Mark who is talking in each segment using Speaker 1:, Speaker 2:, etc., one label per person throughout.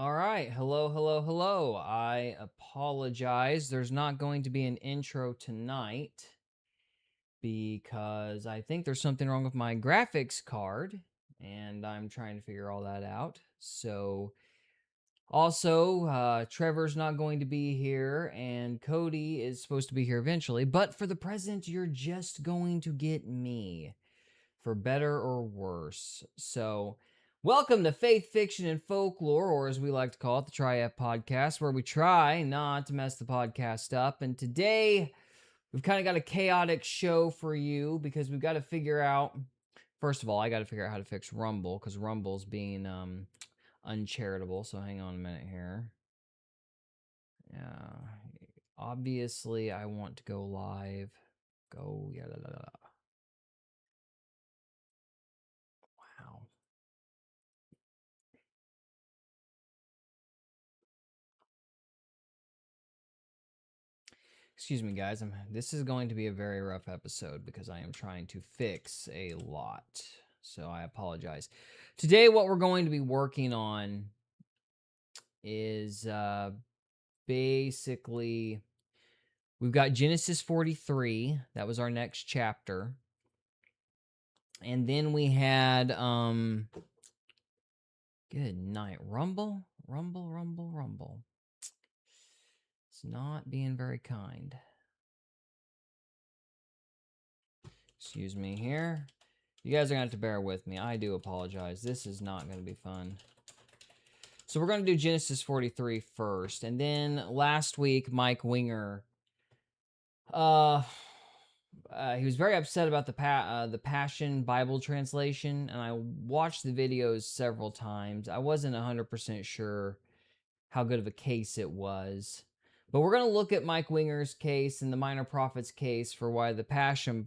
Speaker 1: All right. Hello, hello, hello. I apologize. There's not going to be an intro tonight because I think there's something wrong with my graphics card and I'm trying to figure all that out. Trevor's not going to be here and Cody is supposed to be here eventually, but for the present, you're just going to get me for better or worse. So, welcome to Faith, Fiction, and Folklore, or as we like to call it, the Triad Podcast, where we try not to mess the podcast up. And today, we've kind of got a chaotic show for you because we've got to figure out, first of all, I got to figure out how to fix Rumble because Rumble's being uncharitable. So, hang on a minute here. Obviously, I want to go live. Go, yeah, la, la, la. Wow. Excuse me, guys. This is going to be a very rough episode because I am trying to fix a lot. So I apologize. Today, what we're going to be working on is basically we've got Genesis 43. That was our next chapter. And then we had good night. Rumble. It's not being very kind. Excuse me here. You guys are going to have to bear with me. I do apologize. This is not going to be fun. So we're going to do Genesis 43 first. And then last week, Mike Winger, he was very upset about the Passion Bible translation. And I watched the videos several times. I wasn't 100% sure how good of a case it was. But we're going to look at Mike Winger's case and the Minor Prophets case for why the Passion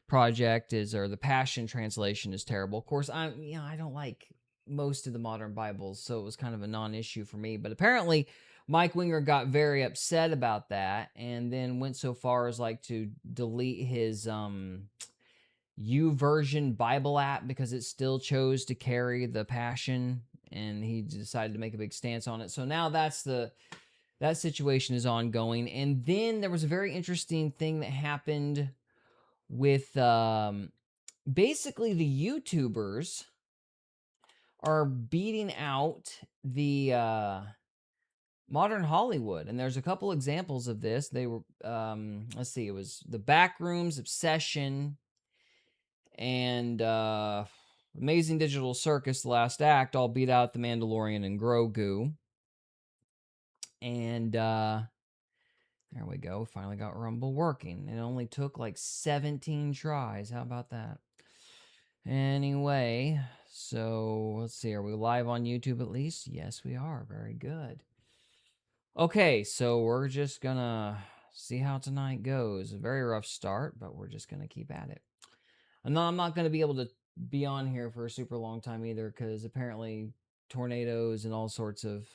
Speaker 1: project is, or the Passion translation is terrible. Of course, I don't like most of the modern Bibles, so it was kind of a non-issue for me. But apparently, Mike Winger got very upset about that, and then went so far as like to delete his YouVersion Bible app because it still chose to carry the Passion, and he decided to make a big stance on it. So now that situation is ongoing. And then there was a very interesting thing that happened with basically the YouTubers are beating out the modern Hollywood. And there's a couple examples of this. They were, let's see, it was The Backrooms, Obsession, and Amazing Digital Circus, The Last Act, all beat out The Mandalorian and Grogu. And there we go. Finally got Rumble working. It only took like 17 tries. How about that? Anyway, so let's see. Are we live on YouTube at least? Yes, we are. Very good. Okay, so we're just gonna see how tonight goes. A very rough start, but we're just gonna keep at it. And I'm not gonna be able to be on here for a super long time either, because apparently tornadoes and all sorts of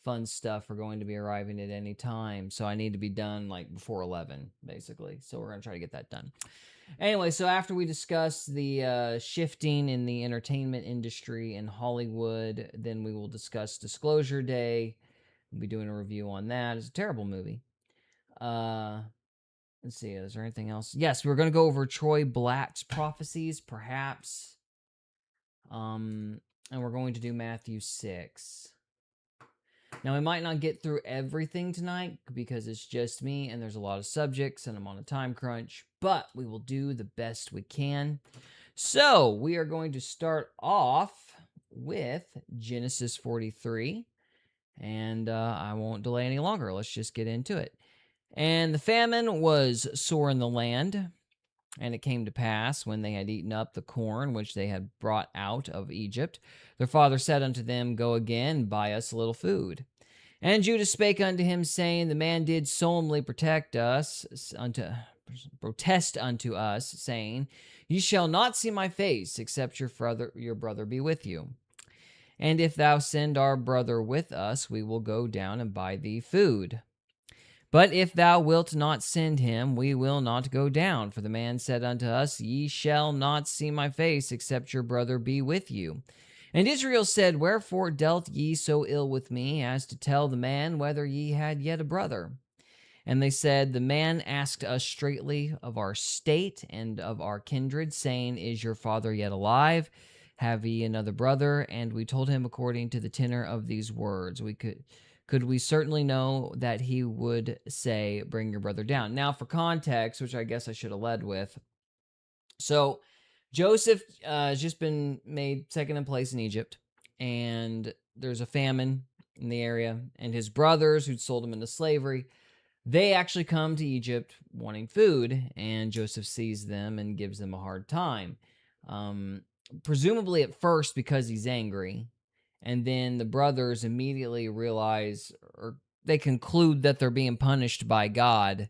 Speaker 1: fun stuff are going to be arriving at any time. So I need to be done like before 11, basically. So we're gonna try to get that done. Anyway, so after we discuss the shifting in the entertainment industry in Hollywood, then we will discuss Disclosure Day. We'll be doing a review on that. It's a terrible movie. Let's see, is there anything else? Yes, we're going to go over Troy Black's prophecies, perhaps. And we're going to do Matthew 6. Now, we might not get through everything tonight because it's just me and there's a lot of subjects and I'm on a time crunch, but we will do the best we can. So, we are going to start off with Genesis 43, and I won't delay any longer. Let's just get into it. And the famine was sore in the land, and it came to pass, when they had eaten up the corn which they had brought out of Egypt, their father said unto them, Go again, buy us a little food. And Judah spake unto him, saying, The man did solemnly protest unto us, saying, Ye shall not see my face, except your brother be with you. And if thou send our brother with us, we will go down and buy thee food. But if thou wilt not send him, we will not go down. For the man said unto us, Ye shall not see my face, except your brother be with you. And Israel said, Wherefore dealt ye so ill with me, as to tell the man whether ye had yet a brother? And they said, The man asked us straightly of our state and of our kindred, saying, Is your father yet alive? Have ye another brother? And we told him according to the tenor of these words. Could we certainly know that he would say, Bring your brother down? Now, for context, which I guess I should have led with. So Joseph has just been made second in place in Egypt, and there's a famine in the area, and his brothers who'd sold him into slavery, they actually come to Egypt wanting food, and Joseph sees them and gives them a hard time. Presumably at first because he's angry, and then the brothers immediately realize, or they conclude that they're being punished by God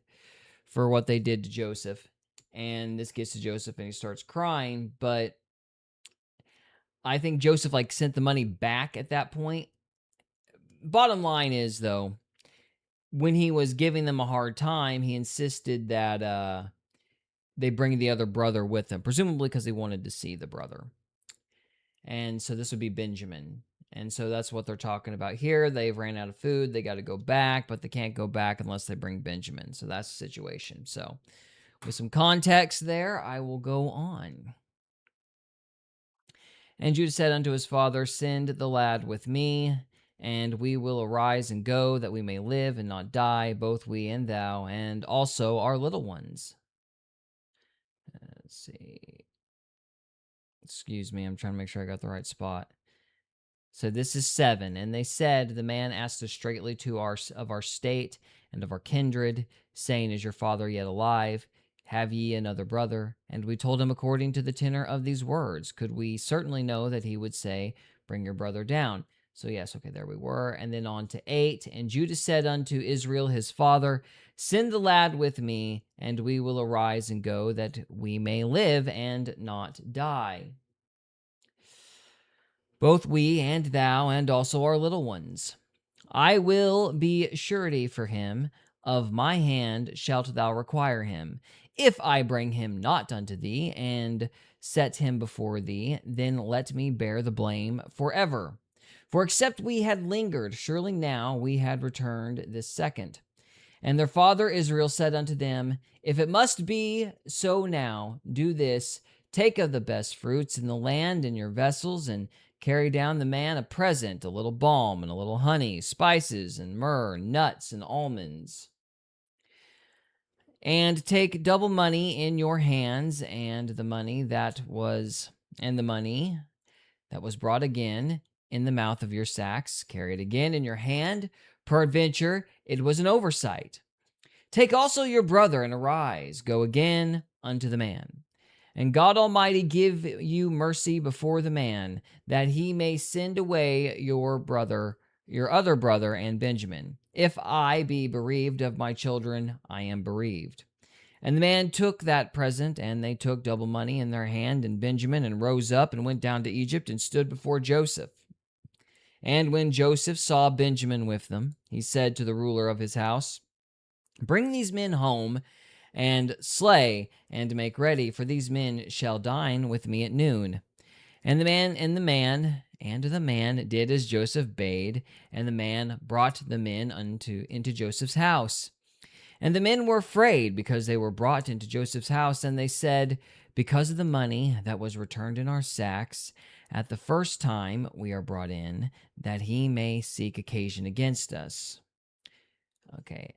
Speaker 1: for what they did to Joseph. And this gets to Joseph and he starts crying, but I think Joseph sent the money back at that point. Bottom line is, though, when he was giving them a hard time, he insisted that they bring the other brother with them, presumably because they wanted to see the brother. And so this would be Benjamin. And so that's what they're talking about here. They've ran out of food. They got to go back, but they can't go back unless they bring Benjamin. So that's the situation. So with some context there, I will go on. And Judah said unto his father, Send the lad with me, and we will arise and go, that we may live and not die, both we and thou, and also our little ones. Let's see. Excuse me, I'm trying to make sure I got the right spot. So this is 7. And they said, The man asked us straightly of our state and of our kindred, saying, Is your father yet alive? Have ye another brother? And we told him according to the tenor of these words. Could we certainly know that he would say, Bring your brother down? So yes, okay, there we were. And then on to 8. And Judah said unto Israel his father, Send the lad with me, and we will arise and go, that we may live and not die, both we and thou, and also our little ones. I will be surety for him. Of my hand shalt thou require him. If I bring him not unto thee, and set him before thee, then let me bear the blame forever. For except we had lingered, surely now we had returned this second. And their father Israel said unto them, If it must be so now, do this. Take of the best fruits in the land in your vessels, and carry down the man a present, a little balm, and a little honey, spices, and myrrh, nuts, and almonds. And take double money in your hands, and the money that was brought again in the mouth of your sacks, carry it again in your hand. Peradventure, it was an oversight. Take also your brother, and arise, go again unto the man. And God Almighty give you mercy before the man, that he may send away your other brother, and Benjamin. If I be bereaved of my children, I am bereaved. And the man took that present, and they took double money in their hand, and Benjamin, and rose up, and went down to Egypt, and stood before Joseph. And when Joseph saw Benjamin with them, he said to the ruler of his house, Bring these men home, and slay, and make ready, for these men shall dine with me at noon. And the man did as Joseph bade, and the man brought the men into Joseph's house. And the men were afraid, because they were brought into Joseph's house, and they said, Because of the money that was returned in our sacks at the first time we are brought in, that he may seek occasion against us. Okay,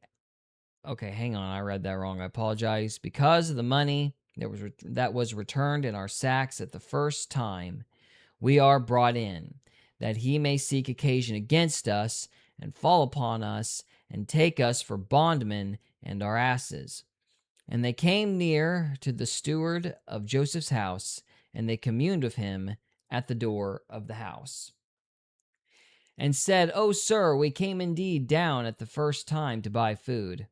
Speaker 1: hang on, I read that wrong. I apologize. Because of the money that was returned in our sacks at the first time we are brought in, that he may seek occasion against us, and fall upon us, and take us for bondmen and our asses. And they came near to the steward of Joseph's house, and they communed with him at the door of the house, and said, O sir, we came indeed down at the first time to buy food.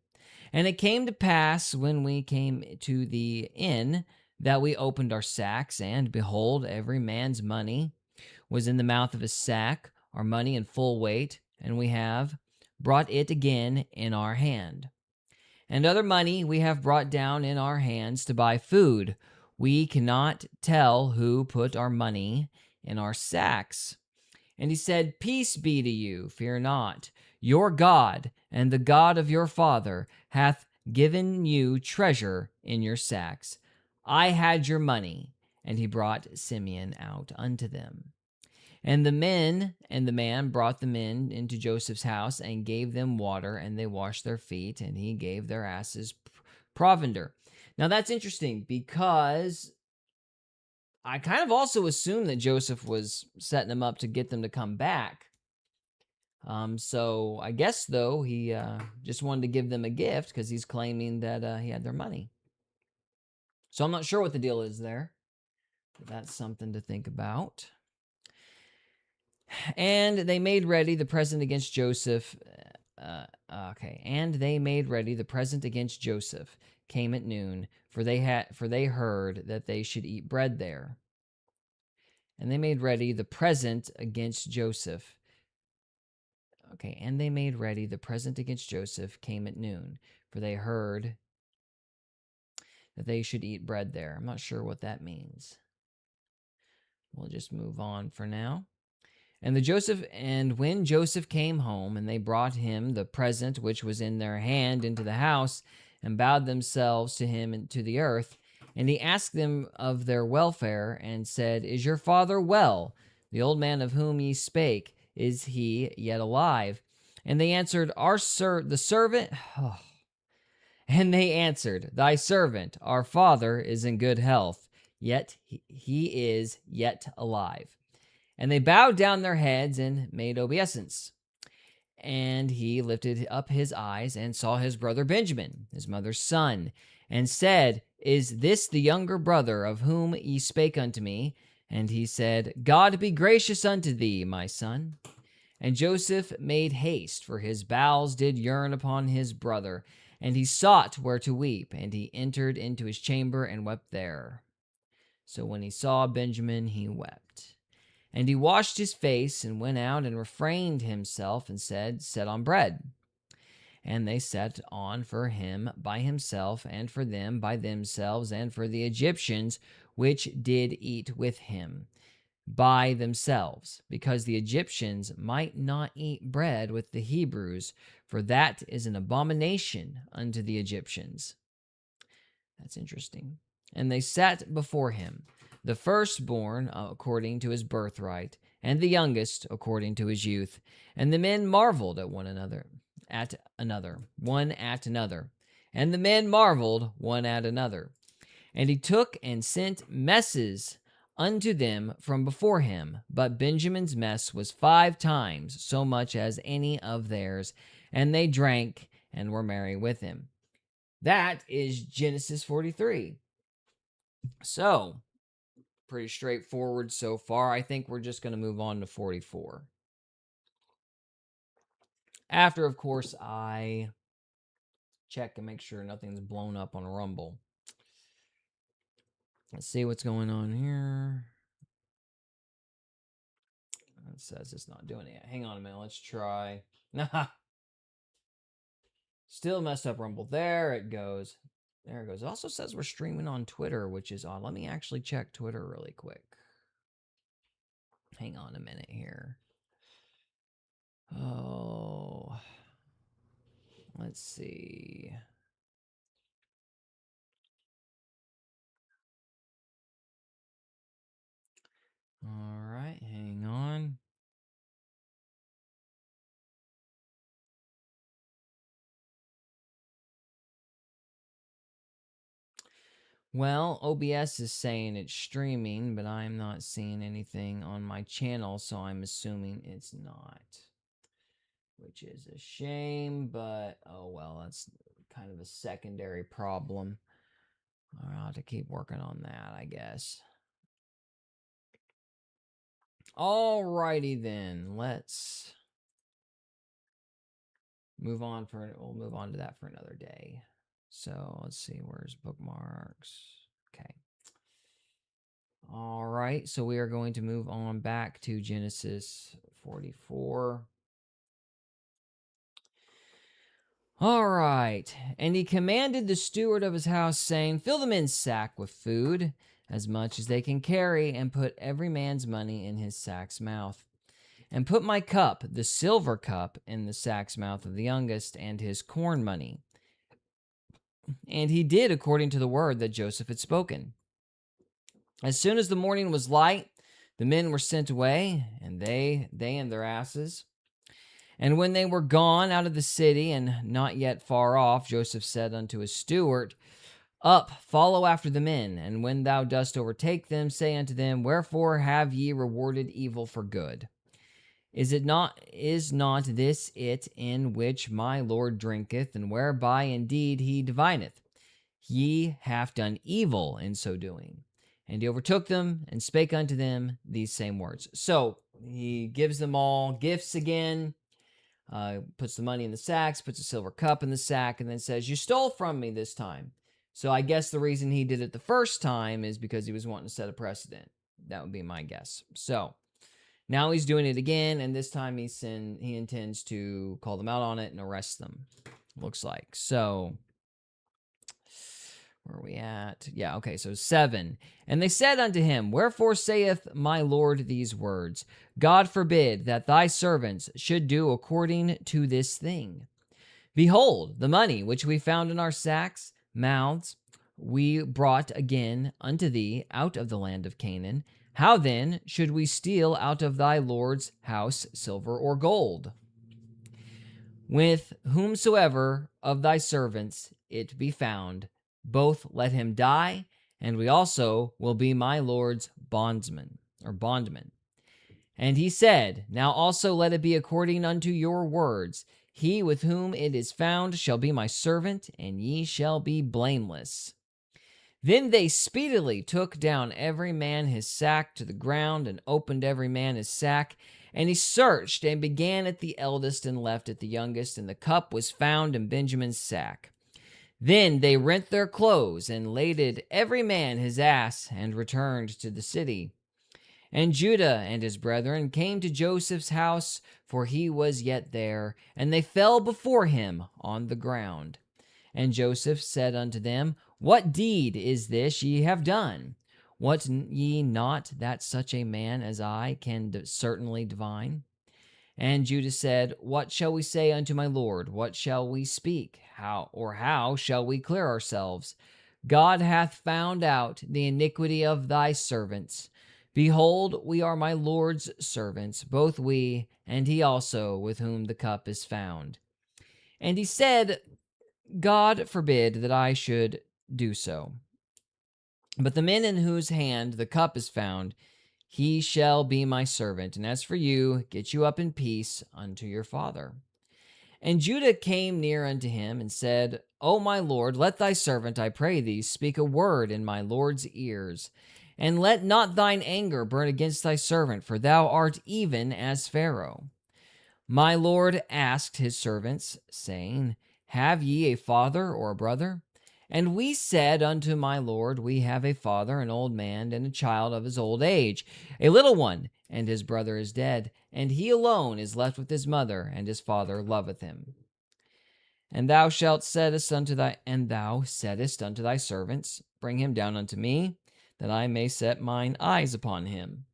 Speaker 1: And it came to pass, when we came to the inn, that we opened our sacks, and behold, every man's money was in the mouth of his sack, our money in full weight, and we have brought it again in our hand. And other money we have brought down in our hands to buy food. We cannot tell who put our money in our sacks. And he said, Peace be to you, fear not. Your God and the God of your father hath given you treasure in your sacks. I had your money. And he brought Simeon out unto them. And the man brought the men into Joseph's house and gave them water, and they washed their feet, and he gave their asses provender. Now that's interesting because I kind of also assumed that Joseph was setting them up to get them to come back. So I guess, though, he just wanted to give them a gift because he's claiming that he had their money. So I'm not sure what the deal is there. But that's something to think about. And they made ready the present against Joseph. And they made ready the present against Joseph. Came at noon, for they heard that they should eat bread there. And they made ready the present against Joseph. Okay, and they made ready the present against Joseph. Came at noon, for they heard that they should eat bread there. I'm not sure what that means. We'll just move on for now. And when Joseph came home, and they brought him the present which was in their hand into the house, and bowed themselves to him and to the earth, and he asked them of their welfare, and said, Is your father well? The old man of whom ye spake, is he yet alive? And they answered, the servant. Oh. And they answered, Thy servant, our father, is in good health, yet he is yet alive. And they bowed down their heads and made obeisance. And he lifted up his eyes and saw his brother Benjamin, his mother's son, and said, Is this the younger brother of whom ye spake unto me? And he said, God be gracious unto thee, my son. And Joseph made haste, for his bowels did yearn upon his brother. And he sought where to weep, and he entered into his chamber and wept there. So when he saw Benjamin, he wept. And he washed his face, and went out, and refrained himself, and said, Set on bread. And they set on for him by himself, and for them by themselves, and for the Egyptians which did eat with him by themselves, because the Egyptians might not eat bread with the Hebrews, for that is an abomination unto the Egyptians. That's interesting. And they sat before him, the firstborn according to his birthright, and the youngest according to his youth. And the men marveled at one another. And the men marveled one at another. And he took and sent messes unto them from before him. But Benjamin's mess was 5 times so much as any of theirs. And they drank and were merry with him. That is Genesis 43. So, pretty straightforward so far. I think we're just going to move on to 44. After, of course, I check and make sure nothing's blown up on Rumble. Let's see what's going on here. It says it's not doing it yet. Hang on a minute. Let's try. Still messed up Rumble. There it goes. There it goes. It also says we're streaming on Twitter, which is odd. Let me actually check Twitter really quick. Hang on a minute here. Oh, let's see. All right, hang on. Well, OBS is saying it's streaming, but I'm not seeing anything on my channel, so I'm assuming it's not. Which is a shame, but oh well, that's kind of a secondary problem. I'll have to keep working on that, I guess. Alrighty then, let's move on we'll move on to that for another day. So let's see, where's bookmarks? Okay. All right, so we are going to move on back to Genesis 44. All right, and he commanded the steward of his house, saying, Fill the men's sack with food. as much as they can carry, and put every man's money in his sack's mouth. And put my cup, the silver cup, in the sack's mouth of the youngest, and his corn money. And he did according to the word that Joseph had spoken. As soon as the morning was light, the men were sent away, and they and their asses. And when they were gone out of the city, and not yet far off, Joseph said unto his steward, Up, follow after the men, and when thou dost overtake them, say unto them, Wherefore have ye rewarded evil for good? Is not this it in which my Lord drinketh, and whereby indeed he divineth? Ye have done evil in so doing. And he overtook them, and spake unto them these same words. So he gives them all gifts again, puts the money in the sacks, puts a silver cup in the sack, and then says, You stole from me this time. So I guess the reason he did it the first time is because he was wanting to set a precedent. That would be my guess. So now he's doing it again, and this time he intends to call them out on it and arrest them, looks like. So where are we at? Yeah, okay, so 7. And they said unto him, Wherefore saith my Lord these words? God forbid that thy servants should do according to this thing. Behold, the money which we found in our sacks' mouths we brought again unto thee out of the land of Canaan. How then should we steal out of thy Lord's house silver or gold? With whomsoever of thy servants it be found, both let him die, and we also will be my Lord's bondsmen, or bondmen. And he said, Now also let it be according unto your words. He with whom it is found shall be my servant, and ye shall be blameless. Then they speedily took down every man his sack to the ground, and opened every man his sack. And he searched, and began at the eldest, and left at the youngest, and the cup was found in Benjamin's sack. Then they rent their clothes, and laded every man his ass, and returned to the city. And Judah and his brethren came to Joseph's house, for he was yet there, and they fell before him on the ground. And Joseph said unto them, What deed is this ye have done? Wot ye not that such a man as I can certainly divine? And Judah said, What shall we say unto my Lord? What shall we speak? How shall we clear ourselves? God hath found out the iniquity of thy servants. Behold, we are my Lord's servants, both we and he also with whom the cup is found. And he said, God forbid that I should do so. But the men in whose hand the cup is found, he shall be my servant. And as for you, get you up in peace unto your father. And Judah came near unto him and said, O my Lord, let thy servant, I pray thee, speak a word in my Lord's ears. And let not thine anger burn against thy servant, for thou art even as Pharaoh. My Lord asked his servants, saying, Have ye a father or a brother? And we said unto my Lord, We have a father, an old man, and a child of his old age, a little one, and his brother is dead, and he alone is left with his mother, and his father loveth him. And thou saidest unto thy servants, Bring him down unto me, that I may set mine eyes upon him.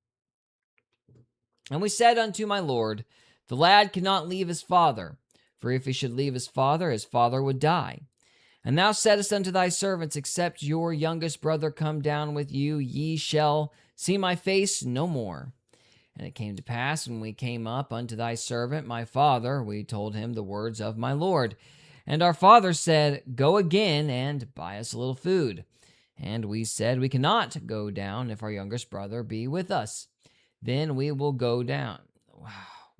Speaker 1: And we said unto my Lord, The lad cannot leave his father, for if he should leave his father would die. And thou saidest unto thy servants, Except your youngest brother come down with you, ye shall see my face no more. And it came to pass, when we came up unto thy servant, my father, we told him the words of my Lord. And our father said, Go again, and buy us a little food. And we said, We cannot go down, if our youngest brother be with us. Then we will go down.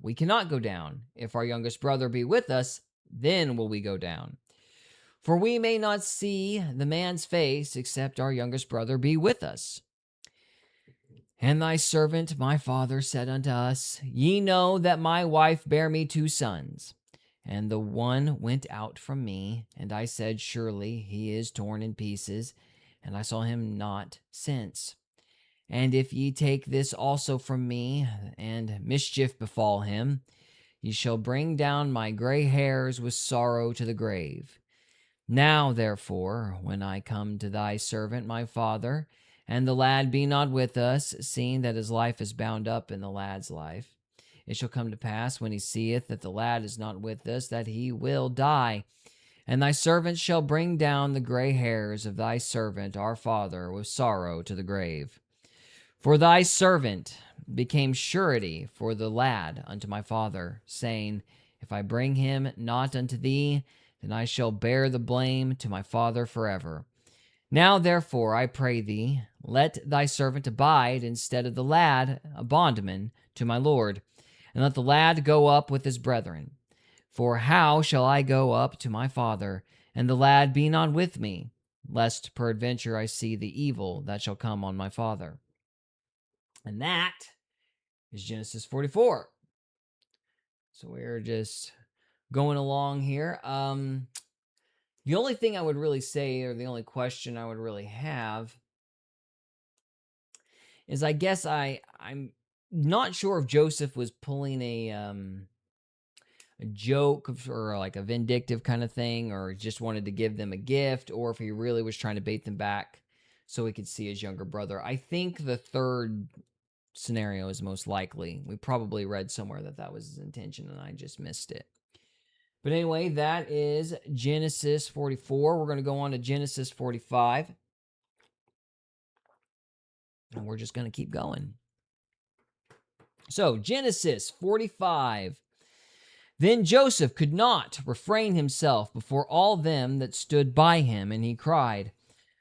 Speaker 1: We cannot go down. If our youngest brother be with us, then will we go down. For we may not see the man's face, except our youngest brother be with us. And thy servant, my father, said unto us, Ye know that my wife bare me 2 sons. And the one went out from me, and I said, Surely he is torn in pieces, and I saw him not since. And if ye take this also from me, and mischief befall him, ye shall bring down my gray hairs with sorrow to the grave. Now, therefore, when I come to thy servant my father, and the lad be not with us, seeing that his life is bound up in the lad's life. It shall come to pass, when he seeth that the lad is not with us, that he will die. And thy servant shall bring down the gray hairs of thy servant our father with sorrow to the grave. For thy servant became surety for the lad unto my father, saying, If I bring him not unto thee, then I shall bear the blame to my father forever. Now therefore, I pray thee, let thy servant abide instead of the lad, a bondman, to my lord, and let the lad go up with his brethren. For how shall I go up to my father, and the lad be not with me, lest peradventure I see the evil that shall come on my father? And that is Genesis 44. So we're just going along here. The only thing I would really say, or the only question I would really have, is I guess I'm not sure if Joseph was pulling a joke or like a vindictive kind of thing, or just wanted to give them a gift, or if he really was trying to bait them back so he could see his younger brother. I think the third scenario is most likely. We probably read somewhere that that was his intention and I just missed it. But anyway, that is Genesis 44. We're going to go on to Genesis 45. And we're just going to keep going. So, Genesis 45. Then Joseph could not refrain himself before all them that stood by him, and he cried,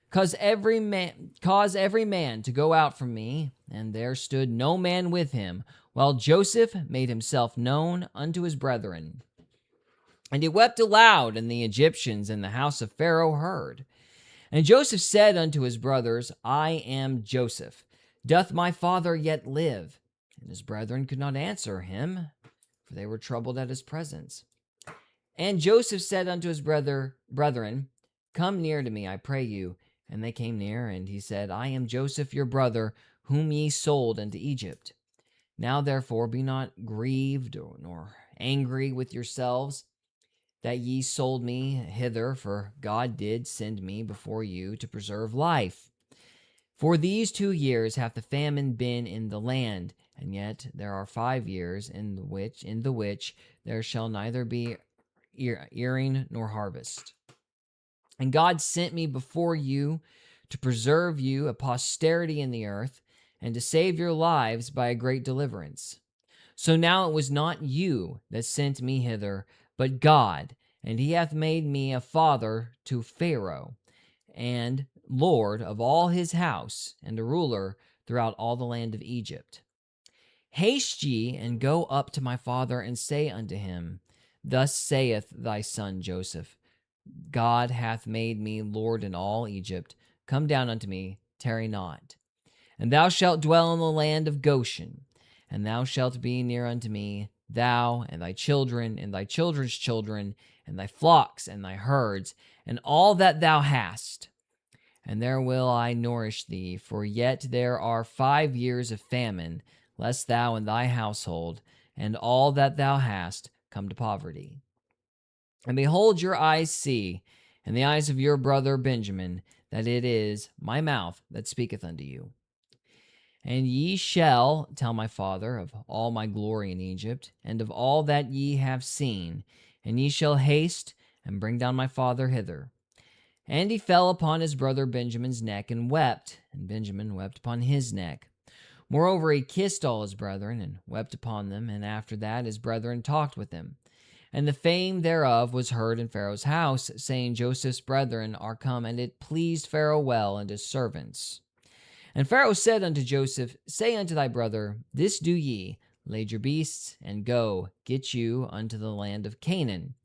Speaker 1: Cause every man to go out from me. And there stood no man with him, while Joseph made himself known unto his brethren. And he wept aloud, and the Egyptians in the house of Pharaoh heard. And Joseph said unto his brothers, I am Joseph. Doth my father yet live? And his brethren could not answer him, for they were troubled at his presence. And Joseph said unto his brethren, Come near to me, I pray you. And they came near, and he said, I am Joseph your brother, whom ye sold into Egypt. Now therefore be not grieved nor angry with yourselves, that ye sold me hither, for God did send me before you to preserve life. For these 2 years hath the famine been in the land, and yet there are 5 years in the which there shall neither be earing nor harvest. And God sent me before you to preserve you a posterity in the earth, and to save your lives by a great deliverance. So now it was not you that sent me hither, but God, and he hath made me a father to Pharaoh, and Lord of all his house, and a ruler throughout all the land of Egypt. Haste ye, and go up to my father, and say unto him, Thus saith thy son Joseph, God hath made me Lord in all Egypt. Come down unto me, tarry not. And thou shalt dwell in the land of Goshen, and thou shalt be near unto me, thou and thy children, and thy children's children, and thy flocks, and thy herds, and all that thou hast. And there will I nourish thee, for yet there are 5 years of famine, lest thou and thy household, and all that thou hast, come to poverty. And behold, your eyes see, and the eyes of your brother Benjamin, that it is my mouth that speaketh unto you. And ye shall tell my father of all my glory in Egypt, and of all that ye have seen, and ye shall haste and bring down my father hither. And he fell upon his brother Benjamin's neck and wept, and Benjamin wept upon his neck. Moreover, he kissed all his brethren, and wept upon them, and after that his brethren talked with him. And the fame thereof was heard in Pharaoh's house, saying, Joseph's brethren are come, and it pleased Pharaoh well and his servants. And Pharaoh said unto Joseph, Say unto thy brother, This do ye, lade your beasts, and go, get you unto the land of Canaan.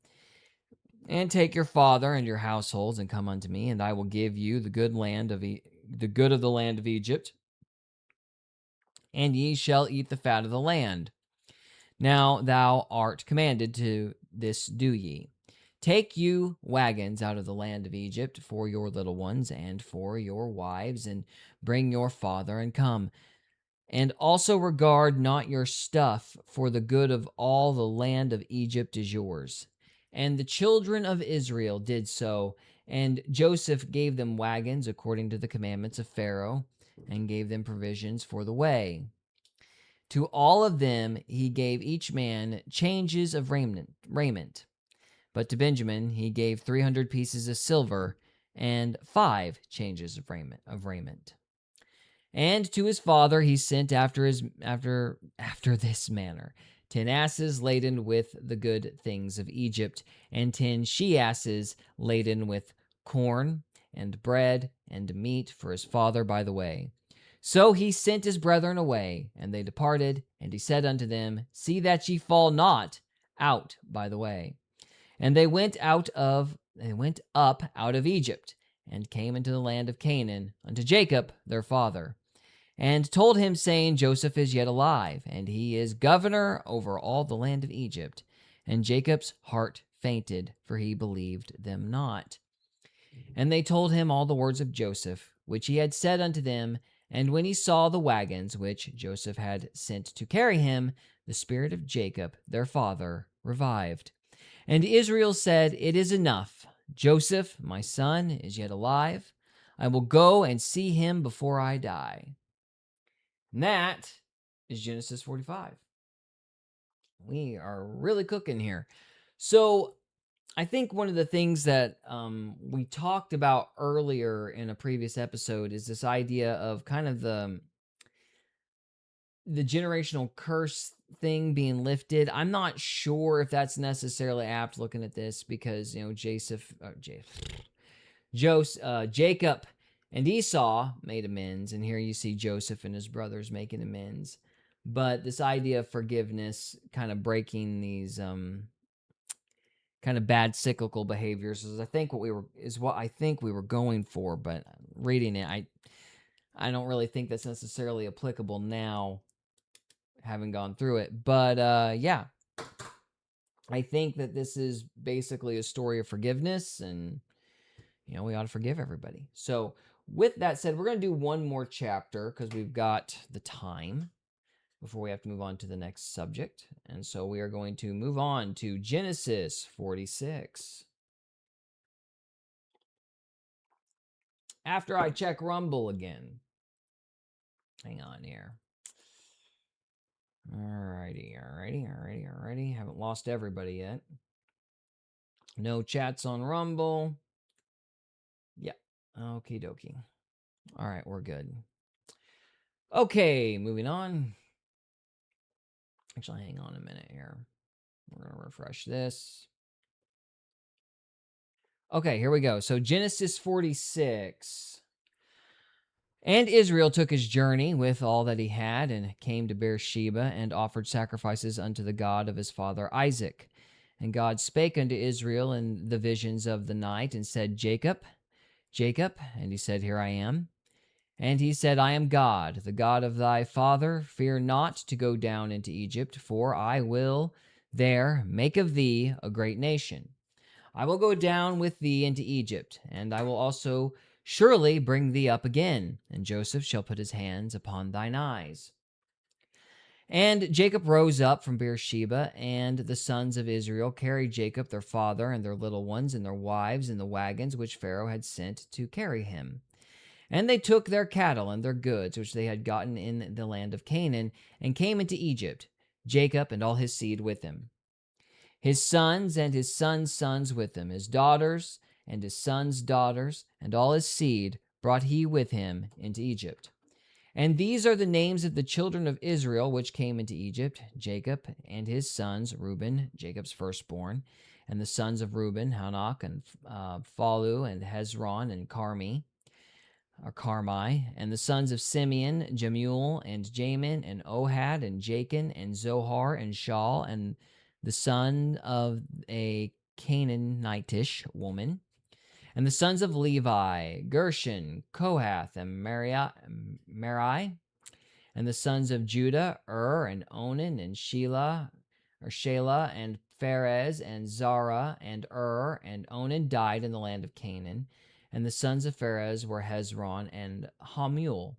Speaker 1: And take your father and your households, and come unto me, and I will give you the good of the land of Egypt, and ye shall eat the fat of the land. Now thou art commanded to this do ye. Take you wagons out of the land of Egypt for your little ones and for your wives, and bring your father, and come. And also regard not your stuff, for the good of all the land of Egypt is yours. And the children of Israel did so, and Joseph gave them wagons according to the commandments of Pharaoh. and gave them provisions for the way. To all of them he gave each man changes of raiment. But to Benjamin he gave 300 pieces of silver and 5 changes of raiment. And to his father he sent after this manner: 10 asses laden with the good things of Egypt, and 10 she-asses laden with corn and bread and meat for his father by the way. So he sent his brethren away, and they departed, and he said unto them, See that ye fall not out by the way. And they went up out of Egypt, and came into the land of Canaan, unto Jacob their father, and told him, saying, Joseph is yet alive, and he is governor over all the land of Egypt. And Jacob's heart fainted, for he believed them not. And they told him all the words of Joseph, which he had said unto them. And when he saw the wagons which Joseph had sent to carry him, the spirit of Jacob their father revived. And Israel said, It is enough. Joseph, my son, is yet alive. I will go and see him before I die. And that is Genesis 45. We are really cooking here. So I think one of the things that we talked about earlier in a previous episode is this idea of kind of the generational curse thing being lifted. I'm not sure if that's necessarily apt looking at this because, Jacob and Esau made amends, and here you see Joseph and his brothers making amends. But this idea of forgiveness kind of breaking these kind of bad cyclical behaviors is what I think we were going for, but reading it, I don't really think that's necessarily applicable now, having gone through it. But yeah, I think that this is basically a story of forgiveness, and we ought to forgive everybody. So with that said, we're going to do one more chapter because we've got the time before we have to move on to the next subject. And so we are going to move on to Genesis 46. After I check Rumble again. Hang on here. Alrighty. Haven't lost everybody yet. No chats on Rumble. Yeah. Okie dokie. Alright, we're good. Okay, moving on. Actually, hang on a minute here. We're going to refresh this. Okay, here we go. So Genesis 46. And Israel took his journey with all that he had, and came to Beersheba, and offered sacrifices unto the God of his father Isaac. And God spake unto Israel in the visions of the night, and said, Jacob, Jacob. And he said, Here I am. And he said, I am God, the God of thy father. Fear not to go down into Egypt, for I will there make of thee a great nation. I will go down with thee into Egypt, and I will also surely bring thee up again, and Joseph shall put his hands upon thine eyes. And Jacob rose up from Beersheba, and the sons of Israel carried Jacob their father and their little ones and their wives in the wagons which Pharaoh had sent to carry him. And they took their cattle and their goods which they had gotten in the land of Canaan, and came into Egypt, Jacob and all his seed with him. His sons and his sons' sons with him, his daughters and his sons' daughters, and all his seed brought he with him into Egypt. And these are the names of the children of Israel which came into Egypt: Jacob and his sons, Reuben, Jacob's firstborn, and the sons of Reuben, Hanok, and Phalu, and Hezron, and Carmi, and the sons of Simeon, Jemuel, and Jamin, and Ohad, and Jachin, and Zohar, and Shaul, and the son of a Canaanitish woman. And the sons of Levi, Gershon, Kohath, and Merari. And the sons of Judah, and Onan, and Shelah, and Pharez, and Zara, and and Onan died in the land of Canaan. And the sons of Pharez were Hezron and Hamul.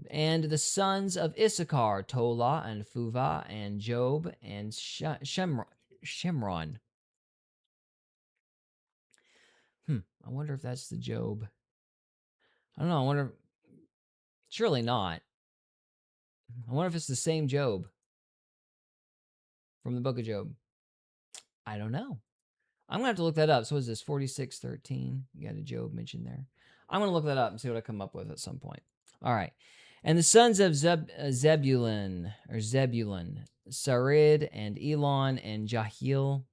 Speaker 1: And the sons of Issachar, Tola, and Phuvah, and Job, and Shimron. I wonder if that's the Job. I don't know. I wonder. Surely not. I wonder if it's the same Job from the book of Job. I don't know. I'm going to have to look that up. So is this 46:13? You got a Job mentioned there. I'm going to look that up and see what I come up with at some point. All right. And the sons of Zebulun, Sarid and Elon and Jahiel.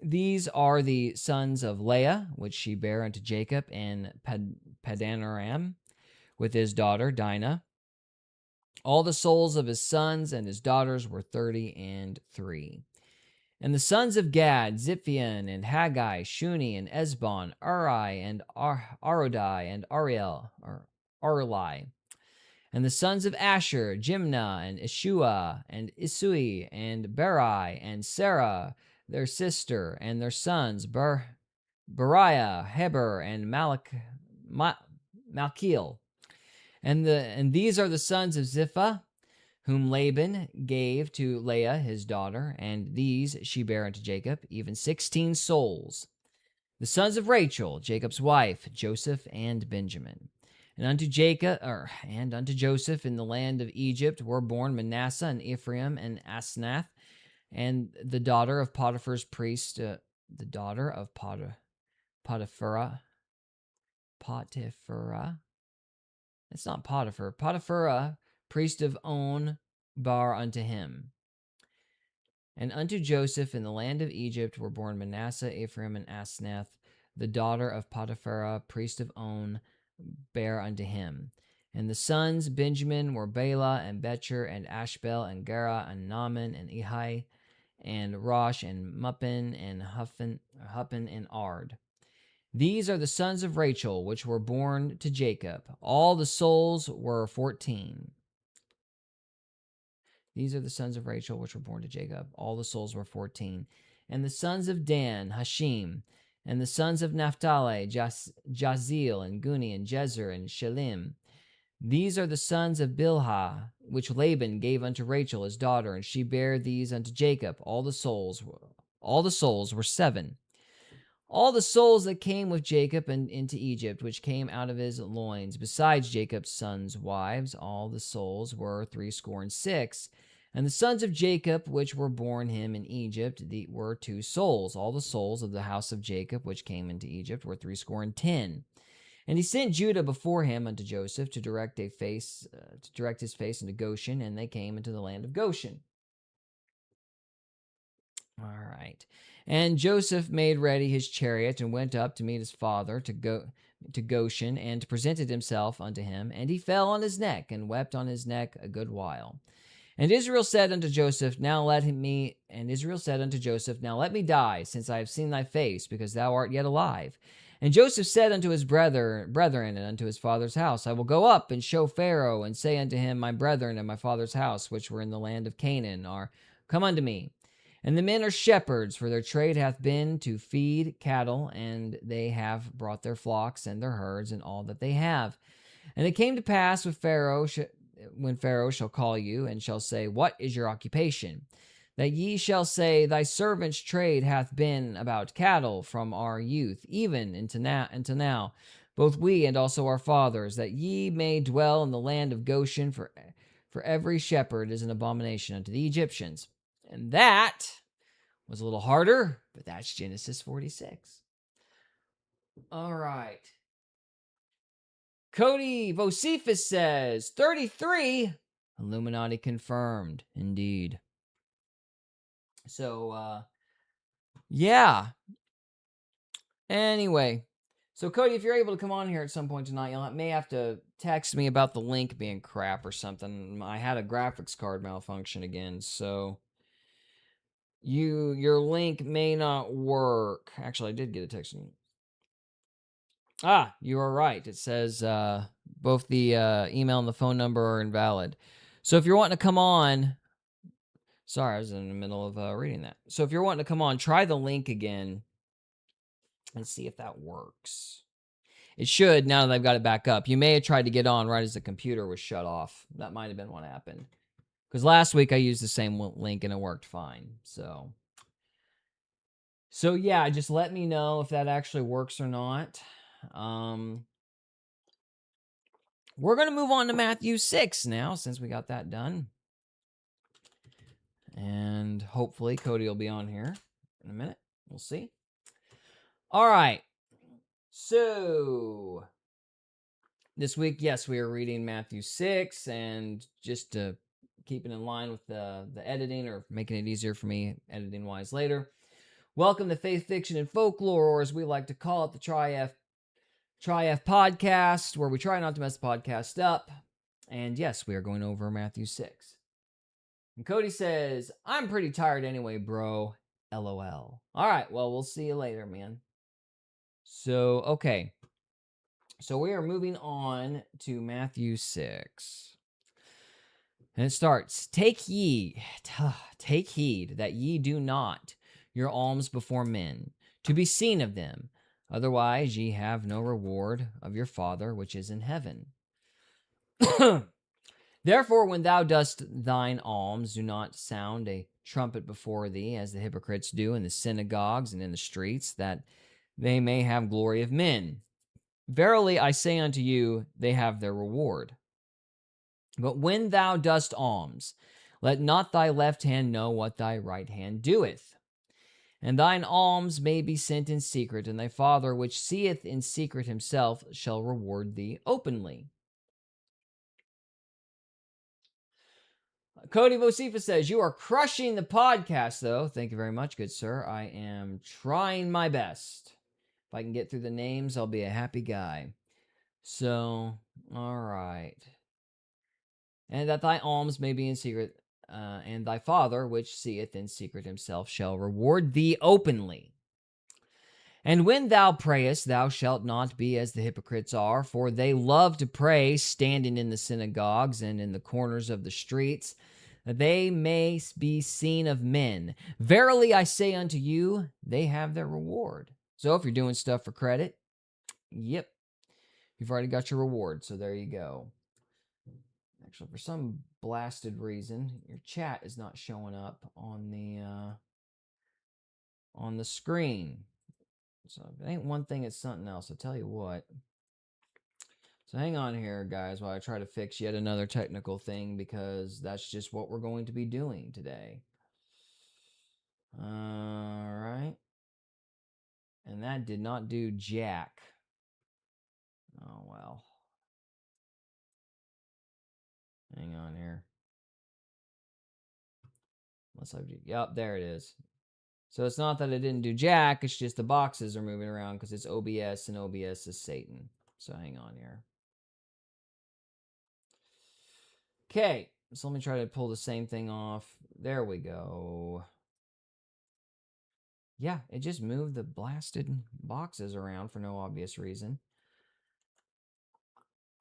Speaker 1: These are the sons of Leah, which she bare unto Jacob, and Padanaram with his daughter Dinah. All the souls of his sons and his daughters were 33. And the sons of Gad, Ziphion, and Haggai, Shuni, and Esbon, Uri, and Arodai, and Ariel, or Arli. And the sons of Asher, Jimnah, and Ishua, and Isui, and Berai, and Sarah, their sister, and their sons, Beriah, Heber, and Malkiel. And these are the sons of Zipha, whom Laban gave to Leah his daughter, and these she bare unto Jacob, even 16 souls. The sons of Rachel, Jacob's wife, Joseph and Benjamin. And unto Joseph in the land of Egypt were born Manasseh and Ephraim and Asnath, and the daughter of Potiphar's priest, the daughter of Potipharah. It's not Potiphar. Potipharah, priest of On, bar unto him. And unto Joseph in the land of Egypt were born Manasseh, Ephraim, and Asnath, the daughter of Potipharah, priest of On, bare unto him. And the sons Benjamin were Bela and Becher and Ashbel and Gera and Naaman and Ehi and Rosh and Muppin and Huppin and Ard. These are the sons of Rachel, which were born to Jacob. All the souls were 14. These are the sons of Rachel, which were born to Jacob. All the souls were 14. And the sons of Dan, Hashim. And the sons of Naphtali, Jazeel, and Guni, and Jezer, and Shelim. These are the sons of Bilhah, which Laban gave unto Rachel his daughter, and she bare these unto Jacob. All the souls were 7. All the souls that came with Jacob and into Egypt, which came out of his loins, besides Jacob's sons' wives, all the souls were 66. And the sons of Jacob, which were born him in Egypt, were 2 souls. All the souls of the house of Jacob, which came into Egypt, were 10. And he sent Judah before him unto Joseph to direct his face into Goshen, and they came into the land of Goshen. All right. And Joseph made ready his chariot and went up to meet his father to Goshen, and presented himself unto him. And he fell on his neck and wept on his neck a good while. And Israel said unto Joseph, Now let me die, since I have seen thy face, because thou art yet alive. And Joseph said unto his brethren and unto his father's house, I will go up and show Pharaoh, and say unto him, My brethren and my father's house, which were in the land of Canaan, are come unto me. And the men are shepherds, for their trade hath been to feed cattle, and they have brought their flocks and their herds and all that they have. And it came to pass with Pharaoh, when Pharaoh shall call you, and shall say, What is your occupation? That ye shall say, Thy servant's trade hath been about cattle from our youth, even unto now, both we and also our fathers, that ye may dwell in the land of Goshen, for every shepherd is an abomination unto the Egyptians. And that was a little harder, but that's Genesis 46. All right. Cody Vosifus says, 33, Illuminati confirmed. Indeed. So, yeah. Anyway, so Cody, if you're able to come on here at some point tonight, you may have to text me about the link being crap or something. I had a graphics card malfunction again, so your link may not work. Actually, I did get a text. You are right. It says both the email and the phone number are invalid. So if you're wanting to come on, sorry, I was in the middle of reading that. So if you're wanting to come on, try the link again and see if that works. It should, now that I've got it back up. You may have tried to get on right as the computer was shut off. That might have been what happened. Because last week I used the same link and it worked fine. So yeah, just let me know if that actually works or not. We're going to move on to Matthew 6 now, since we got that done. And hopefully Cody will be on here in a minute. We'll see. All right. So this week, yes, we are reading Matthew 6, and just to keep it in line with the editing, or making it easier for me editing-wise later, welcome to Faith, Fiction, and Folklore, or as we like to call it, the Tri-F podcast, where we try not to mess the podcast up. And yes, we are going over Matthew 6. And Cody says, I'm pretty tired anyway, bro. LOL. All right, well, we'll see you later, man. So, okay. So we are moving on to Matthew 6. And it starts, Take heed that ye do not your alms before men, to be seen of them. Otherwise ye have no reward of your Father which is in heaven. Therefore, when thou dost thine alms, do not sound a trumpet before thee, as the hypocrites do in the synagogues and in the streets, that they may have glory of men. Verily I say unto you, they have their reward. But when thou dost alms, let not thy left hand know what thy right hand doeth. And thine alms may be sent in secret, and thy Father which seeth in secret himself shall reward thee openly. Cody Vosifa says, you are crushing the podcast, though. Thank you very much, good sir. I am trying my best. If I can get through the names, I'll be a happy guy. So, all right. And that thy alms may be in secret, and thy Father, which seeth in secret himself, shall reward thee openly. And when thou prayest, thou shalt not be as the hypocrites are, for they love to pray, standing in the synagogues and in the corners of the streets, that they may be seen of men. Verily I say unto you, they have their reward. So if you're doing stuff for credit, yep, you've already got your reward. So there you go. Actually, for some blasted reason, your chat is not showing up on the screen. So if it ain't one thing, it's something else. I'll tell you what. So hang on here, guys, while I try to fix yet another technical thing, because that's just what we're going to be doing today. All right. And that did not do jack. Oh, well. Hang on here. Yep, there it is. So it's not that it didn't do jack, it's just the boxes are moving around because it's OBS, and OBS is Satan. So hang on here. Okay, so let me try to pull the same thing off. There we go. Yeah, it just moved the blasted boxes around for no obvious reason.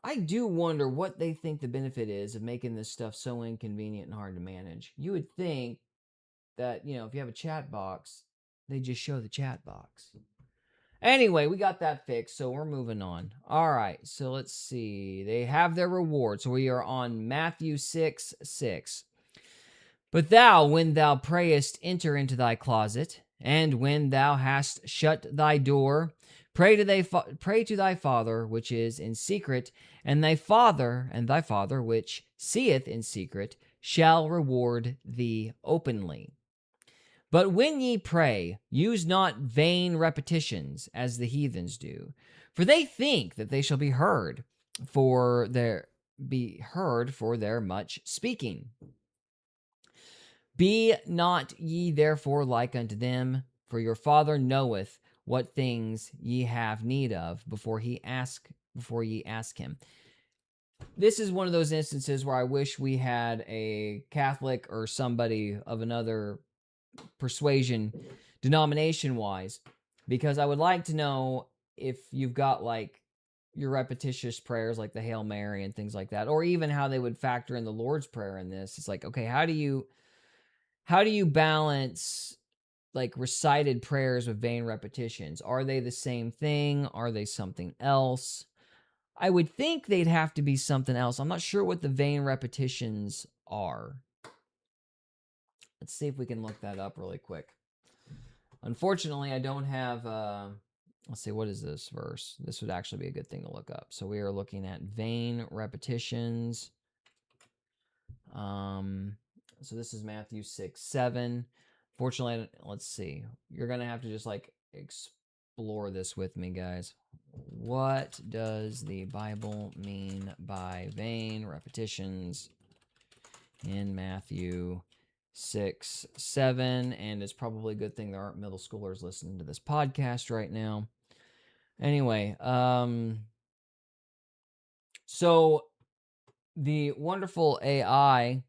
Speaker 1: I do wonder what they think the benefit is of making this stuff so inconvenient and hard to manage. You would think that, if you have a chat box, they just show the chat box. Anyway, we got that fixed, so we're moving on. All right, so let's see. They have their reward. So we are on Matthew 6:6. But thou, when thou prayest, enter into thy closet, and when thou hast shut thy door, pray to thy Father which is in secret, and thy Father which seeth in secret shall reward thee openly. But when ye pray, use not vain repetitions, as the heathens do, for they think that they shall be heard for their much speaking. Be not ye therefore like unto them, for your Father knoweth what things ye have need of before ye ask him. This is one of those instances where I wish we had a Catholic or somebody of another persuasion, denomination-wise, because I would like to know if you've got like your repetitious prayers like the Hail Mary and things like that, or even how they would factor in the Lord's Prayer in this. It's like, okay, how do you balance like recited prayers with vain repetitions? Are they the same thing? Are they something else? I would think they'd have to be something else. I'm not sure what the vain repetitions are. Let's see if we can look that up really quick. Unfortunately, I don't have let's see, what is this verse? This would actually be a good thing to look up. So we are looking at vain repetitions. So this is Matthew 6:7. Fortunately, let's see. You're going to have to just like explore this with me, guys. What does the Bible mean by vain repetitions in Matthew 6:7? And it's probably a good thing there aren't middle schoolers listening to this podcast right now. Anyway, so the wonderful AI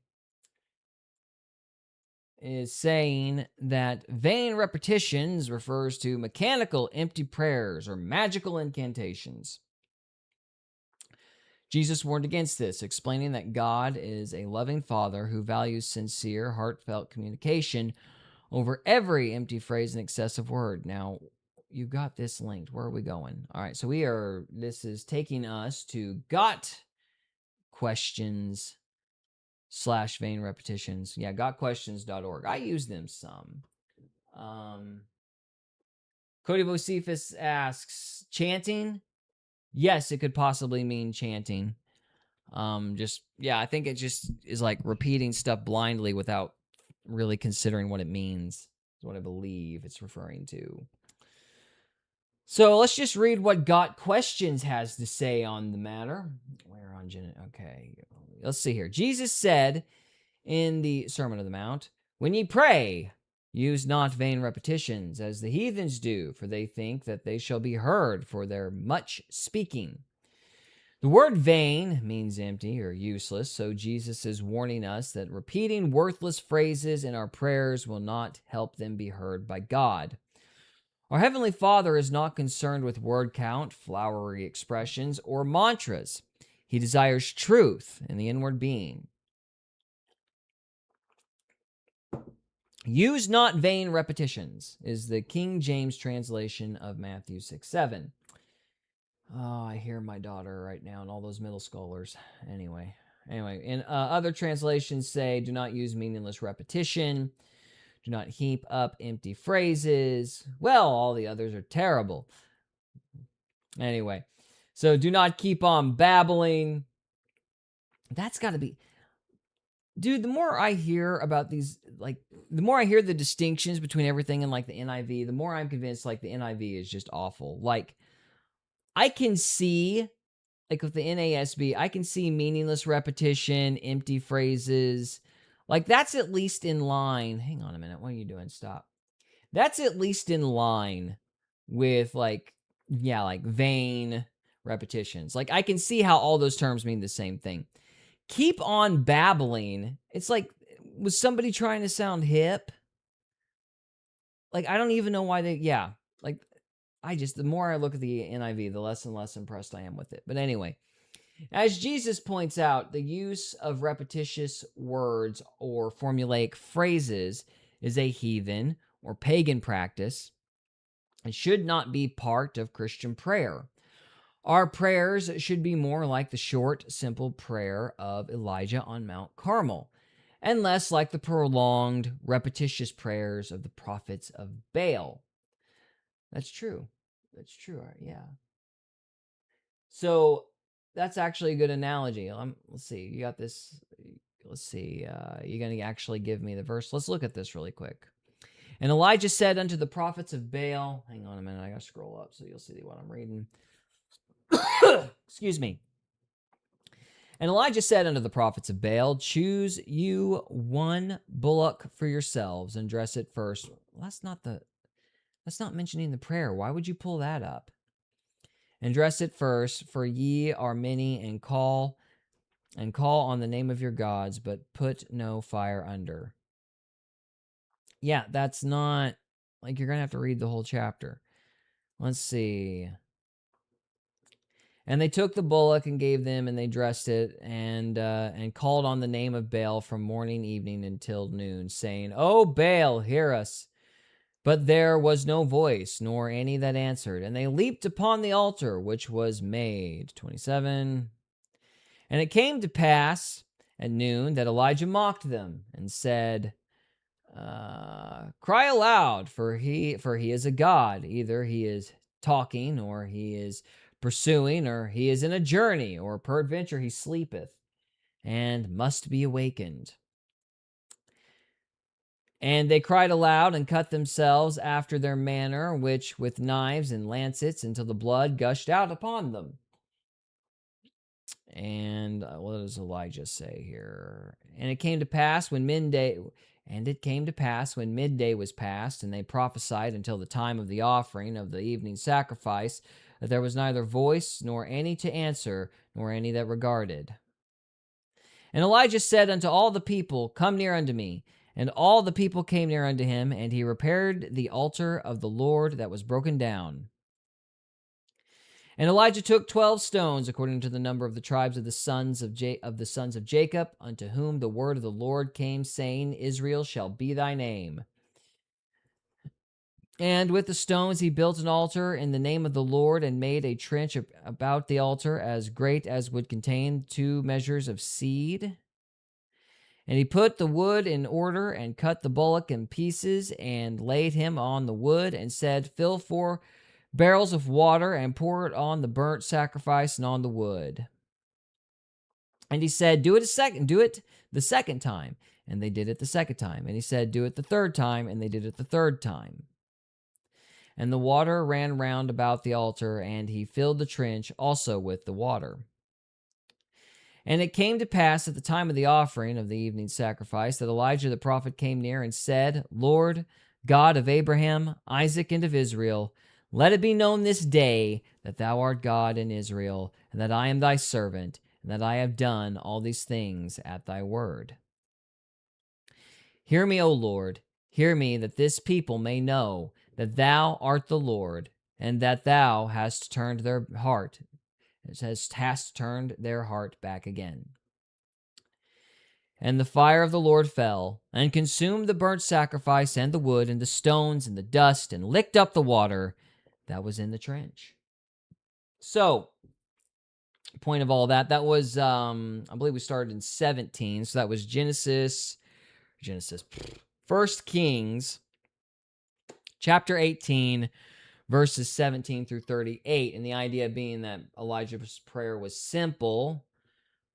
Speaker 1: is saying that vain repetitions refers to mechanical empty prayers or magical incantations. Jesus warned against this, explaining that God is a loving Father who values sincere, heartfelt communication over every empty phrase and excessive word. Now, you've got this linked. Where are we going? All right, so this is taking us to Got Questions / vain repetitions. Yeah, gotquestions.org. I use them some. Cody Bocephus asks, chanting? Yes, it could possibly mean chanting. I think it just is like repeating stuff blindly without really considering what it means. Is what I believe it's referring to. So let's just read what Got Questions has to say on the matter. Where on Janet? Okay, let's see here. Jesus said in the Sermon on the Mount, "When ye pray, use not vain repetitions, as the heathens do, for they think that they shall be heard for their much speaking." The word vain means empty or useless, so Jesus is warning us that repeating worthless phrases in our prayers will not help them be heard by God. Our Heavenly Father is not concerned with word count, flowery expressions, or mantras. He desires truth in the inward being. Use not vain repetitions is the King James translation of Matthew 6:7. Oh, I hear my daughter right now and all those middle schoolers. Anyway, and other translations say, do not use meaningless repetition. Do not heap up empty phrases. Well, all the others are terrible. Anyway, so do not keep on babbling. That's got to be... Dude, the more I hear about these, like, the more I hear the distinctions between everything in, like, the NIV, the more I'm convinced, like, the NIV is just awful. Like, I can see, like, with the NASB, I can see meaningless repetition, empty phrases. Like, that's at least in line. Hang on a minute. What are you doing? Stop. That's at least in line with, like, yeah, like, vain repetitions. Like, I can see how all those terms mean the same thing. Keep on babbling. It's like, was somebody trying to sound hip? Like, I don't even know why like, the more I look at the NIV, the less and less impressed I am with it. But anyway, as Jesus points out, the use of repetitious words or formulaic phrases is a heathen or pagan practice. It should not be part of Christian prayer. Our prayers should be more like the short, simple prayer of Elijah on Mount Carmel, and less like the prolonged, repetitious prayers of the prophets of Baal. That's true. That's true, yeah. So that's actually a good analogy. Let's see. You got this. Let's see. You're going to actually give me the verse. Let's look at this really quick. And Elijah said unto the prophets of Baal, hang on a minute, I got to scroll up so you'll see what I'm reading. Excuse me. And Elijah said unto the prophets of Baal, choose you one bullock for yourselves and dress it first. Well, that's not mentioning the prayer. Why would you pull that up? And dress it first, for ye are many, and call on the name of your gods, but put no fire under. Yeah, that's not, like, you're going to have to read the whole chapter. Let's see. And they took the bullock and gave them, and they dressed it, and called on the name of Baal from morning, evening, until noon, saying, O Baal, hear us. But there was no voice, nor any that answered. And they leaped upon the altar, which was made. 27. And it came to pass at noon that Elijah mocked them, and said, cry aloud, for he is a god. Either he is talking, or he is pursuing, or he is in a journey, or peradventure he sleepeth, and must be awakened. And they cried aloud and cut themselves after their manner, which with knives and lancets, until the blood gushed out upon them. And what does Elijah say here? And it came to pass when midday was past, and they prophesied until the time of the offering of the evening sacrifice, that there was neither voice, nor any to answer, nor any that regarded. And Elijah said unto all the people, Come near unto me. And all the people came near unto him, and he repaired the altar of the Lord that was broken down. And Elijah took 12 stones, according to the number of the tribes of the sons of Jacob, unto whom the word of the Lord came, saying, Israel shall be thy name. And with the stones he built an altar in the name of the Lord, and made a trench about the altar as great as would contain 2 measures of seed. And he put the wood in order, and cut the bullock in pieces, and laid him on the wood, and said, Fill 4 barrels of water, and pour it on the burnt sacrifice and on the wood. And he said, Do it the second time. And they did it the second time. And he said, Do it the third time. And they did it the third time. And the water ran round about the altar, and he filled the trench also with the water. And it came to pass at the time of the offering of the evening sacrifice that Elijah the prophet came near and said, Lord, God of Abraham, Isaac, and of Israel, let it be known this day that thou art God in Israel, and that I am thy servant, and that I have done all these things at thy word. Hear me, O Lord, hear me, that this people may know that thou art the Lord, and that thou hast turned their heart back again. And the fire of the Lord fell, and consumed the burnt sacrifice, and the wood, and the stones, and the dust, and licked up the water that was in the trench. So, point of all that was, I believe we started in 17, so that was Genesis, 1 Kings, chapter 18, verses 17 through 38, and the idea being that Elijah's prayer was simple,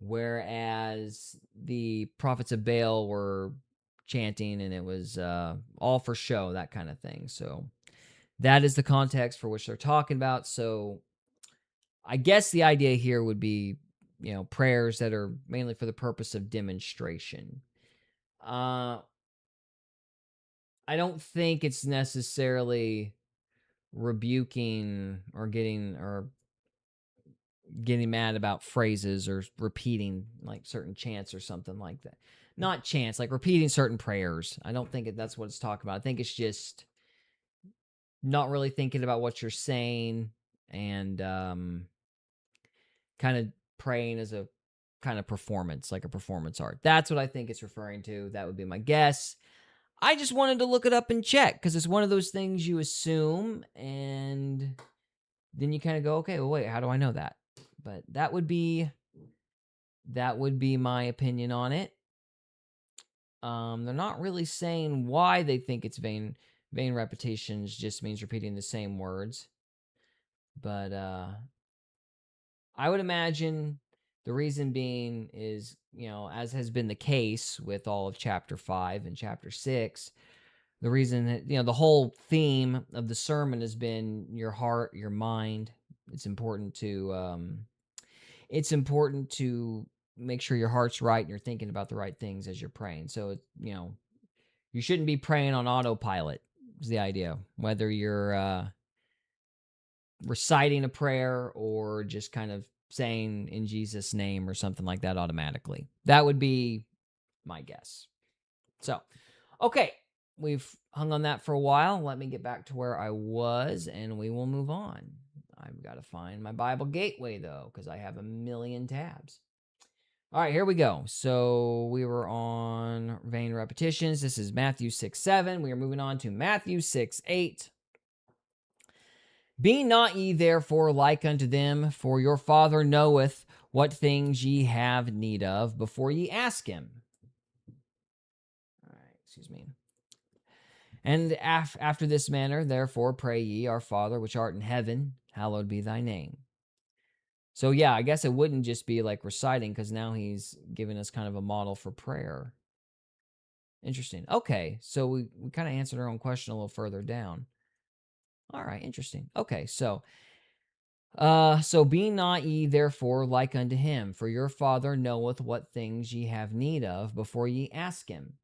Speaker 1: whereas the prophets of Baal were chanting, and it was all for show, that kind of thing. So that is the context for which they're talking about. So I guess the idea here would be, prayers that are mainly for the purpose of demonstration. I don't think it's necessarily rebuking or getting mad about phrases or repeating like certain chants or something like that. Not chants, like repeating certain prayers. I don't think that's what it's talking about. I think it's just not really thinking about what you're saying and kind of praying as a kind of performance, like a performance art. That's what I think it's referring to. That would be my guess. I just wanted to look it up and check because it's one of those things you assume and then you kind of go, okay, well, wait, how do I know that? But that would be my opinion on it. They're not really saying why they think it's vain. Vain repetitions just means repeating the same words. But I would imagine the reason being is, as has been the case with all of chapter 5 and chapter 6, the reason that, the whole theme of the sermon has been your heart, your mind. It's important to make sure your heart's right and you're thinking about the right things as you're praying. So, you shouldn't be praying on autopilot is the idea, whether you're reciting a prayer or just kind of saying in Jesus' name or something like that automatically. That would be my guess. So, okay, we've hung on that for a while. Let me get back to where I was and we will move on. I've got to find my Bible gateway, though, because I have a million tabs. All right, here we go. So we were on vain repetitions. This is Matthew 6:7. We are moving on to Matthew 6:8. Be not ye therefore like unto them, for your Father knoweth what things ye have need of before ye ask him. All right, excuse me. And after this manner, therefore, pray ye, Our Father, which art in heaven, hallowed be thy name. So, yeah, I guess it wouldn't just be like reciting, because now he's giving us kind of a model for prayer. Interesting. Okay, so we kind of answered our own question a little further down. All right, interesting. Okay, so be not ye therefore like unto him, for your Father knoweth what things ye have need of before ye ask him.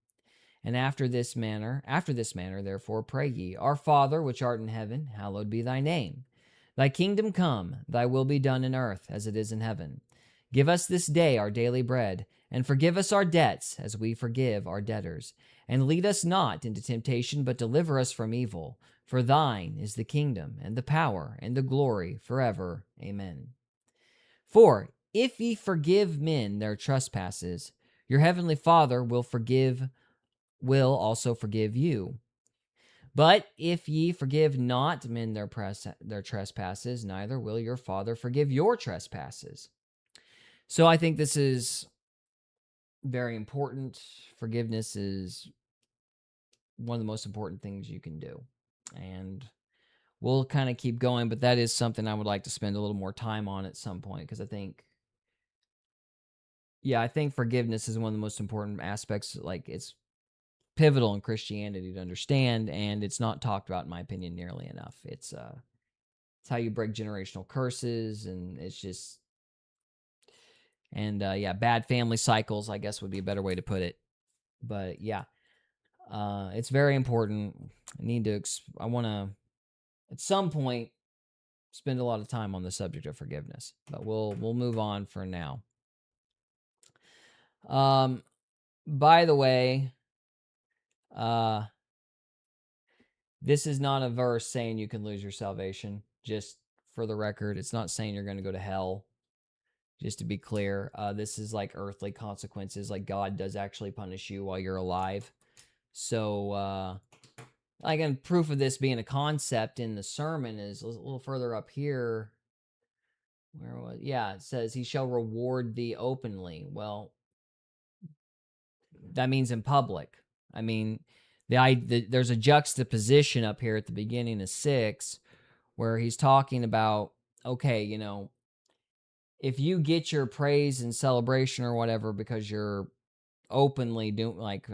Speaker 1: And after this manner, therefore, pray ye, Our Father, which art in heaven, hallowed be thy name. Thy kingdom come, thy will be done in earth as it is in heaven. Give us this day our daily bread, and forgive us our debts as we forgive our debtors. And lead us not into temptation, but deliver us from evil. For thine is the kingdom, and the power, and the glory, forever. Amen. For if ye forgive men their trespasses, your heavenly Father will also forgive you. But if ye forgive not men their trespasses, neither will your Father forgive your trespasses. So I think this is very important. Forgiveness is one of the most important things you can do. And we'll kind of keep going, but that is something I would like to spend a little more time on at some point, because I think forgiveness is one of the most important aspects. Like, it's pivotal in Christianity to understand, and it's not talked about, in my opinion, nearly enough. It's how you break generational curses, and it's just, and bad family cycles, I guess would be a better way to put it. But yeah, it's very important. I want to, at some point, spend a lot of time on the subject of forgiveness, but we'll move on for now. By the way, this is not a verse saying you can lose your salvation. Just for the record, it's not saying you're going to go to hell. Just to be clear, this is like earthly consequences. Like, God does actually punish you while you're alive. So, again, proof of this being a concept in the sermon is a little further up here. Where was? Yeah, it says, "He shall reward thee openly." Well, that means in public. I mean, there's a juxtaposition up here at the beginning of 6 where he's talking about, okay, if you get your praise and celebration or whatever because you're openly doing, like,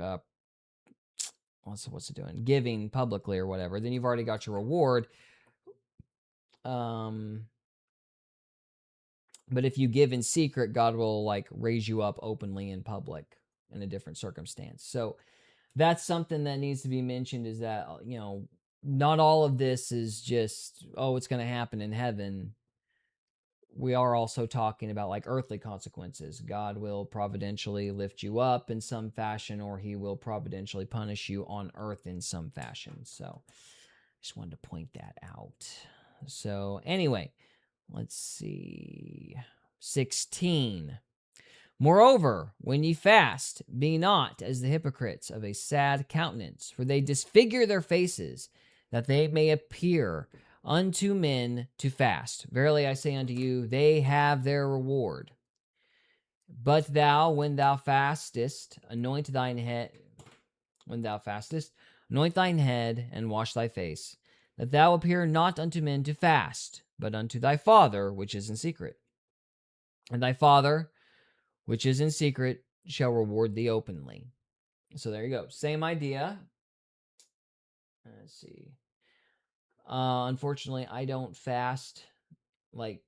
Speaker 1: what's it doing? Giving publicly or whatever, then you've already got your reward. But if you give in secret, God will, like, raise you up openly in public in a different circumstance. So that's something that needs to be mentioned, is that, not all of this is just, it's going to happen in heaven. We are also talking about, like, earthly consequences. God will providentially lift you up in some fashion, or he will providentially punish you on earth in some fashion. So just wanted to point that out. So anyway, let's see. 16. Moreover, when ye fast, be not as the hypocrites of a sad countenance, for they disfigure their faces, that they may appear unto men to fast. Verily I say unto you, they have their reward. But thou, when thou fastest, anoint thine head, and wash thy face, that thou appear not unto men to fast, but unto thy Father which is in secret. And thy Father which is in secret shall reward thee openly. So there you go. Same idea. Let's see. Unfortunately, I don't fast. I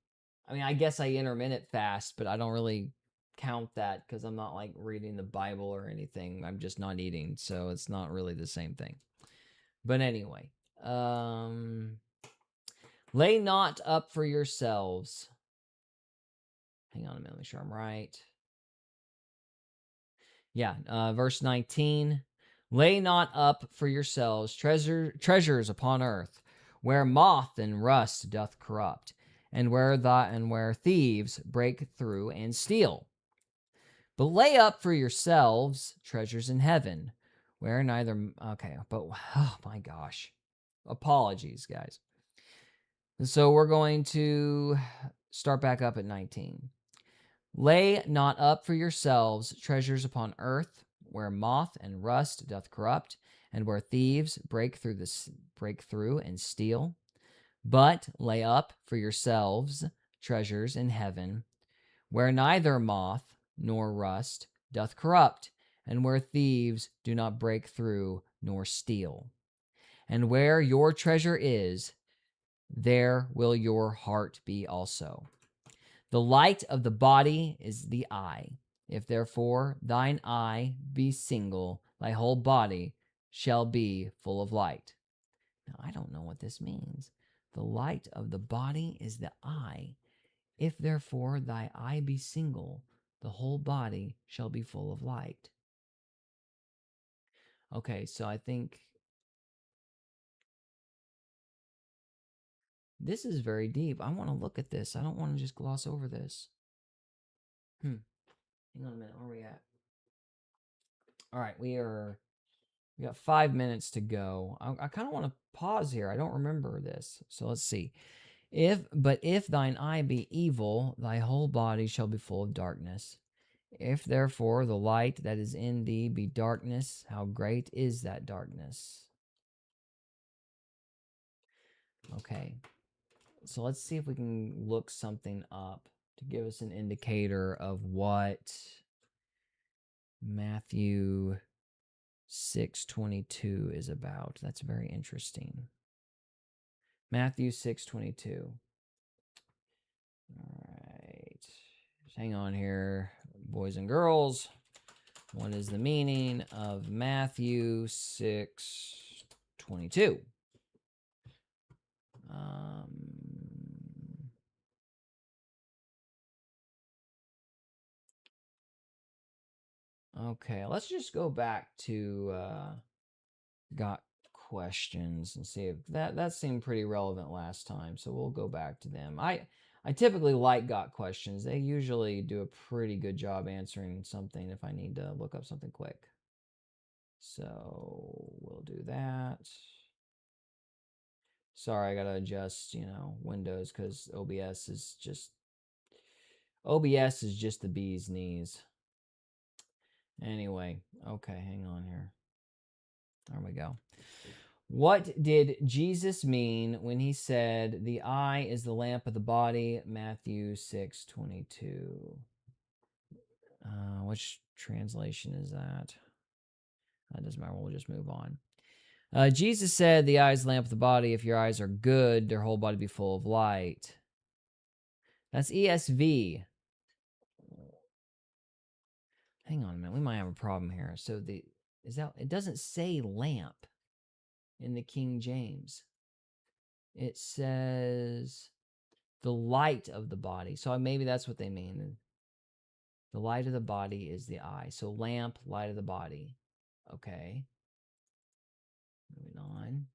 Speaker 1: guess I intermittent fast, but I don't really count that because I'm not, like, reading the Bible or anything. I'm just not eating, so it's not really the same thing. But anyway, lay not up for yourselves. Hang on a minute, make sure I'm right. Yeah, verse 19. Lay not up for yourselves treasures upon earth, where moth and rust doth corrupt, and where thieves break through and steal. But lay up for yourselves treasures in heaven, where neither... Okay, but... Oh, my gosh. Apologies, guys. So we're going to start back up at 19. Lay not up for yourselves treasures upon earth, where moth and rust doth corrupt, and where thieves break through and steal. But lay up for yourselves treasures in heaven, where neither moth nor rust doth corrupt, and where thieves do not break through nor steal. And where your treasure is, there will your heart be also. The light of the body is the eye. If therefore thine eye be single, thy whole body shall be full of light. Now, I don't know what this means. The light of the body is the eye. If therefore thy eye be single, the whole body shall be full of light. Okay, so I think this is very deep. I want to look at this. I don't want to just gloss over this. Hang on a minute. Where are we at? All right, we got 5 minutes to go. I kind of want to pause here. I don't remember this. So let's see. But if thine eye be evil, thy whole body shall be full of darkness. If therefore the light that is in thee be darkness, how great is that darkness? Okay. So let's see if we can look something up to give us an indicator of what Matthew 6:22 is about. That's very interesting. Matthew 6:22. All right. Just hang on here, boys and girls. What is the meaning of Matthew 6:22? Okay, let's just go back to got questions and see if that seemed pretty relevant last time. So we'll go back to them. I typically like got questions. They usually do a pretty good job answering something if I need to look up something quick. So we'll do that. Sorry, I gotta adjust, Windows because OBS is just the bee's knees. Anyway, okay, hang on here. There we go. What did Jesus mean when he said, "The eye is the lamp of the body"? Matthew 6:22. Which translation is that? That doesn't matter. We'll just move on. Jesus said, "The eye is the lamp of the body. If your eyes are good, their whole body be full of light." That's ESV. Hang on a minute. We might have a problem here. So it doesn't say lamp in the King James. It says the light of the body. So maybe that's what they mean. The light of the body is the eye. So lamp, light of the body. Okay. Moving on.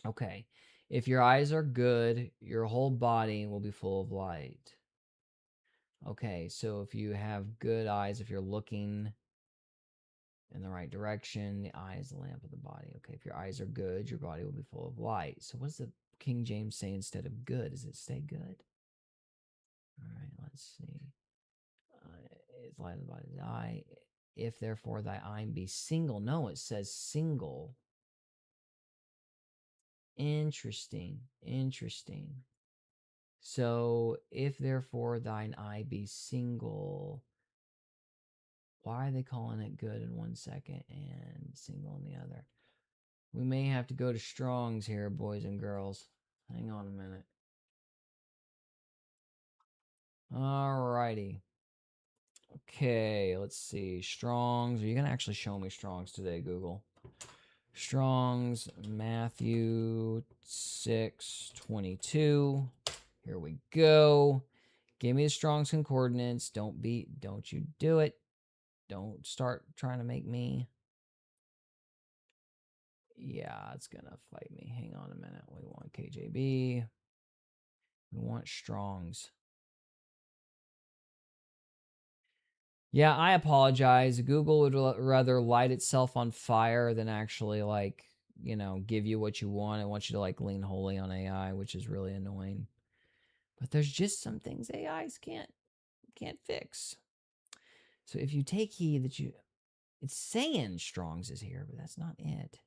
Speaker 1: Okay. If your eyes are good, your whole body will be full of light. Okay, so if you have good eyes, if you're looking in the right direction, the eye is the lamp of the body. Okay, if your eyes are good, your body will be full of light. So what does the King James say instead of good? Does it say good? All right, let's see. It's light of the body, the eye. If therefore thy eye be single. No, it says single. Interesting. So, if therefore thine eye be single, why are they calling it good in one second and single in the other? We may have to go to Strong's here, boys and girls. Hang on a minute. Alrighty. Okay, let's see. Strong's. Are you going to actually show me Strong's today, Google? Strong's, Matthew 6:22. Here we go. Give me the Strong's Concordance. Don't you do it. Don't start trying to make me. Yeah, it's going to fight me. Hang on a minute. We want KJB. We want Strong's. Yeah, I apologize. Google would rather light itself on fire than actually, give you what you want. It wants you to, lean wholly on AI, which is really annoying. But there's just some things AIs can't fix. So if you take heed that you... It's saying Strong's is here, but that's not it.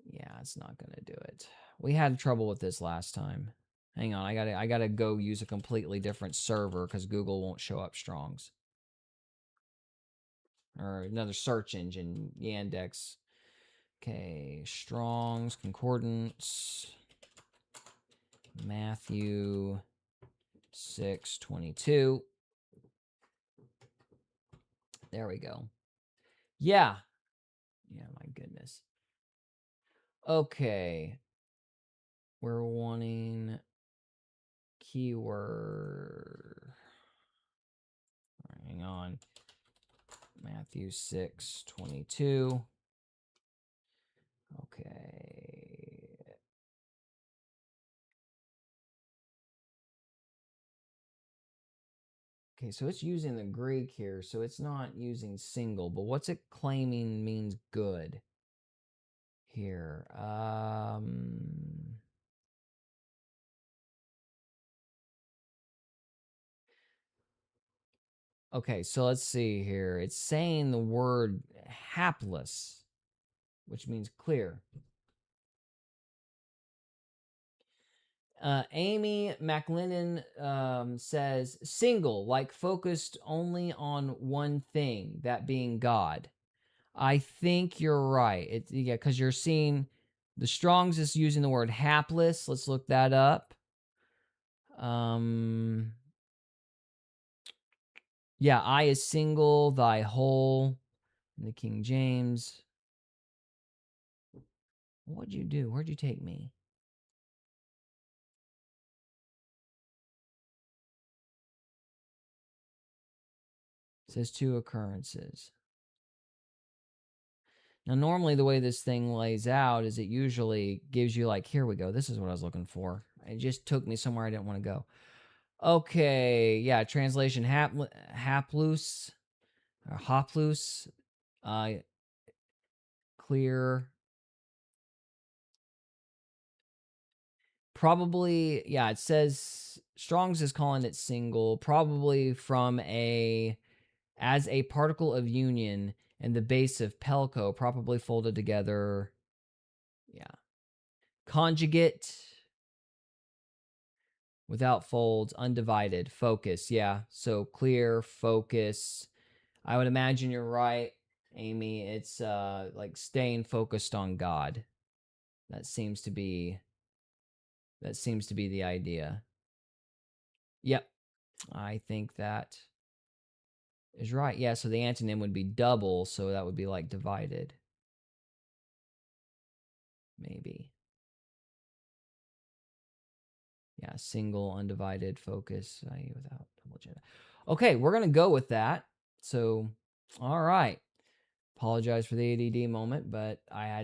Speaker 1: Yeah, it's not going to do it. We had trouble with this last time. Hang on, I gotta go use a completely different server because Google won't show up Strong's. Or another search engine, Yandex. Okay, Strong's Concordance. Matthew 6:22. There we go. Yeah. Yeah, my goodness. Okay. We're wanting keyword. Hang on. Matthew 6:22. Okay. Okay, so it's using the Greek here, so it's not using single, but what's it claiming means good here? Okay, so let's see here. It's saying the word hapless, which means clear. Amy McLennan says single, like focused only on one thing, that being God. I think you're right. Yeah, because you're seeing the Strong's is using the word hapless. Let's look that up. Yeah, I is single, thy whole. In the King James. What'd you do? Where'd you take me? It says two occurrences. Now, normally the way this thing lays out is it usually gives you like, here we go. This is what I was looking for. It just took me somewhere I didn't want to go. Okay, yeah, translation haplus, hoplus, clear. Probably, yeah, it says Strong's is calling it single, probably from as a particle of union and the base of pelco, probably folded together. Yeah. Conjugate, without folds, undivided, focus. Yeah. So clear, focus. I would imagine you're right, Amy. It's like staying focused on God. That seems to be the idea. Yep. I think that is right. Yeah, so the antonym would be double, so that would be like divided. Maybe. Yeah, single, undivided, focus, without double agenda. Okay, we're going to go with that. So, all right. Apologize for the ADD moment, but I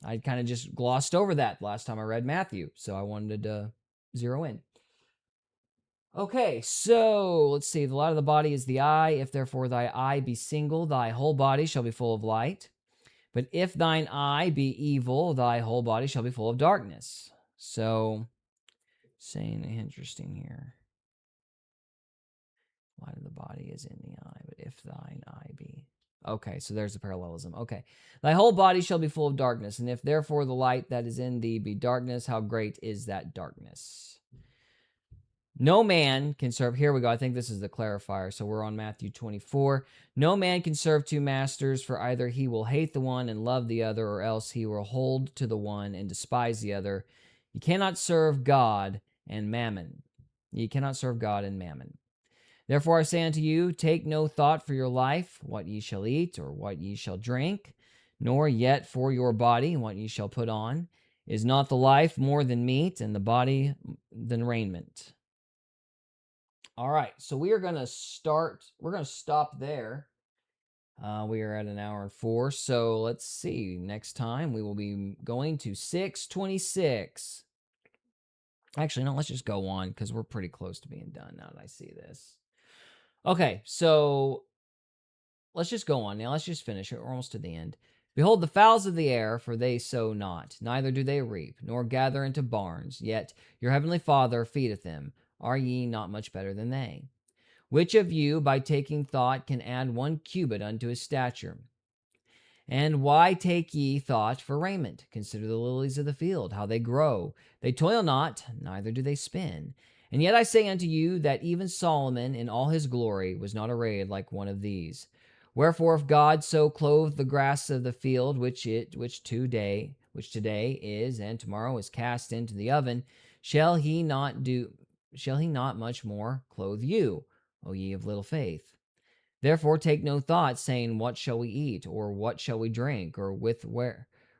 Speaker 1: kind of just glossed over that last time I read Matthew. So I wanted to zero in. Okay, so let's see. The light of the body is the eye. If therefore thy eye be single, thy whole body shall be full of light. But if thine eye be evil, thy whole body shall be full of darkness. So, saying interesting here. Light of the body is in the eye, but if thine eye be... Okay, so there's the parallelism. Okay. Thy whole body shall be full of darkness, and if therefore the light that is in thee be darkness, how great is that darkness? No man can serve... Here we go. I think this is the clarifier. So we're on Matthew 24. No man can serve two masters, for either he will hate the one and love the other, or else he will hold to the one and despise the other. You cannot serve God and mammon. You cannot serve God and mammon. Therefore I say unto you, take no thought for your life, what ye shall eat, or what ye shall drink, nor yet for your body, what ye shall put on. Is not the life more than meat, and the body than raiment? All right, so we are going to stop there. We are at an hour and 4, so let's see. Next time we will be going to 6:26. Actually, no, let's just go on, because we're pretty close to being done now that I see this. Okay, so let's just go on now. Let's just finish it. We're almost to the end. Behold the fowls of the air, for they sow not, neither do they reap, nor gather into barns, yet your heavenly Father feedeth them. Are ye not much better than they? Which of you, by taking thought, can add 1 cubit unto his stature? And why take ye thought for raiment? Consider the lilies of the field, how they grow. They toil not, neither do they spin. And yet I say unto you that even Solomon in all his glory was not arrayed like one of these. Wherefore, if God so clothe the grass of the field, which today is, and tomorrow is cast into the oven, shall he not much more clothe you, O ye of little faith? Therefore take no thought, saying, What shall we eat, or what shall we drink, or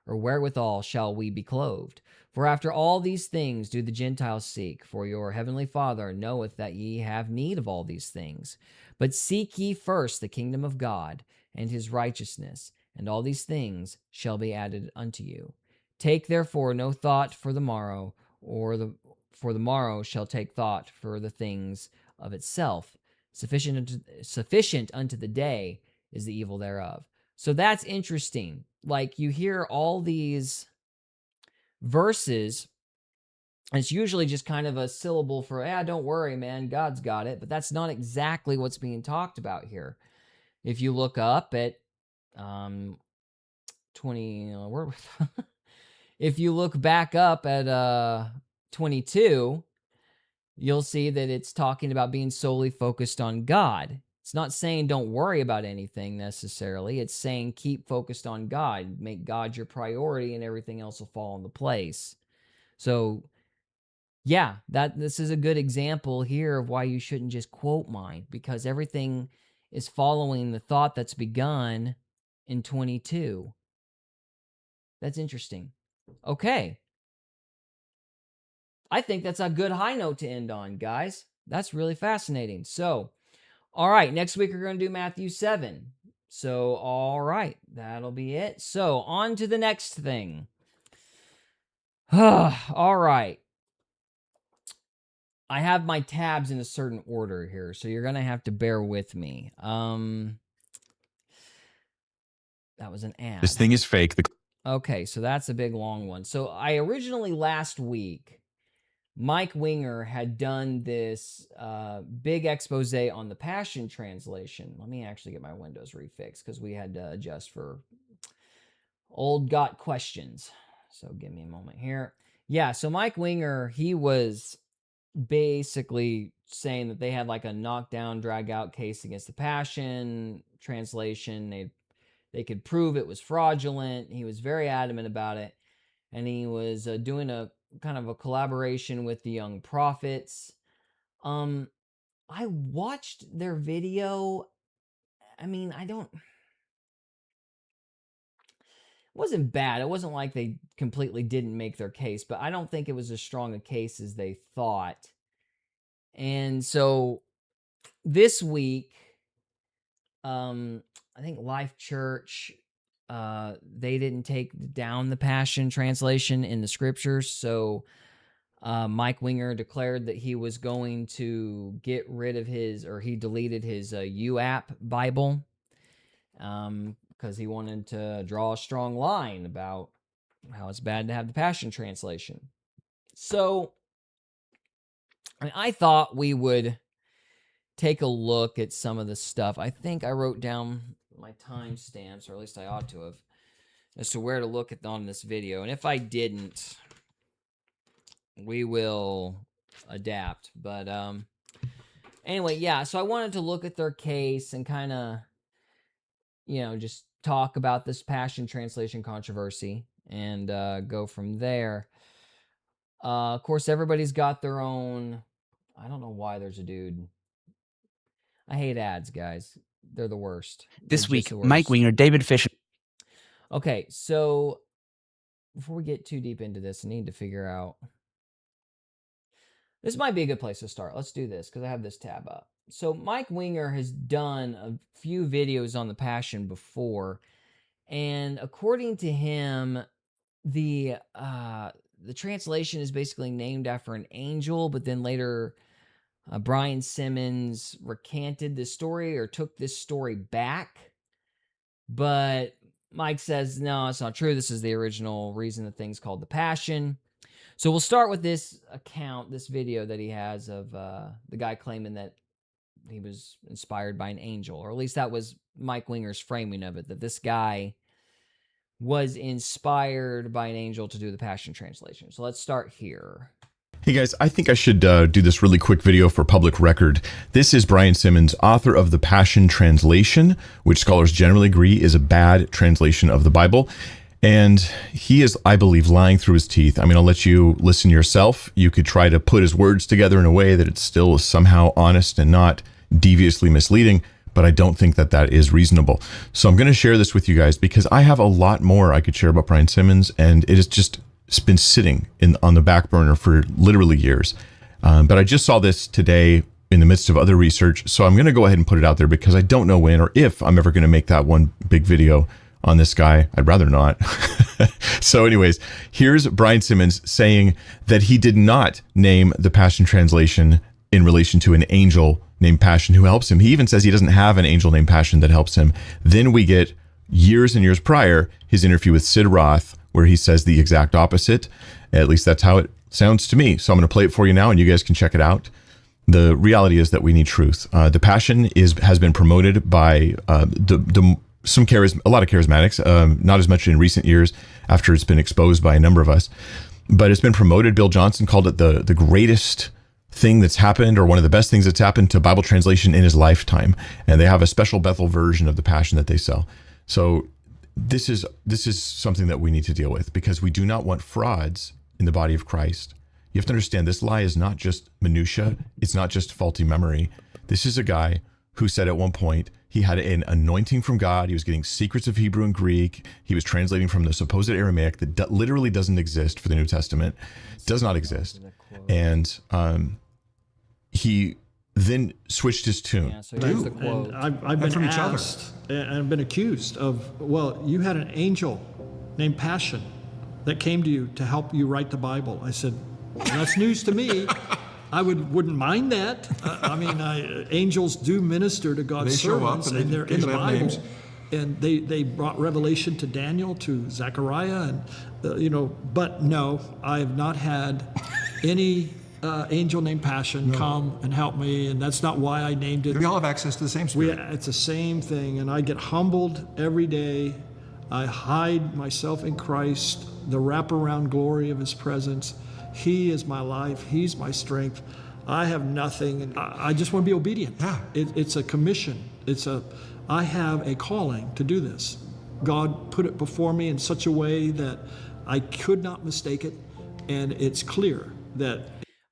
Speaker 1: wherewithal shall we be clothed? For after all these things do the Gentiles seek. For your heavenly Father knoweth that ye have need of all these things. But seek ye first the kingdom of God and his righteousness, and all these things shall be added unto you. Take therefore no thought for the morrow, for the morrow shall take thought for the things of itself. Sufficient unto the day is the evil thereof. So that's interesting. Like, you hear all these verses, and it's usually just kind of a syllable for, don't worry, man, God's got it. But that's not exactly what's being talked about here. If you look up at 20, if you look back up at 22, you'll see that it's talking about being solely focused on God. It's not saying don't worry about anything necessarily. It's saying keep focused on God. Make God your priority and everything else will fall into place. So, yeah, this is a good example here of why you shouldn't just quote mine, because everything is following the thought that's begun in 22. That's interesting. Okay. I think that's a good high note to end on, guys. That's really fascinating. So, all right, next week we're going to do Matthew 7. So, all right, that'll be it. So, on to the next thing. All right. I have my tabs in a certain order here, so you're going to have to bear with me. That was an ad.
Speaker 2: This thing is fake.
Speaker 1: Okay, so that's a big long one. So, I originally last week, Mike Winger had done this big expose on the Passion Translation. Let me actually get my Windows refixed because we had to adjust for old got questions. So give me a moment here. Yeah, so Mike Winger, he was basically saying that they had like a knockdown, drag out case against the Passion Translation. They could prove it was fraudulent. He was very adamant about it. And he was doing a kind of a collaboration with the Young Prophets. I watched their video. I mean, it wasn't bad. It wasn't like they completely didn't make their case, but I don't think it was as strong a case as they thought. And so this week, I think Life Church, they didn't take down the Passion Translation in the scriptures, so Mike Winger declared that he was going to get rid of he deleted his UApp Bible because he wanted to draw a strong line about how it's bad to have the Passion Translation. So, I thought we would take a look at some of the stuff. I think I wrote down my timestamps, or at least I ought to have, as to where to look at on this video. And if I didn't, we will adapt. But anyway, yeah, so I wanted to look at their case and kind of, just talk about this Passion Translation controversy and go from there. Of course, everybody's got their own. I don't know why there's a dude. I hate ads, guys. They're the worst.
Speaker 2: This week, Mike Winger, David Fisher.
Speaker 1: Okay, so before we get too deep into this, I need to figure out. This might be a good place to start. Let's do this because I have this tab up. So Mike Winger has done a few videos on the Passion before, and according to him, the translation is basically named after an angel, but then later Brian Simmons recanted this story or took this story back. But Mike says, no, it's not true. This is the original reason the thing's called the Passion. So we'll start with this account, this video that he has of the guy claiming that he was inspired by an angel, or at least that was Mike Winger's framing of it, that this guy was inspired by an angel to do the Passion Translation. So let's start here.
Speaker 3: Hey guys, I think I should do this really quick video for public record. This is Brian Simmons, author of the Passion Translation, which scholars generally agree is a bad translation of the Bible. And he is, I believe, lying through his teeth. I mean, I'll let you listen yourself. You could try to put his words together in a way that it's still somehow honest and not deviously misleading, but I don't think that that is reasonable. So I'm going to share this with you guys because I have a lot more I could share about Brian Simmons, and it is just been sitting on the back burner for literally years. But I just saw this today in the midst of other research, so I'm going to go ahead and put it out there because I don't know when or if I'm ever going to make that one big video on this guy. I'd rather not. So anyways, here's Brian Simmons saying that he did not name the Passion Translation in relation to an angel named Passion who helps him. He even says he doesn't have an angel named Passion that helps him. Then we get years and years prior, his interview with Sid Roth, where he says the exact opposite. At least that's how it sounds to me. So I'm going to play it for you now and you guys can check it out. The reality is that we need truth. The Passion has been promoted by a lot of charismatics, not as much in recent years after it's been exposed by a number of us, but it's been promoted. Bill Johnson called it the greatest thing that's happened, or one of the best things that's happened to Bible translation in his lifetime. And they have a special Bethel version of the Passion that they sell. So this is something that we need to deal with because we do not want frauds in the body of Christ. You have to understand this lie is not just minutia. It's not just faulty memory. This is a guy who said at one point he had an anointing from God. He was getting secrets of Hebrew and Greek. He was translating from the supposed Aramaic that literally doesn't exist for the New Testament, does not exist. And he then switched his tune.
Speaker 1: Yeah, so here's the quote.
Speaker 4: And I've been asked and I've been accused of, well, you had an angel named Passion that came to you to help you write the Bible. I said, well, that's news to me. I wouldn't mind that. Angels do minister to God's servants, and they're in the Bible. Names. And they brought revelation to Daniel, to Zechariah, and But no, I have not had any angel named Passion come and help me, and that's not why I named it.
Speaker 5: We all have access to the same Spirit.
Speaker 4: It's the same thing, and I get humbled every day. I hide myself in Christ, the wraparound glory of His presence. He is my life. He's my strength. I have nothing, and I just want to be obedient.
Speaker 5: Yeah.
Speaker 4: It's a commission. I have a calling to do this. God put it before me in such a way that I could not mistake it, and it's clear that.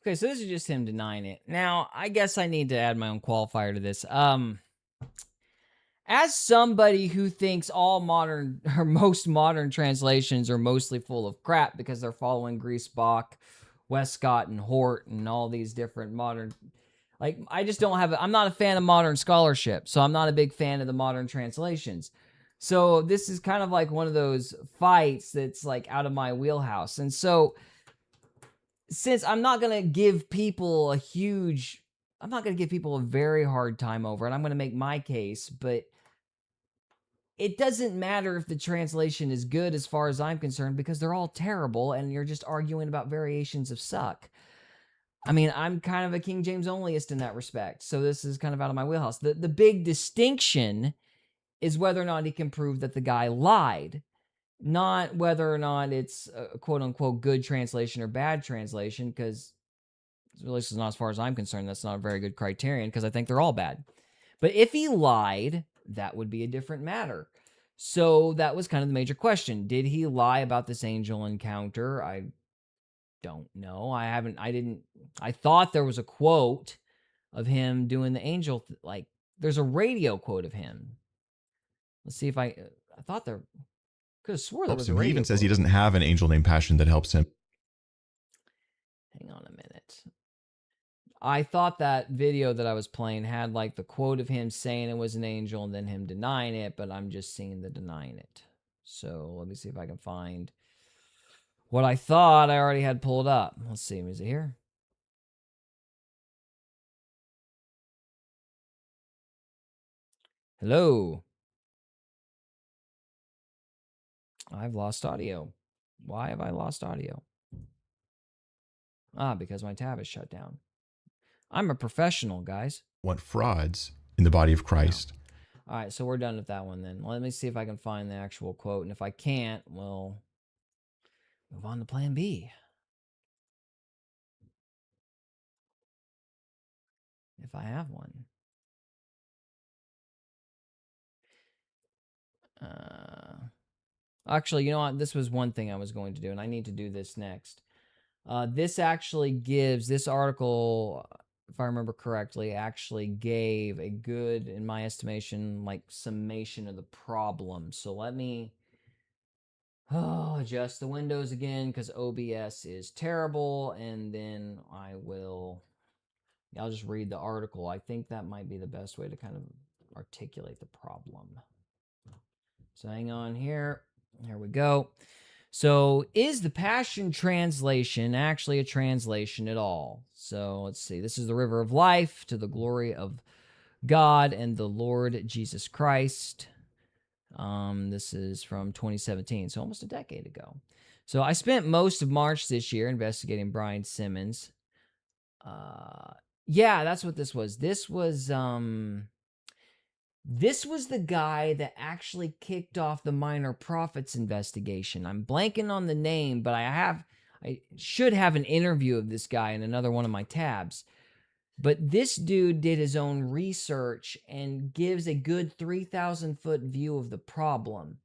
Speaker 1: Okay, so this is just him denying it. Now, I guess I need to add my own qualifier to this. As somebody who thinks all modern or most modern translations are mostly full of crap because they're following Griesbach, Westcott, and Hort, and all these different modern, I just don't have, I'm not a fan of modern scholarship, so I'm not a big fan of the modern translations. So this is kind of like one of those fights that's like out of my wheelhouse. And so since I'm not going to give people a very hard time over it, I'm going to make my case, but it doesn't matter if the translation is good as far as I'm concerned because they're all terrible and you're just arguing about variations of suck. I mean, I'm kind of a King James onlyist in that respect, so this is kind of out of my wheelhouse. The big distinction is whether or not he can prove that the guy lied, not whether or not it's a quote-unquote good translation or bad translation, because at least not as far as I'm concerned, that's not a very good criterion because I think they're all bad. But if he lied, that would be a different matter. So that was kind of the major question. Did he lie about this angel encounter? I don't know. I thought there was a quote of him doing the angel, there's a radio quote of him. Let's see if I thought there, could have swore there was a radio
Speaker 3: He even says
Speaker 1: quote.
Speaker 3: he doesn't have an angel named Passion that helps him.
Speaker 1: Hang on a minute. I thought that video that I was playing had the quote of him saying it was an angel and then him denying it, but I'm just seeing the denying it. So let me see if I can find what I thought I already had pulled up. Let's see, is it here? Hello. I've lost audio. Why have I lost audio? Because my tab is shut down. I'm a professional, guys.
Speaker 3: Want frauds in the body of Christ.
Speaker 1: All right, so we're done with that one then. Let me see if I can find the actual quote, and if I can't, we'll move on to plan B. If I have one. Actually, you know what? This was one thing I was going to do, and I need to do this next. This actually gives, this article, if I remember correctly, actually gave a good, in my estimation, like summation of the problem. So let me adjust the windows again because OBS is terrible, and then I'll just read the article. I think that might be the best way to kind of articulate the problem. So hang on here. Here we go. So is the Passion Translation actually a translation at all? So let's see. This is the river of life to the glory of God and the Lord Jesus Christ. This is from 2017, so almost a decade ago. So I spent most of March this year investigating Brian Simmons. Yeah, that's what this was. This was the guy that actually kicked off the Minor Prophets investigation. I'm blanking on the name, but I should have an interview of this guy in another one of my tabs. But this dude did his own research and gives a good 3,000-foot view of the problem.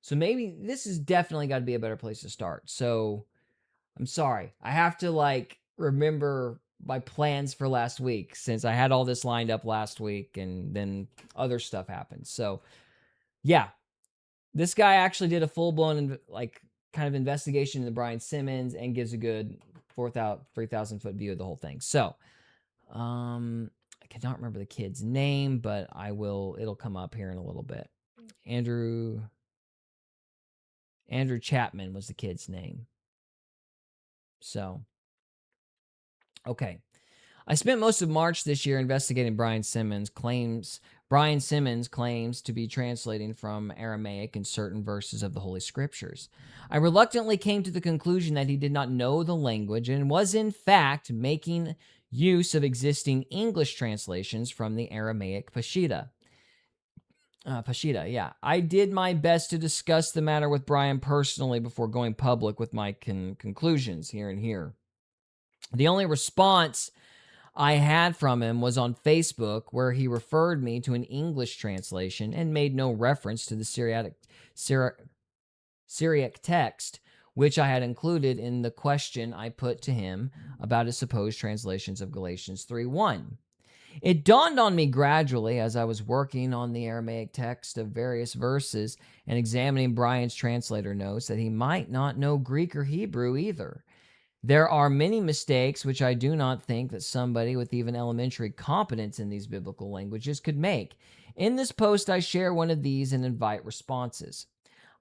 Speaker 1: So maybe this has definitely got to be a better place to start. So I'm sorry. I have to remember my plans for last week since I had all this lined up last week and then other stuff happened. So yeah, this guy actually did a full-blown kind of investigation into Brian Simmons and gives a good 3,000-foot view of the whole thing. So I cannot remember the kid's name, but it'll come up here in a little bit. Andrew Chapman was the kid's name. So, okay. I spent most of March this year investigating Brian Simmons claims to be translating from Aramaic in certain verses of the Holy Scriptures. I reluctantly came to the conclusion that he did not know the language and was in fact making use of existing English translations from the Aramaic Peshitta. Yeah. I did my best to discuss the matter with Brian personally before going public with my conclusions here and here. The only response I had from him was on Facebook, where he referred me to an English translation and made no reference to the Syriac text, which I had included in the question I put to him about his supposed translations of Galatians 3:1. It dawned on me gradually as I was working on the Aramaic text of various verses and examining Brian's translator notes that he might not know Greek or Hebrew either. There are many mistakes which I do not think that somebody with even elementary competence in these biblical languages could make. In this post, I share one of these and invite responses.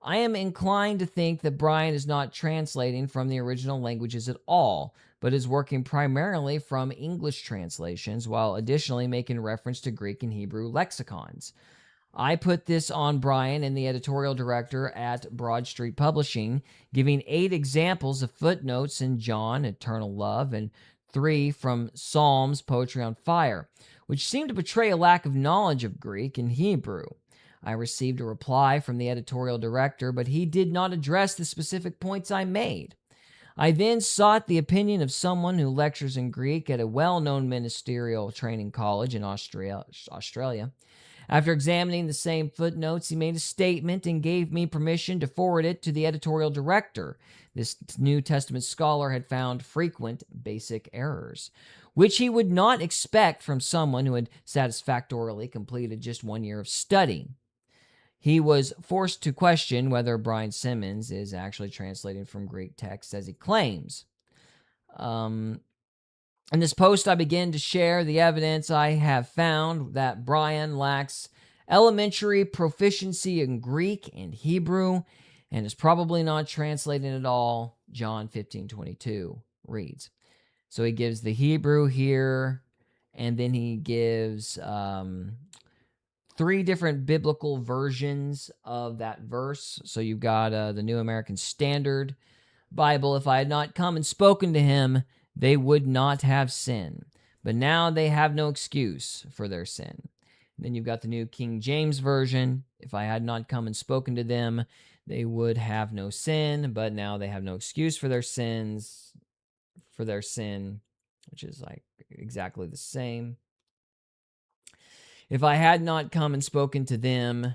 Speaker 1: I am inclined to think that Brian is not translating from the original languages at all, but is working primarily from English translations while additionally making reference to Greek and Hebrew lexicons. I put this on Brian and the editorial director at Broad Street Publishing, giving 8 examples of footnotes in John, Eternal Love, and 3 from Psalms, Poetry on Fire, which seemed to portray a lack of knowledge of Greek and Hebrew. I received a reply from the editorial director, but he did not address the specific points I made. I then sought the opinion of someone who lectures in Greek at a well-known ministerial training college in Australia. After examining the same footnotes, he made a statement and gave me permission to forward it to the editorial director. This New Testament scholar had found frequent basic errors, which he would not expect from someone who had satisfactorily completed just 1 year of study. He was forced to question whether Brian Simmons is actually translating from Greek texts as he claims. In this post, I begin to share the evidence I have found that Brian lacks elementary proficiency in Greek and Hebrew and is probably not translating at all. John 15:22 reads. So he gives the Hebrew here, and then he gives 3 different biblical versions of that verse. So you've got the New American Standard Bible. If I had not come and spoken to him, they would not have sin. But now they have no excuse for their sin. Then you've got the New King James Version. If I had not come and spoken to them, they would have no sin, but now they have no excuse for their sins, which is like exactly the same. If I had not come and spoken to them,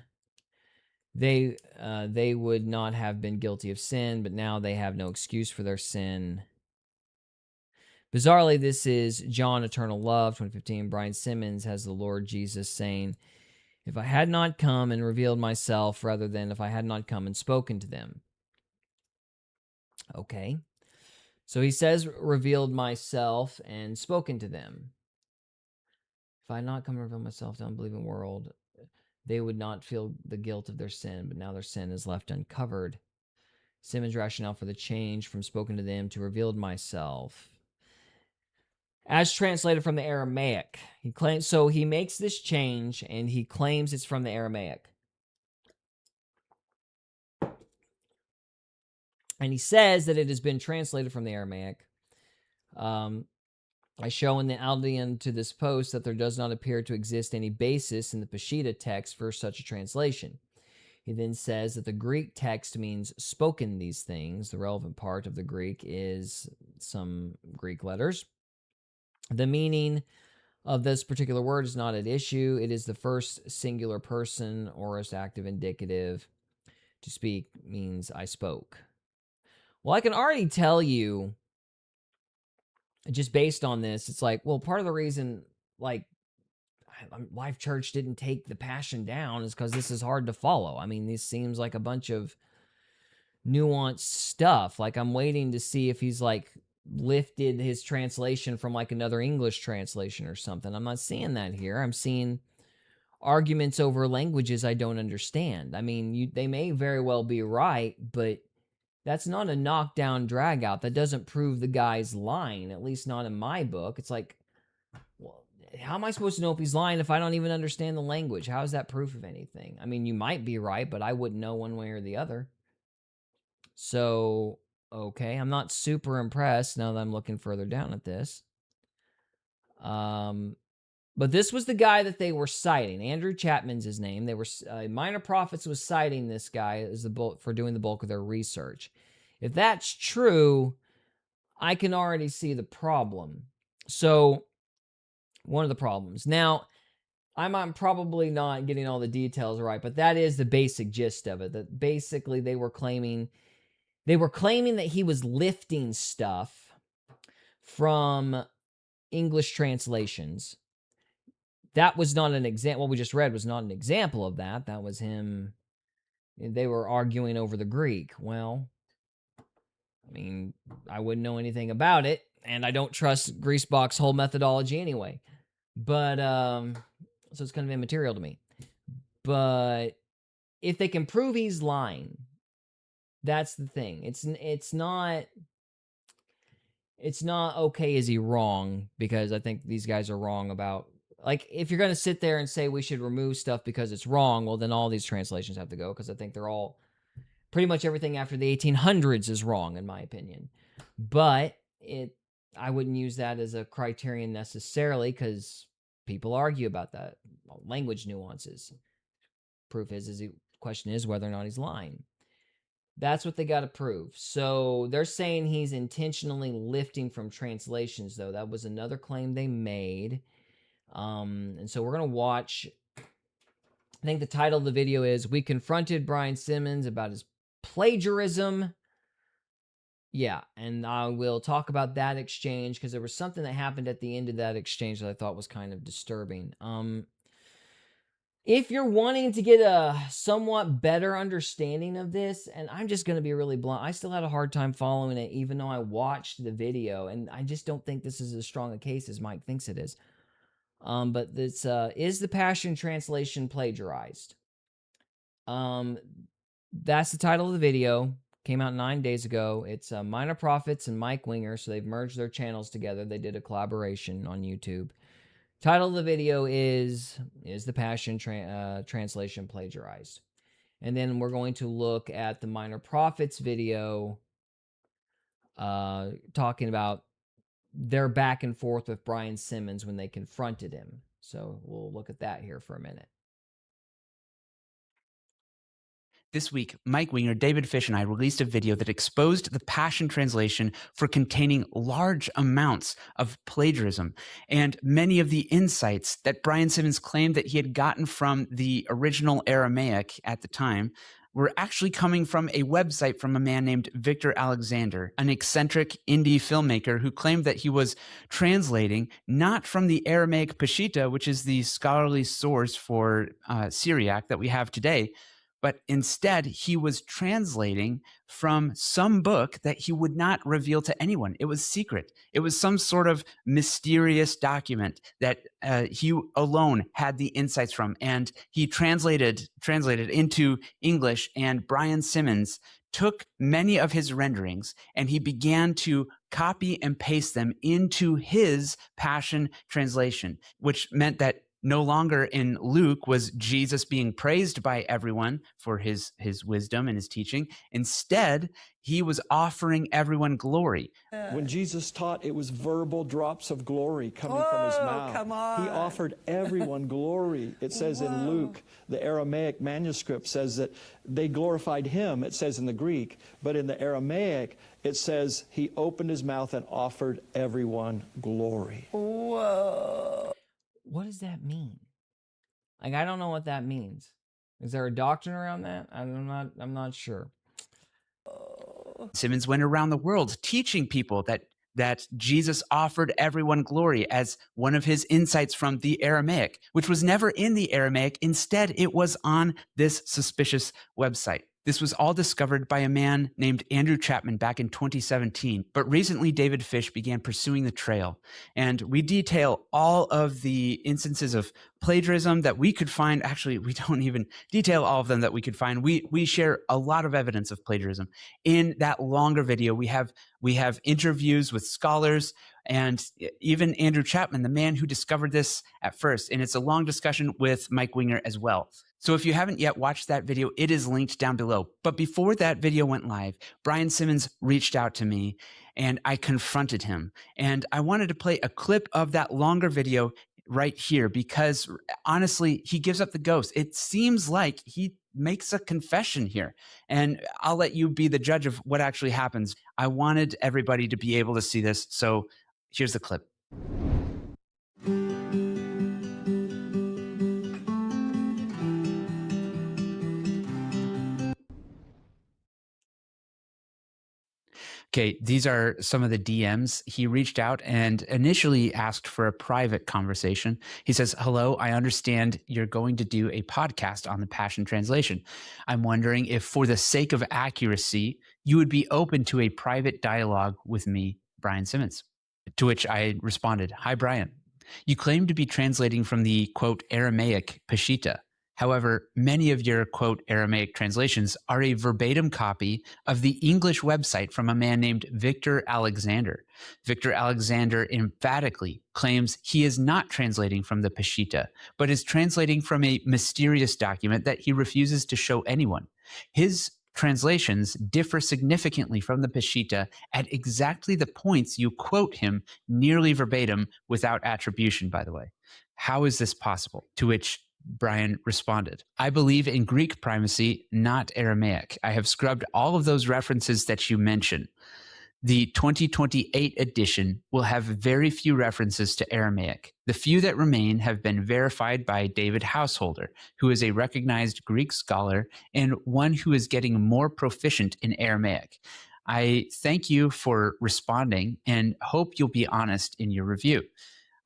Speaker 1: they would not have been guilty of sin, but now they have no excuse for their sin. Bizarrely, this is John Eternal Love, 2015. Brian Simmons has the Lord Jesus saying, if I had not come and revealed myself, rather than if I had not come and spoken to them. Okay. So he says, revealed myself and spoken to them. If I had not come and revealed myself to the unbelieving world, they would not feel the guilt of their sin, but now their sin is left uncovered. Simmons' rationale for the change from spoken to them to revealed myself, as translated from the Aramaic. He makes this change, and he claims it's from the Aramaic. And he says that it has been translated from the Aramaic. I show in the Aldean to this post that there does not appear to exist any basis in the Peshitta text for such a translation. He then says that the Greek text means spoken these things. The relevant part of the Greek is some Greek letters. The meaning of this particular word is not at issue. It is the first singular person, aorist active indicative. To speak means I spoke. Well, I can already tell you, just based on this, it's like, well, part of the reason, like, Life Church didn't take the Passion down is because this is hard to follow. I mean, this seems like a bunch of nuanced stuff. Like, I'm waiting to see if he's, like, lifted his translation from, like, another English translation or something. I'm not seeing that here. I'm seeing arguments over languages I don't understand. I mean, they may very well be right, but that's not a knockdown drag out. That doesn't prove the guy's lying, at least not in my book. It's like, well, how am I supposed to know if he's lying if I don't even understand the language? How is that proof of anything? I mean, you might be right, but I wouldn't know one way or the other. So, okay, I'm not super impressed now that I'm looking further down at this. But this was the guy that they were citing. Andrew Chapman's his name. They were Minor Prophets was citing this guy as for doing the bulk of their research. If that's true, I can already see the problem. So, one of the problems. Now, I'm probably not getting all the details right, but that is the basic gist of it. That basically they were claiming that he was lifting stuff from English translations. That was not an example. What we just read was not an example of that. That was him. They were arguing over the Greek. Well, I mean, I wouldn't know anything about it, and I don't trust Greasebach's whole methodology anyway. But, so it's kind of immaterial to me. But if they can prove he's lying, that's the thing. It's not okay, is he wrong? Because I think these guys are wrong about, like, if you're going to sit there and say we should remove stuff because it's wrong, well, then all these translations have to go, because I think they're all, pretty much everything after the 1800s is wrong, in my opinion. But I wouldn't use that as a criterion necessarily, because people argue about that. Language nuances. Proof the question is whether or not he's lying. That's what they got to prove. So they're saying he's intentionally lifting from translations, though. That was another claim they made. And so we're going to watch. I think the title of the video is, We Confronted Brian Simmons About His Plagiarism. Yeah, and I will talk about that exchange, because there was something that happened at the end of that exchange that I thought was kind of disturbing. If you're wanting to get a somewhat better understanding of this, and I'm just going to be really blunt, I still had a hard time following it, even though I watched the video, and I just don't think this is as strong a case as Mike thinks it is. But this is the Passion Translation plagiarized? That's the title of the video. Came out 9 days ago. It's Minor Prophets and Mike Winger, so they've merged their channels together. They did a collaboration on YouTube. Title of the video is the Passion Translation plagiarized? And then we're going to look at the Minor Prophets video talking about their back and forth with Brian Simmons when they confronted him. So we'll look at that here for a minute.
Speaker 2: This week, Mike Winger, David Fish, and I released a video that exposed the Passion Translation for containing large amounts of plagiarism and many of the insights that Brian Simmons claimed that he had gotten from the original Aramaic at the time were actually coming from a website from a man named Victor Alexander, an eccentric indie filmmaker who claimed that he was translating not from the Aramaic Peshitta, which is the scholarly source for Syriac that we have today, but instead he was translating from some book that he would not reveal to anyone. It was secret. It was some sort of mysterious document that he alone had the insights from, and he translated into English, and Brian Simmons took many of his renderings and he began to copy and paste them into his Passion Translation, which meant that no longer in Luke was Jesus being praised by everyone for his wisdom and his teaching. Instead, he was offering everyone glory.
Speaker 4: When Jesus taught, it was verbal drops of glory coming from his mouth.
Speaker 5: Come on.
Speaker 4: He offered everyone glory. It says in Luke, the Aramaic manuscript says that they glorified him, it says in the Greek, but in the Aramaic, it says he opened his mouth and offered everyone glory.
Speaker 5: Whoa.
Speaker 1: What does that mean? Like, I don't know what that means. Is there a doctrine around that? I'm not sure.
Speaker 2: Simmons went around the world teaching people that Jesus offered everyone glory as one of his insights from the Aramaic, which was never in the Aramaic. Instead, it was on this suspicious website. This was all discovered by a man named Andrew Chapman back in 2017, but recently David Fish began pursuing the trail, and we detail all of the instances of plagiarism that we could find. Actually, we don't even detail all of them that we could find. We share a lot of evidence of plagiarism. In that longer video, we have interviews with scholars and even Andrew Chapman, the man who discovered this at first, and it's a long discussion with Mike Winger as well. So if you haven't yet watched that video, it is linked down below. But before that video went live, Brian Simmons reached out to me and I confronted him. And I wanted to play a clip of that longer video right here because honestly, he gives up the ghost. It seems like he makes a confession here. And I'll let you be the judge of what actually happens. I wanted everybody to be able to see this. So here's the clip. Okay, these are some of the DMs. He reached out and initially asked for a private conversation. He says, "Hello, I understand you're going to do a podcast on the Passion Translation. I'm wondering if for the sake of accuracy, you would be open to a private dialogue with me, Brian Simmons." To which I responded, "Hi, Brian. You claim to be translating from the, quote, Aramaic Peshitta. However, many of your, quote, Aramaic translations are a verbatim copy of the English website from a man named Victor Alexander. Victor Alexander emphatically claims he is not translating from the Peshitta, but is translating from a mysterious document that he refuses to show anyone. His translations differ significantly from the Peshitta at exactly the points you quote him nearly verbatim without attribution, by the way. How is this possible?" To which Brian responded, "I believe in Greek primacy, not Aramaic. I have scrubbed all of those references that you mention. The 2028 edition will have very few references to Aramaic. The few that remain have been verified by David Householder, who is a recognized Greek scholar and one who is getting more proficient in Aramaic. I thank you for responding and hope you'll be honest in your review.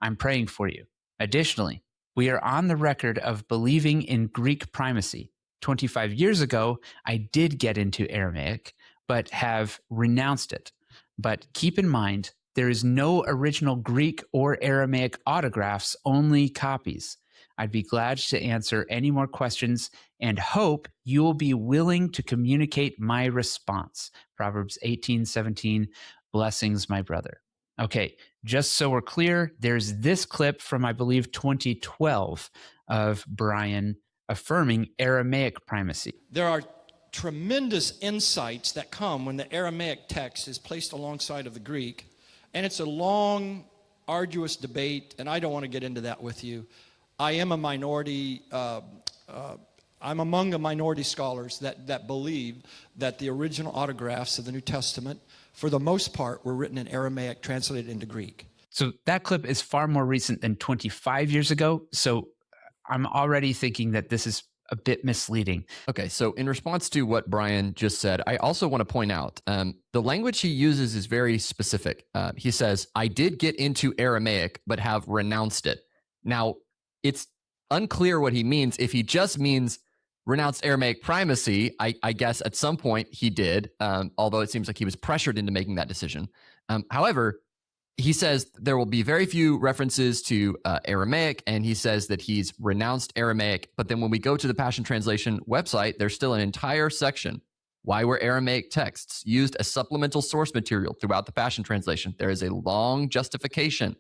Speaker 2: I'm praying for you. Additionally, we are on the record of believing in Greek primacy. 25 years ago, I did get into Aramaic, but have renounced it. But keep in mind, there is no original Greek or Aramaic autographs, only copies. I'd be glad to answer any more questions and hope you will be willing to communicate my response." Proverbs 18:17, blessings, my brother. Okay, just so we're clear, there's this clip from, I believe, 2012 of Brian affirming Aramaic primacy.
Speaker 6: There are tremendous insights that come when the Aramaic text is placed alongside of the Greek.
Speaker 4: And it's a long, arduous debate, and I don't want to get into that with you. I am a minority, I'm among the minority scholars that believe that the original autographs of the New Testament, for the most part, were written in Aramaic, translated into Greek.
Speaker 2: So that clip is far more recent than 25 years ago. So I'm already thinking that this is a bit misleading.
Speaker 6: Okay, so in response to what Brian just said, I also want to point out the language he uses is very specific. He says, I did get into Aramaic, but have renounced it. Now, it's unclear what he means. If he just means renounced Aramaic primacy, I guess at some point he did, although it seems like he was pressured into making that decision. However, he says there will be very few references to Aramaic, and he says that he's renounced Aramaic. But then when we go to the Passion Translation website, there's still an entire section. Why were Aramaic texts used as supplemental source material throughout the Passion Translation? There is a long justification.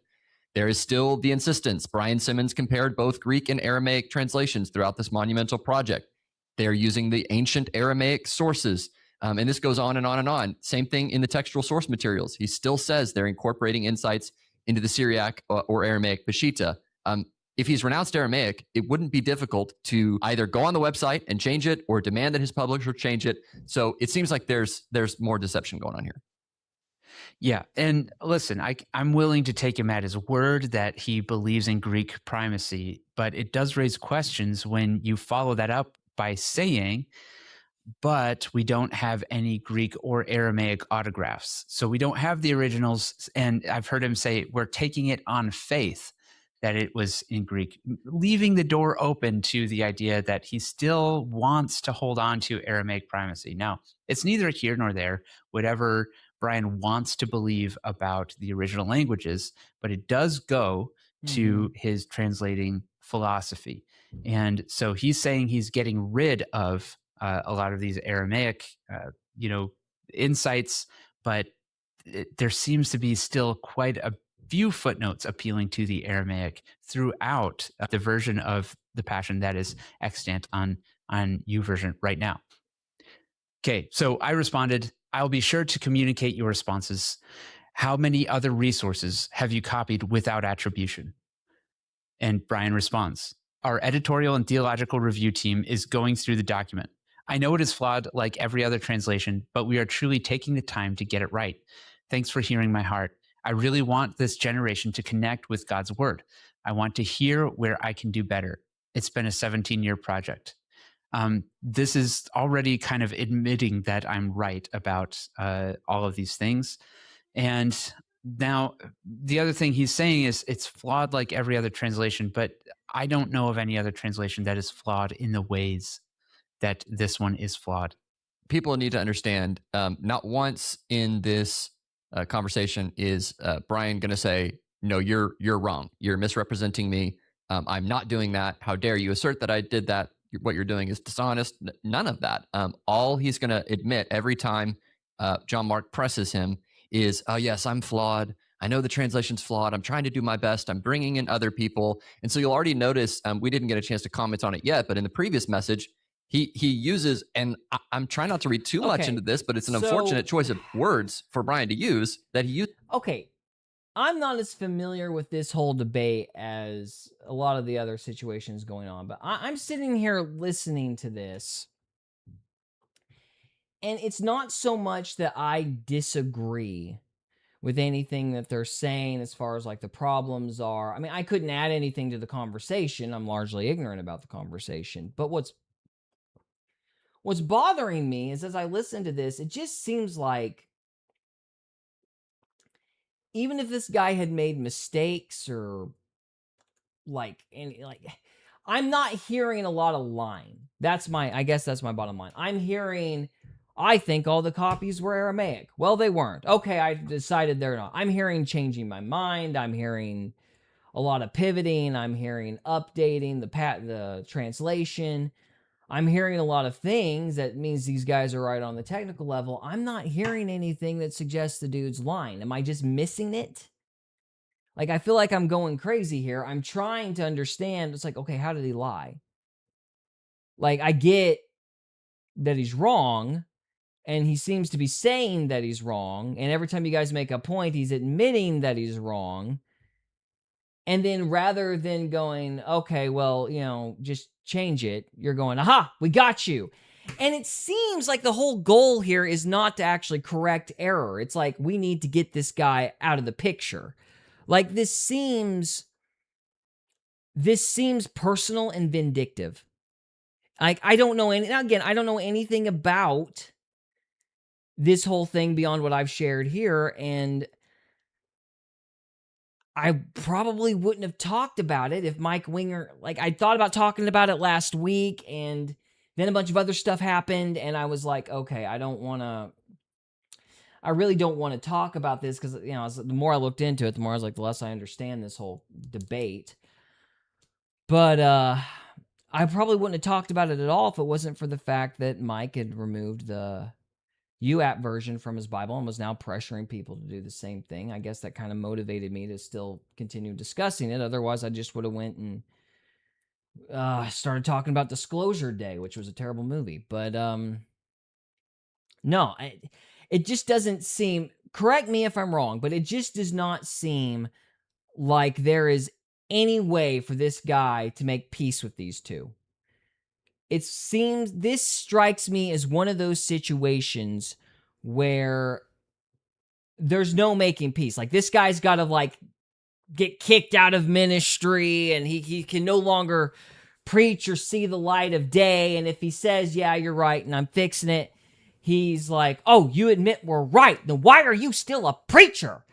Speaker 6: There is still the insistence. Brian Simmons compared both Greek and Aramaic translations throughout this monumental project. They're using the ancient Aramaic sources. And this goes on and on and on. Same thing in the textual source materials. He still says they're incorporating insights into the Syriac or Aramaic Peshitta. If he's renounced Aramaic, it wouldn't be difficult to either go on the website and change it or demand that his publisher change it. So it seems like there's more deception going on here.
Speaker 2: Yeah. And listen, I'm willing to take him at his word that he believes in Greek primacy, but it does raise questions when you follow that up by saying, but we don't have any Greek or Aramaic autographs. So we don't have the originals. And I've heard him say, we're taking it on faith that it was in Greek, leaving the door open to the idea that he still wants to hold on to Aramaic primacy. Now, it's neither here nor there, whatever Brian wants to believe about the original languages, but it does go to his translating philosophy. And so he's saying he's getting rid of a lot of these Aramaic, insights, but there seems to be still quite a few footnotes appealing to the Aramaic throughout the version of the Passion that is extant on YouVersion right now. Okay, so I responded, I'll be sure to communicate your responses. How many other resources have you copied without attribution? And Brian responds, our editorial and theological review team is going through the document. I know it is flawed like every other translation, but we are truly taking the time to get it right. Thanks for hearing my heart. I really want this generation to connect with God's word. I want to hear where I can do better. It's been a 17-year project. This is already kind of admitting that I'm right about all of these things. And now the other thing he's saying is it's flawed like every other translation, but I don't know of any other translation that is flawed in the ways that this one is flawed.
Speaker 6: People need to understand, not once in this conversation is Brian going to say, no, you're wrong. You're misrepresenting me. I'm not doing that. How dare you assert that I did that? What you're doing is dishonest. None of that. All he's going to admit every time John Mark presses him is, oh, yes, I'm flawed. I know the translation's flawed. I'm trying to do my best. I'm bringing in other people. And so you'll already notice, we didn't get a chance to comment on it yet, but in the previous message, he uses, and I'm trying not to read too much into this, but it's an unfortunate choice of words for Brian to use that he used.
Speaker 1: Okay, I'm not as familiar with this whole debate as a lot of the other situations going on, but I'm sitting here listening to this, and it's not so much that I disagree with anything that they're saying as far as like the problems are. I mean, I couldn't add anything to the conversation. I'm largely ignorant about the conversation, but what's bothering me is as I listen to this, it just seems like even if this guy had made mistakes or I'm not hearing a lot of line. I guess that's my bottom line. I'm hearing, I think all the copies were Aramaic. Well, they weren't. Okay, I decided they're not. I'm hearing changing my mind. I'm hearing a lot of pivoting. I'm hearing updating the translation. I'm hearing a lot of things that means these guys are right on the technical level. I'm not hearing anything that suggests the dude's lying. Am I just missing it? Like, I feel like I'm going crazy here. I'm trying to understand. It's like, okay, how did he lie? Like, I get that he's wrong, and he seems to be saying that he's wrong, and every time you guys make a point, he's admitting that he's wrong. And then rather than going, okay, well, just change it, you're going, aha, we got you. And it seems like the whole goal here is not to actually correct error. It's like, we need to get this guy out of the picture. Like, this seems personal and vindictive. Like, I don't know anything about this whole thing beyond what I've shared here, and I probably wouldn't have talked about it if Mike Winger, like, I thought about talking about it last week, and then a bunch of other stuff happened, and I was like, okay, I really don't want to talk about this, because, the more I looked into it, the more I was like, the less I understand this whole debate. But I probably wouldn't have talked about it at all if it wasn't for the fact that Mike had removed the UAP version from his Bible and was now pressuring people to do the same thing. I guess that kind of motivated me to still continue discussing it. Otherwise, I just would have went and started talking about Disclosure Day, which was a terrible movie. But no, it just doesn't seem, correct me if I'm wrong, but it just does not seem like there is any way for this guy to make peace with these two. This strikes me as one of those situations where there's no making peace. Like, this guy's got to, get kicked out of ministry, and he can no longer preach or see the light of day. And if he says, yeah, you're right, and I'm fixing it, he's like, oh, you admit we're right. Then why are you still a preacher?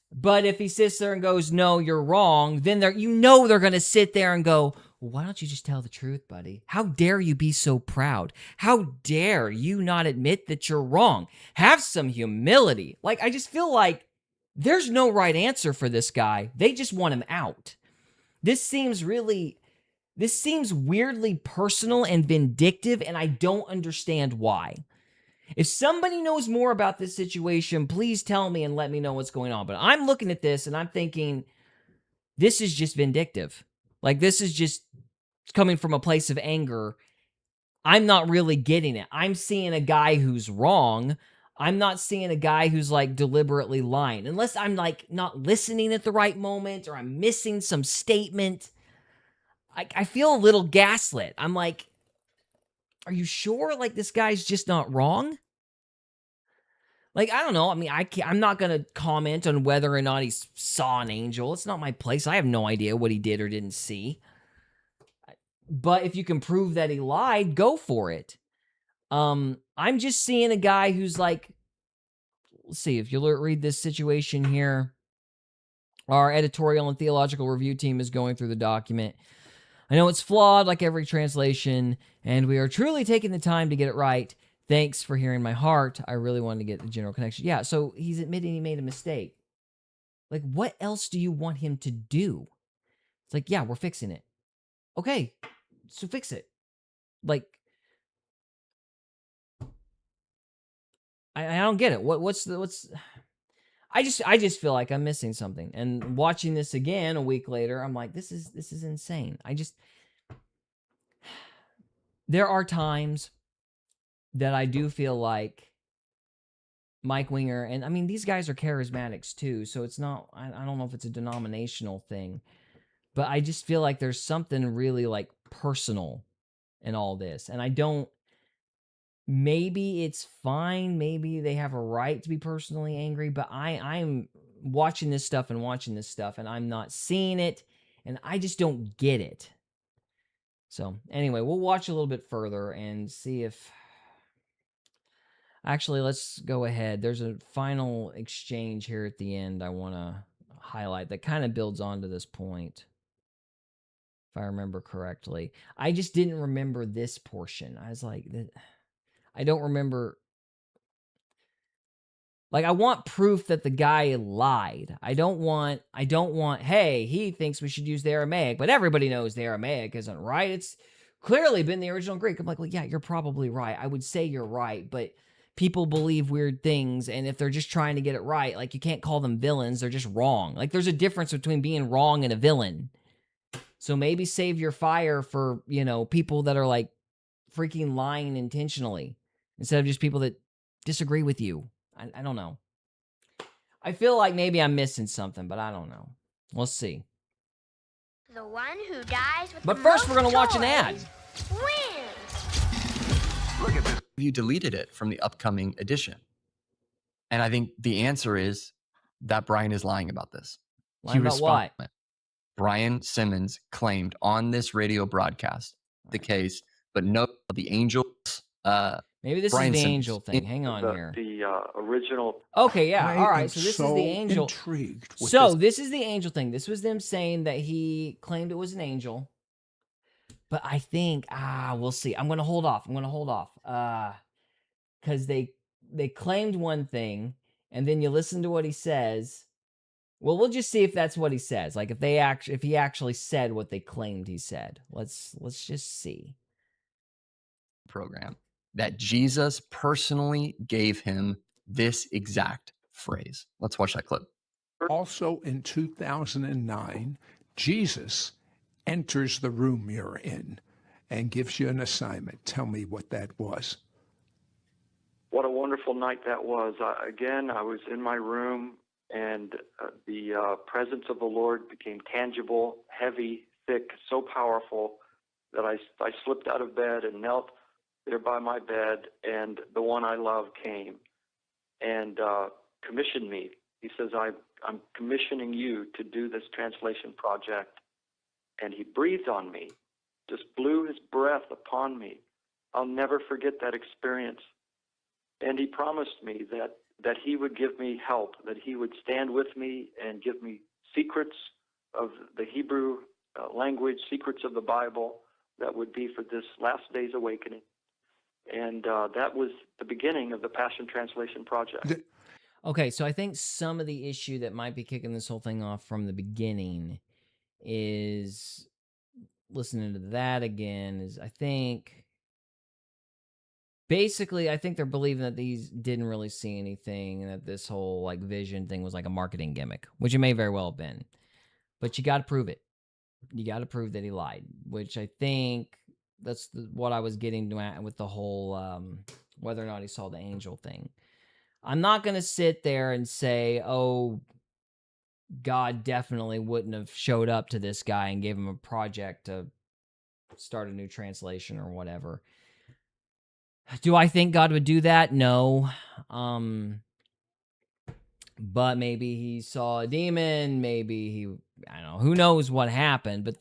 Speaker 1: But if he sits there and goes, no, you're wrong, then they're going to sit there and go, well, why don't you just tell the truth, buddy? How dare you be so proud? How dare you not admit that you're wrong? Have some humility. Like, I just feel like there's no right answer for this guy. They just want him out. This seems weirdly personal and vindictive, and I don't understand why. If somebody knows more about this situation, please tell me and let me know what's going on. But I'm looking at this and I'm thinking, this is just vindictive. Like, this is just coming from a place of anger. I'm not really getting it. I'm seeing a guy who's wrong. I'm not seeing a guy who's, deliberately lying. Unless I'm, not listening at the right moment, or I'm missing some statement. I feel a little gaslit. I'm like, are you sure, this guy's just not wrong? I don't know. I mean, I'm not going to comment on whether or not he saw an angel. It's not my place. I have no idea what he did or didn't see. But if you can prove that he lied, go for it. I'm just seeing a guy who's let's see, if you read this situation here, our editorial and theological review team is going through the document. I know it's flawed like every translation, and we are truly taking the time to get it right. Thanks for hearing my heart. I really wanted to get the general connection. Yeah, so he's admitting he made a mistake. What else do you want him to do? It's yeah, we're fixing it. Okay, so fix it. I don't get it. What's I just feel like I'm missing something. And watching this again a week later, I'm like, this is insane. There are times that I do feel like Mike Winger, and I mean, these guys are charismatics too, so it's not, I don't know if it's a denominational thing, but I just feel like there's something really personal in all this. And maybe it's fine, maybe they have a right to be personally angry, but I'm watching this stuff, and I'm not seeing it, and I just don't get it. So anyway, we'll watch a little bit further and see if... Actually, let's go ahead. There's a final exchange here at the end I want to highlight that kind of builds on to this point, if I remember correctly. I just didn't remember this portion. I was like, I don't remember. I want proof that the guy lied. I don't want, hey, he thinks we should use the Aramaic, but everybody knows the Aramaic isn't right. It's clearly been the original Greek. I'm like, well, yeah, you're probably right. I would say you're right, but people believe weird things, and if they're just trying to get it right, you can't call them villains. They're just wrong. There's a difference between being wrong and a villain. So maybe save your fire for, people that are freaking lying intentionally, instead of just people that disagree with you. I don't know. I feel like maybe I'm missing something, but I don't know. We'll see.
Speaker 7: The one who dies with
Speaker 1: But
Speaker 7: the
Speaker 1: first,
Speaker 7: most
Speaker 1: we're going to watch an ad.
Speaker 7: toys wins.
Speaker 6: Look at this. You deleted it from the upcoming edition. And I think the answer is that Brian is lying about this.
Speaker 1: Lying about what?
Speaker 6: Brian Simmons claimed on this radio broadcast the case, but no, the angels.
Speaker 1: Maybe this
Speaker 6: Brian
Speaker 1: is the
Speaker 6: Simmons
Speaker 1: angel thing. Hang on here.
Speaker 8: The original.
Speaker 1: Okay, yeah.
Speaker 5: I
Speaker 1: All right.
Speaker 5: am
Speaker 1: So this
Speaker 5: so
Speaker 1: is the angel.
Speaker 5: Intrigued with
Speaker 1: So
Speaker 5: this.
Speaker 1: this is the angel thing. This was them saying that he claimed it was an angel. But I think we'll see. I'm gonna hold off. Because they claimed one thing, and then you listen to what he says. Well, we'll just see if that's what he says. Like if he actually said what they claimed he said. Let's just see.
Speaker 6: Program that Jesus personally gave him this exact phrase. Let's watch that clip.
Speaker 5: Also in 2009, Jesus enters the room you're in and gives you an assignment. Tell me what that was.
Speaker 8: What a wonderful night that was. I was in my room, and the presence of the Lord became tangible, heavy, thick, so powerful that I slipped out of bed and knelt there by my bed, and the one I love came and commissioned me. He says, I'm commissioning you to do this translation project. And he breathed on me, just blew his breath upon me. I'll never forget that experience. And he promised me that he would give me help, that he would stand with me and give me secrets of the Hebrew language, secrets of the Bible that would be for this last day's awakening. And that was the beginning of the Passion Translation Project.
Speaker 1: Okay, so I think some of the issue that might be kicking this whole thing off from the beginning is listening to that again is I think they're believing that these didn't really see anything and that this whole like vision thing was like a marketing gimmick, which it may very well have been. But you got to prove it. You got to prove that he lied, which I think that's what I was getting at with the whole whether or not he saw the angel thing. I'm not going to sit there and say, oh, God definitely wouldn't have showed up to this guy and gave him a project to start a new translation or whatever. Do I think God would do that? No. But maybe he saw a demon. Maybe I don't know. Who knows what happened? But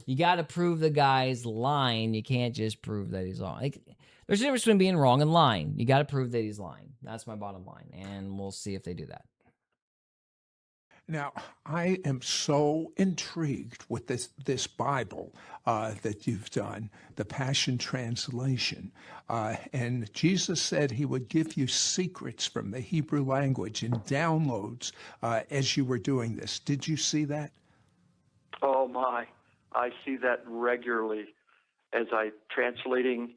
Speaker 1: you got to prove the guy's lying. You can't just prove that he's lying. Like, there's a difference between being wrong and lying. You got to prove that he's lying. That's my bottom line. And we'll see if they do that.
Speaker 5: Now, I am so intrigued with this Bible that you've done, the Passion Translation. And Jesus said he would give you secrets from the Hebrew language and downloads as you were doing this. Did you see that?
Speaker 8: Oh, my. I see that regularly as I translating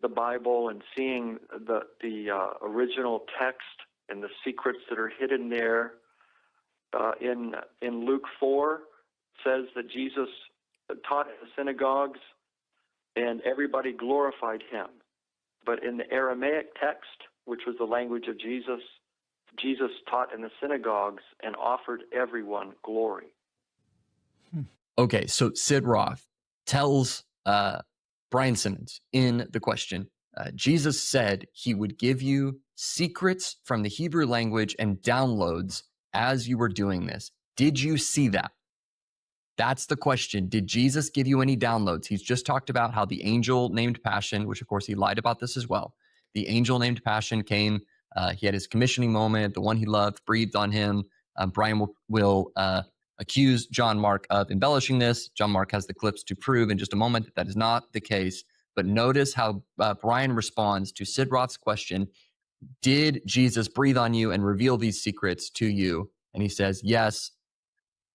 Speaker 8: the Bible and seeing the original text and the secrets that are hidden there. In Luke 4 says that Jesus taught in the synagogues and everybody glorified him. But in the Aramaic text, which was the language of Jesus, Jesus taught in the synagogues and offered everyone glory.
Speaker 6: Okay, so Sid Roth tells Brian Simmons in the question, Jesus said he would give you secrets from the Hebrew language and downloads as you were doing this. Did you see that? That's the question. Did Jesus give you any downloads? He's just talked about how the angel named Passion, which of course he lied about this as well. The angel named Passion came. He had his commissioning moment. The one he loved breathed on him. Brian will accuse John Mark of embellishing this. John Mark has the clips to prove in just a moment that is not the case. But notice how Brian responds to Sid Roth's question. Did Jesus breathe on you and reveal these secrets to you? And he says, yes.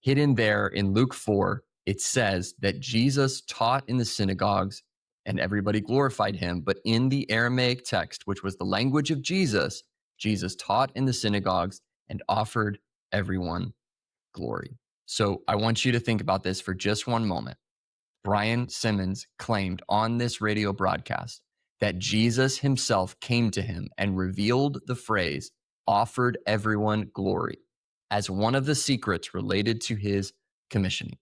Speaker 6: Hidden there in Luke 4, it says that Jesus taught in the synagogues and everybody glorified him. But in the Aramaic text, which was the language of Jesus, Jesus taught in the synagogues and offered everyone glory. So I want you to think about this for just one moment. Brian Simmons claimed on this radio broadcast that Jesus himself came to him and revealed the phrase, offered everyone glory, as one of the secrets related to his commissioning.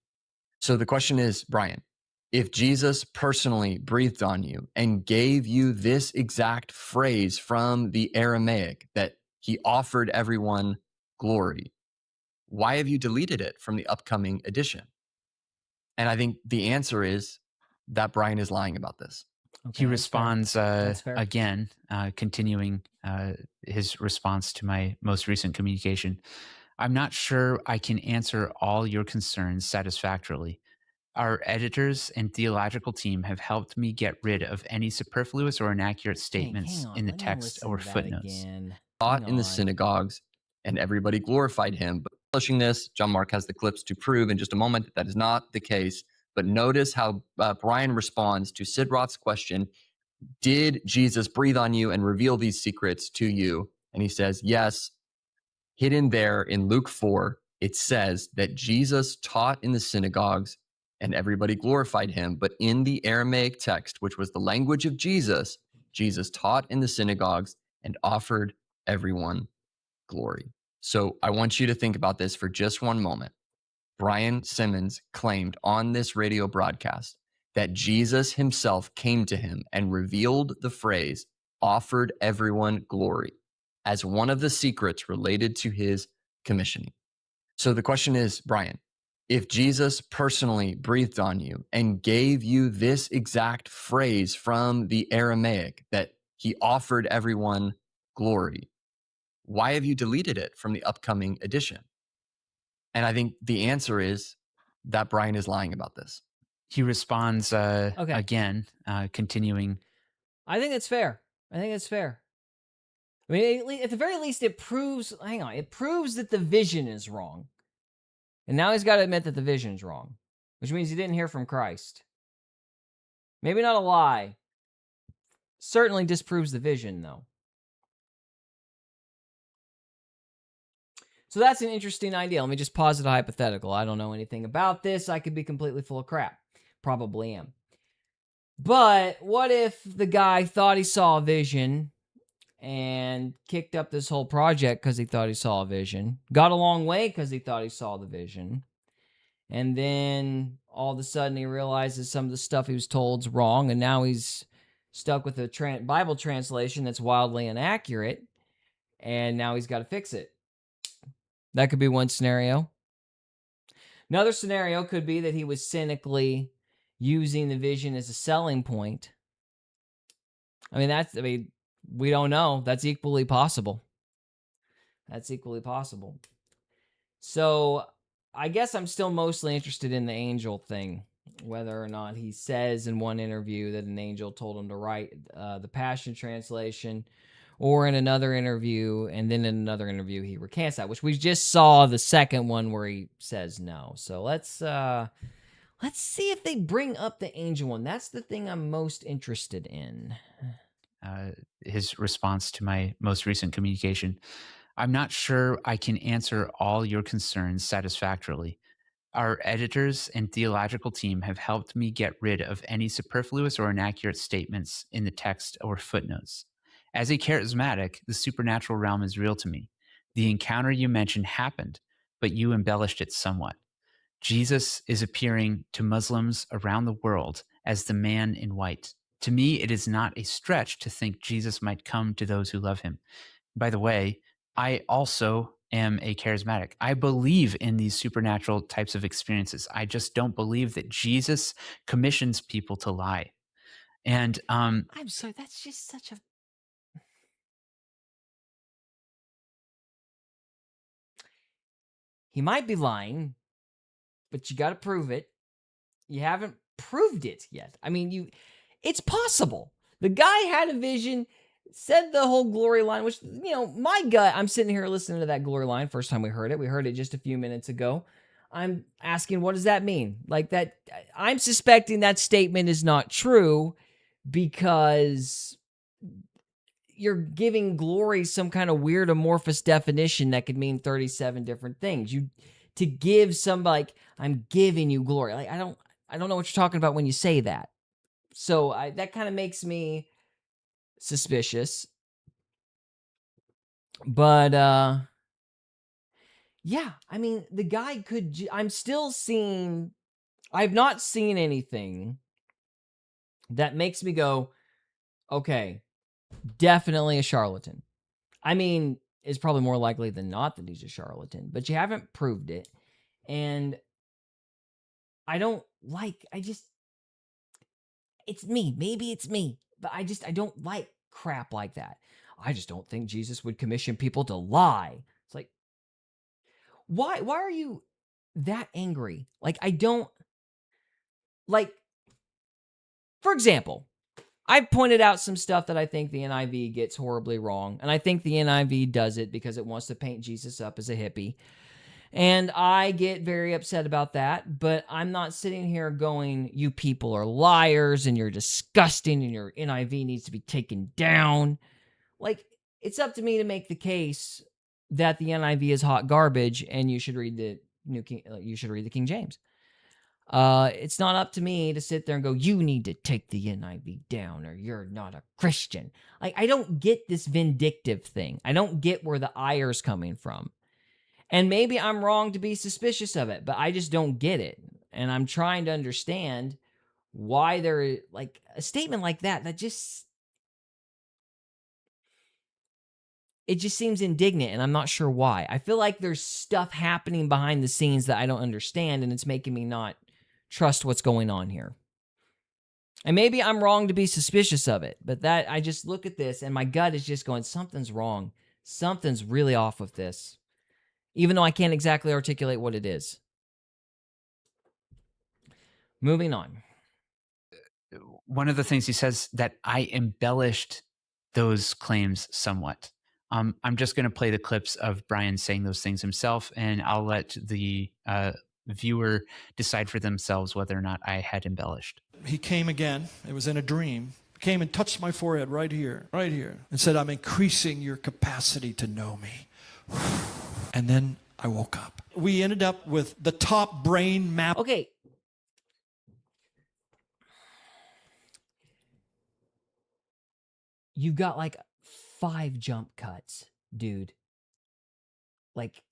Speaker 6: So the question is, Brian, if Jesus personally breathed on you and gave you this exact phrase from the Aramaic that he offered everyone glory, why have you deleted it from the upcoming edition? And I think the answer is that Brian is lying about this.
Speaker 1: Okay,
Speaker 2: He
Speaker 1: that's
Speaker 2: responds
Speaker 1: That's fair.
Speaker 2: again, continuing his response to my most recent communication. I'm not sure I can answer all your concerns satisfactorily. Our editors and theological team have helped me get rid of any superfluous or inaccurate statements
Speaker 1: hang on.
Speaker 2: in the
Speaker 1: Let me
Speaker 2: text
Speaker 1: listen
Speaker 2: or
Speaker 1: to that
Speaker 2: footnotes.
Speaker 1: again.
Speaker 6: Taught
Speaker 1: Hang
Speaker 6: in the
Speaker 1: on.
Speaker 6: synagogues, and everybody glorified him. But publishing this, John Mark has the clips to prove in just a moment that is not the case. But notice how Brian responds to Sid Roth's question, did Jesus breathe on you and reveal these secrets to you? And he says, yes. Hidden there in Luke 4, it says that Jesus taught in the synagogues and everybody glorified him. But in the Aramaic text, which was the language of Jesus, Jesus taught in the synagogues and offered everyone glory. So I want you to think about this for just one moment. Brian Simmons claimed on this radio broadcast that Jesus himself came to him and revealed the phrase, offered everyone glory, as one of the secrets related to his commissioning. So the question is, Brian, if Jesus personally breathed on you and gave you this exact phrase from the Aramaic that he offered everyone glory, why have you deleted it from the upcoming edition? And I think the answer is that Brian is lying about this.
Speaker 2: He responds again, continuing.
Speaker 1: I think it's fair. I think it's fair. I mean, at the very least, it proves, it proves that the vision is wrong. And now he's got to admit that the vision is wrong, which means he didn't hear from Christ. Maybe not a lie. Certainly disproves the vision, though. So that's an interesting idea. Let me just posit a hypothetical. I don't know anything about this. I could be completely full of crap. Probably am. But what if the guy thought he saw a vision and kicked up this whole project because he thought he saw a vision, got a long way because he thought he saw the vision, and then all of a sudden he realizes some of the stuff he was told is wrong, and now he's stuck with a Bible translation that's wildly inaccurate, and now he's got to fix it. That could be one scenario. Another scenario could be that he was cynically using the vision as a selling point. We don't know. That's equally possible. So I guess I'm still mostly interested in the angel thing, whether or not he says in one interview that an angel told him to write the Passion Translation, or in another interview, and then in another interview he recants that, which we just saw the second one where he says no. So let's see if they bring up the angel one. That's the thing I'm most interested in.
Speaker 2: His response to my most recent communication. I'm not sure I can answer all your concerns satisfactorily. Our editors and theological team have helped me get rid of any superfluous or inaccurate statements in the text or footnotes. As a charismatic, the supernatural realm is real to me. The encounter you mentioned happened, but you embellished it somewhat. Jesus is appearing to Muslims around the world as the man in white. To me, it is not a stretch to think Jesus might come to those who love him. By the way, I also am a charismatic. I believe in these supernatural types of experiences. I just don't believe that Jesus commissions people to lie. And
Speaker 1: I'm sorry, that's just such a... He might be lying, but you got to prove it. You haven't proved it yet. I mean, it's possible. The guy had a vision, said the whole glory line, which, my gut, I'm sitting here listening to that glory line. First time we heard it just a few minutes ago. I'm asking, what does that mean? Like that, I'm suspecting that statement is not true because you're giving glory some kind of weird amorphous definition that could mean 37 different things. To give somebody, like, I'm giving you glory. Like, I don't know what you're talking about when you say that. So that kind of makes me suspicious. But yeah, I mean, the guy could I'm still seeing I've not seen anything that makes me go, okay, definitely a charlatan. I mean, it's probably more likely than not that he's a charlatan, but you haven't proved it. And I it's me. Maybe it's me, but I don't like crap like that. I just don't think Jesus would commission people to lie. It's like, why are you that angry? Like, I don't, like, for example, I've pointed out some stuff that I think the NIV gets horribly wrong, and I think the NIV does it because it wants to paint Jesus up as a hippie. And I get very upset about that, but I'm not sitting here going, you people are liars and you're disgusting and your NIV needs to be taken down. Like, it's up to me to make the case that the NIV is hot garbage and you should read the King James. It's not up to me to sit there and go, you need to take the NIV down or you're not a Christian. Like, I don't get this vindictive thing. I don't get where the ire's coming from. And maybe I'm wrong to be suspicious of it, but I just don't get it. And I'm trying to understand why there, like, a statement like that just, it just seems indignant, and I'm not sure why. I feel like there's stuff happening behind the scenes that I don't understand, and it's making me not trust what's going on here. And maybe I'm wrong to be suspicious of it, but that I just look at this, and my gut is just going, something's wrong. Something's really off with this. Even though I can't exactly articulate what it is. Moving on.
Speaker 2: One of the things he says that I embellished those claims somewhat. I'm just going to play the clips of Brian saying those things himself, and I'll let the viewer decide for themselves whether or not I had embellished.
Speaker 4: He came again. It was in a dream. Came and touched my forehead right here, and said, I'm increasing your capacity to know me. And then I woke up. We ended up with the top brain map.
Speaker 1: Okay. You've got like 5 jump cuts, dude. Like,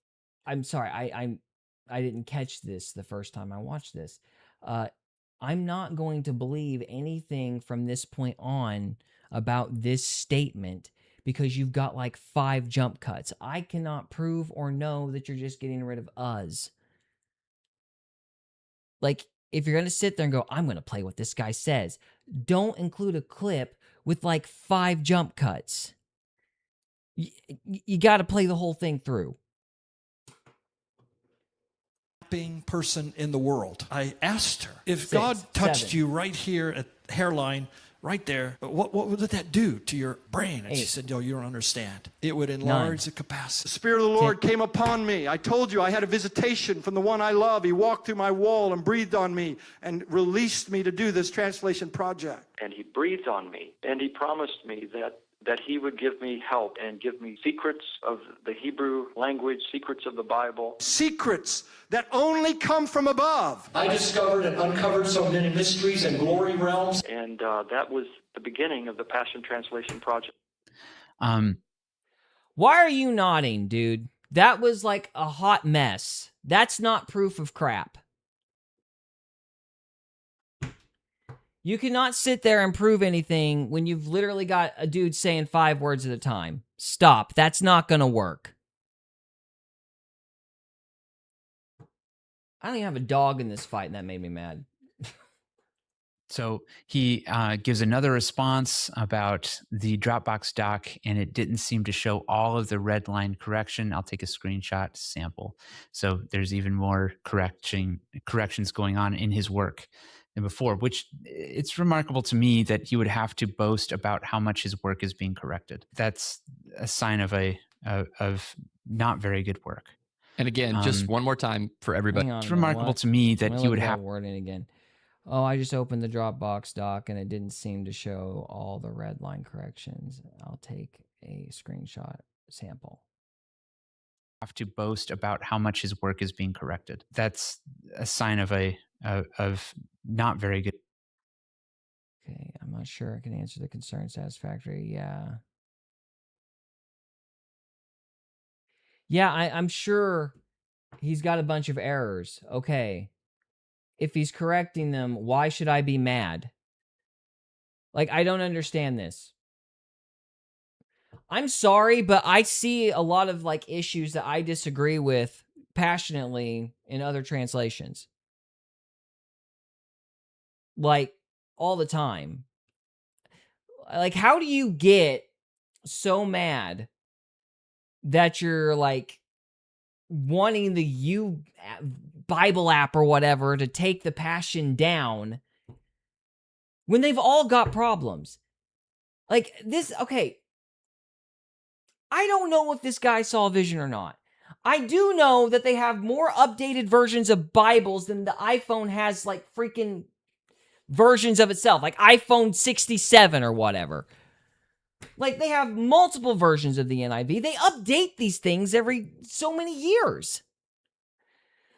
Speaker 1: I'm sorry, I didn't catch this the first time I watched this. I'm not going to believe anything from this point on about this statement because you've got like 5 jump cuts. I cannot prove or know that you're just getting rid of us. Like, if you're going to sit there and go, I'm going to play what this guy says, don't include a clip with like 5 jump cuts. You got to play the whole thing through.
Speaker 4: Person in the world. I asked her, if
Speaker 1: 6,
Speaker 4: God touched
Speaker 1: 7.
Speaker 4: you right here at hairline, right there, what would that do to your brain? And she
Speaker 1: 8.
Speaker 4: said, no, you don't understand. It would enlarge
Speaker 1: 9.
Speaker 4: the capacity. The Spirit of the Lord came upon me. I told you I had a visitation from the one I love. He walked through my wall and breathed on me and released me to do this translation project.
Speaker 8: And he breathed on me, and he promised me that he would give me help and give me secrets of the Hebrew language, secrets of the Bible.
Speaker 4: Secrets that only come from above. I discovered and uncovered so many mysteries and glory realms.
Speaker 8: And that was the beginning of the Passion Translation project.
Speaker 1: Why are you nodding, dude? That was like a hot mess. That's not proof of crap. You cannot sit there and prove anything when you've literally got a dude saying 5 words at a time. Stop. That's not going to work. I don't even have a dog in this fight, and that made me mad.
Speaker 2: So he gives another response about the Dropbox doc, and it didn't seem to show all of the red line correction. I'll take a screenshot sample. So there's even more corrections going on in his work than before, which it's remarkable to me that he would have to boast about how much his work is being corrected. That's a sign of of not very good work.
Speaker 6: And again, just one more time for everybody.
Speaker 1: Hang on,
Speaker 2: It's remarkable to me that he would have
Speaker 1: wording again. Oh, I just opened the Dropbox doc and it didn't seem to show all the red line corrections. I'll take a screenshot sample.
Speaker 2: Have to boast about how much his work is being corrected. That's a sign of of not very good.
Speaker 1: Okay, I'm not sure I can answer the concern satisfactory. Yeah. Yeah, I'm sure he's got a bunch of errors. Okay. If he's correcting them, why should I be mad? Like, I don't understand this. I'm sorry, but I see a lot of like issues that I disagree with passionately in other translations. Like, all the time. Like, how do you get so mad that you're like wanting the Bible app or whatever to take the Passion down when they've all got problems? Like, this, okay. I don't know if this guy saw a vision or not. I do know that they have more updated versions of Bibles than the iPhone has, like, freaking versions of itself, like iPhone 67 or whatever. Like, they have multiple versions of the NIV. They update these things every so many years.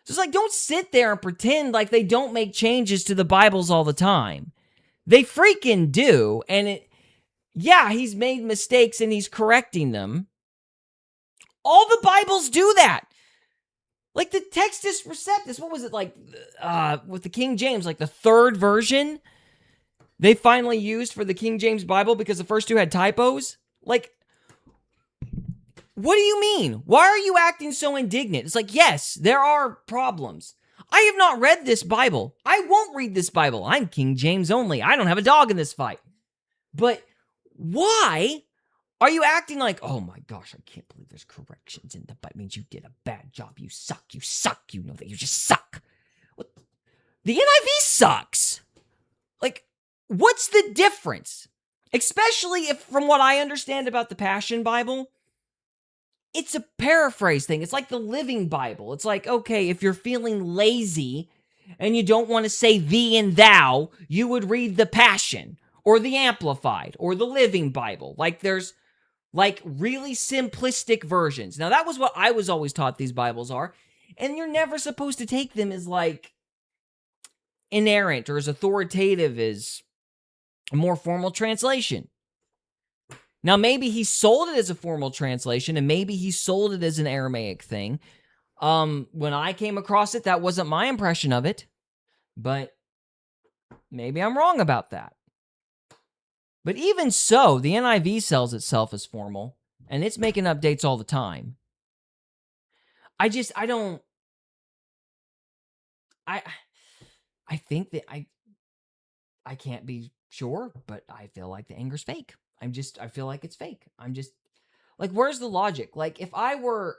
Speaker 1: Just like, don't sit there and pretend like they don't make changes to the Bibles all the time. They freaking do. And yeah, he's made mistakes and he's correcting them. All the Bibles do that. Like the Textus Receptus, what was it like with the King James, like the third version they finally used for the King James Bible because the first two had typos? Like, what do you mean? Why are you acting so indignant? It's like, yes, there are problems. I have not read this Bible. I won't read this Bible. I'm King James only. I don't have a dog in this fight. But why are you acting like, oh my gosh, I can't believe there's corrections in the Bible. It means you did a bad job. You suck. You suck. You know that you just suck. What? The NIV sucks. Like, what's the difference? Especially if, from what I understand about the Passion Bible, it's a paraphrase thing. It's like the Living Bible. It's like, okay, if you're feeling lazy and you don't want to say thee and thou, you would read the Passion or the Amplified or the Living Bible. Like, there's like really simplistic versions. Now, that was what I was always taught these Bibles are. And you're never supposed to take them as like inerrant or as authoritative as a more formal translation. Now, maybe he sold it as a formal translation and maybe he sold it as an Aramaic thing. When I came across it, that wasn't my impression of it. But maybe I'm wrong about that. But even so, the NIV sells itself as formal, and it's making updates all the time. I think that I can't be sure, but I feel like the anger's fake. I feel like it's fake. I'm just, like, where's the logic? Like, if I were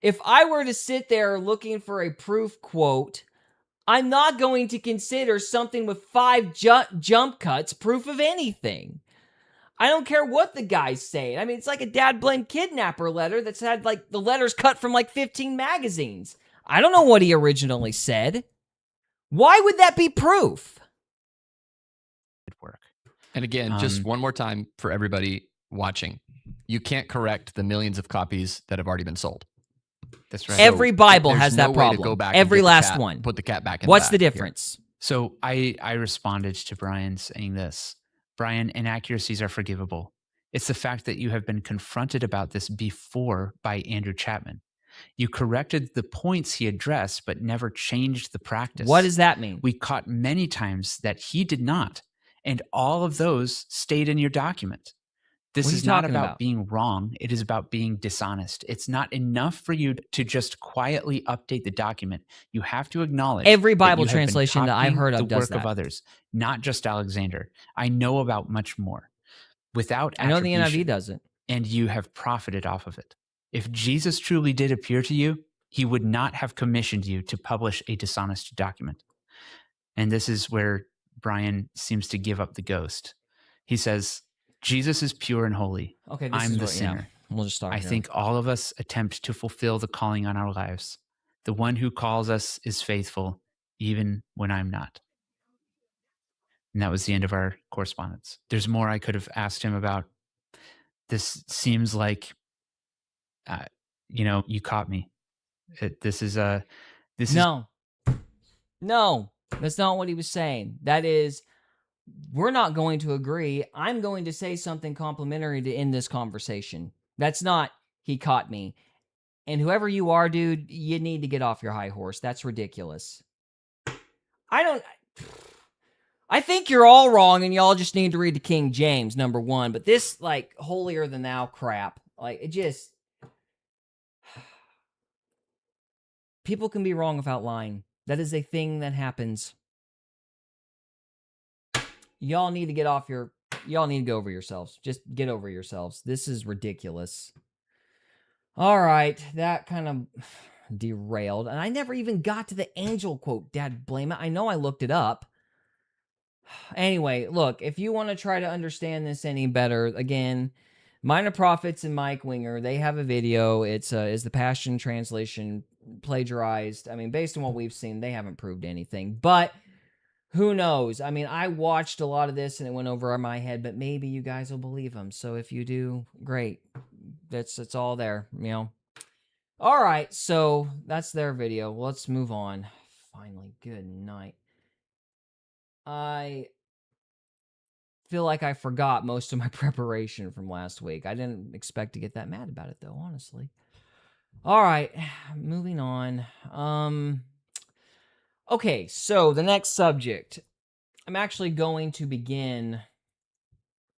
Speaker 1: to sit there looking for a proof quote, I'm not going to consider something with 5 jump cuts proof of anything. I don't care what the guy's saying. I mean, it's like a dad blame kidnapper letter that's had like the letters cut from like 15 magazines. I don't know what he originally said. Why would that be proof?
Speaker 2: Work.
Speaker 6: And again, just one more time for everybody watching. You can't correct the millions of copies that have already been sold.
Speaker 2: That's right.
Speaker 1: Every Bible has
Speaker 6: no
Speaker 1: that
Speaker 6: way to
Speaker 1: problem.
Speaker 6: go back
Speaker 1: Every
Speaker 6: and get the
Speaker 1: last
Speaker 6: cat,
Speaker 1: one.
Speaker 6: Put the cat back in
Speaker 1: What's
Speaker 6: the
Speaker 1: the
Speaker 6: bag.
Speaker 1: difference?
Speaker 2: So I responded to Brian saying this. Brian, inaccuracies are forgivable. It's the fact that you have been confronted about this before by Andrew Chapman. You corrected the points he addressed, but never changed the practice.
Speaker 1: What does that mean?
Speaker 2: We caught many times that he did not, and all of those stayed in your document. This
Speaker 1: What are you
Speaker 2: is not
Speaker 1: talking
Speaker 2: about
Speaker 1: about?
Speaker 2: being wrong. It is about being dishonest. It's not enough for you to just quietly update the document. You have to acknowledge
Speaker 1: Every
Speaker 2: that
Speaker 1: Bible
Speaker 2: you have been
Speaker 1: translation that I've
Speaker 2: copying
Speaker 1: heard of
Speaker 2: the
Speaker 1: does
Speaker 2: work
Speaker 1: that.
Speaker 2: of others, not just Alexander. I know about much more. Without
Speaker 1: I know the
Speaker 2: attribution,
Speaker 1: NIV doesn't.
Speaker 2: and you have profited off of it. If Jesus truly did appear to you, he would not have commissioned you to publish a dishonest document. And this is where Brian seems to give up the ghost. He says, Jesus is pure and holy.
Speaker 1: Okay,
Speaker 2: I'm the sinner.
Speaker 1: Yeah, we'll just start
Speaker 2: I
Speaker 1: here.
Speaker 2: think all of us attempt to fulfill the calling on our lives. The one who calls us is faithful, even when I'm not. And that was the end of our correspondence. There's more I could have asked him about. This seems like, you caught me.
Speaker 1: No, that's not what he was saying. That is we're not going to agree. I'm going to say something complimentary to end this conversation. That's not, he caught me. And whoever you are, dude, you need to get off your high horse. That's ridiculous. I think you're all wrong and y'all just need to read the King James, number one. But this, like, holier than thou crap, like, it just... People can be wrong without lying. That is a thing that happens. Y'all need to get over yourselves. Just get over yourselves. This is ridiculous. All right, that kind of derailed. And I never even got to the angel quote, dad blame it. I know I looked it up. Anyway, look, if you want to try to understand this any better, again, Minor Prophets and Mike Winger, they have a video. It's is the Passion Translation plagiarized? I mean, based on what we've seen, they haven't proved anything. But who knows? I mean, I watched a lot of this and it went over my head, but maybe you guys will believe them. So if you do, great. It's all there, you know. All right, so that's their video. Let's move on. Finally, good night. I feel like I forgot most of my preparation from last week. I didn't expect to get that mad about it, though, honestly. All right, moving on. Okay, so the next subject. I'm actually going to begin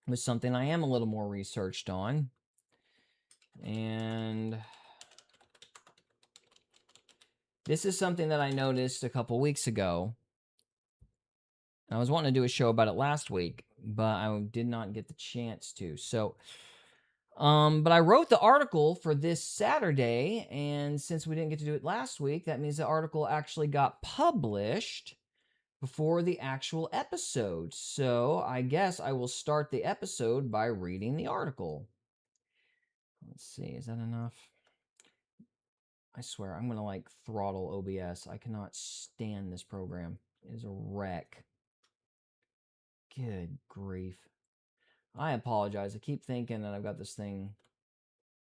Speaker 1: with something I am a little more researched on. And this is something that I noticed a couple weeks ago. I was wanting to do a show about it last week, but I did not get the chance to. So, but I wrote the article for this Saturday, and since we didn't get to do it last week, that means the article actually got published before the actual episode. So I guess I will start the episode by reading the article. Let's see, is that enough? I swear, I'm going to like throttle OBS. I cannot stand this program. It is a wreck. Good grief. I apologize. I keep thinking that I've got this thing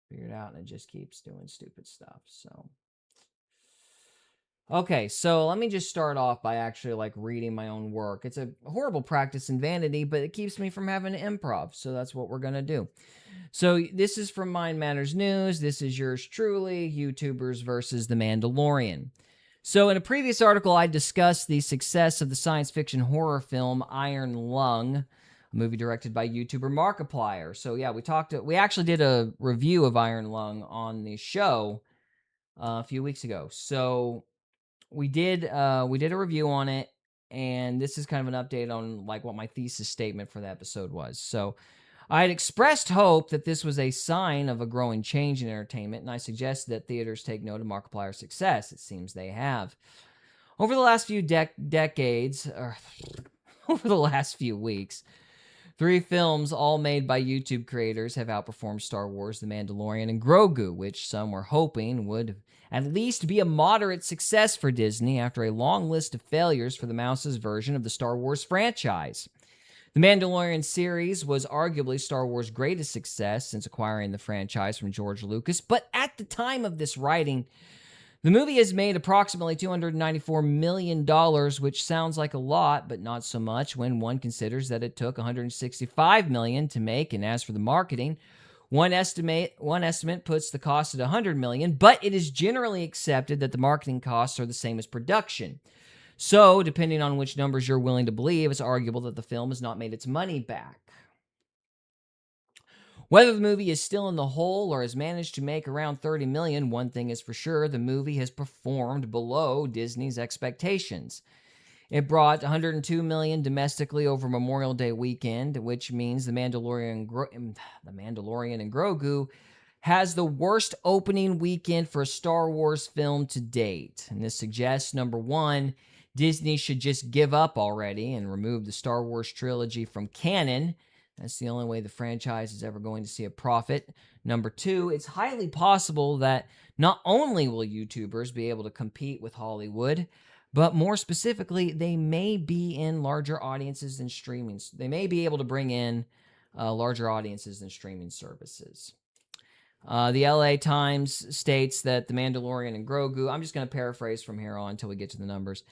Speaker 1: figured out and it just keeps doing stupid stuff. So, okay, so let me just start off by actually like reading my own work. It's a horrible practice in vanity, but it keeps me from having to improv. So that's what we're going to do. So this is from Mind Matters News. This is yours truly, YouTubers versus The Mandalorian. So in a previous article, I discussed the success of the science fiction horror film Iron Lung, a movie directed by YouTuber Markiplier. So yeah, we actually did a review of Iron Lung on the show a few weeks ago. So we did a review on it, and this is kind of an update on like what my thesis statement for the episode was. So I had expressed hope that this was a sign of a growing change in entertainment, and I suggested that theaters take note of Markiplier's success. It seems they have. Over the last few decades, or over the last few weeks, 3 films, all made by YouTube creators, have outperformed Star Wars, The Mandalorian, and Grogu, which some were hoping would at least be a moderate success for Disney after a long list of failures for the Mouse's version of the Star Wars franchise. The Mandalorian series was arguably Star Wars' greatest success since acquiring the franchise from George Lucas, but at the time of this writing, the movie has made approximately $294 million, which sounds like a lot, but not so much when one considers that it took $165 million to make, and as for the marketing, one estimate puts the cost at $100 million, but it is generally accepted that the marketing costs are the same as production. So, depending on which numbers you're willing to believe, it's arguable that the film has not made its money back. Whether the movie is still in the hole or has managed to make around $30 million, one thing is for sure, the movie has performed below Disney's expectations. It brought $102 million domestically over Memorial Day weekend, which means The Mandalorian and Grogu has the worst opening weekend for a Star Wars film to date. And this suggests, number one, Disney should just give up already and remove the Star Wars trilogy from canon. That's the only way the franchise is ever going to see a profit. Number two, it's highly possible that not only will YouTubers be able to compete with Hollywood, but more specifically, they may be in larger audiences than streaming. They may be able to bring in larger audiences than streaming services. The LA Times states that The Mandalorian and Grogu, I'm just going to paraphrase from here on until we get to the numbers,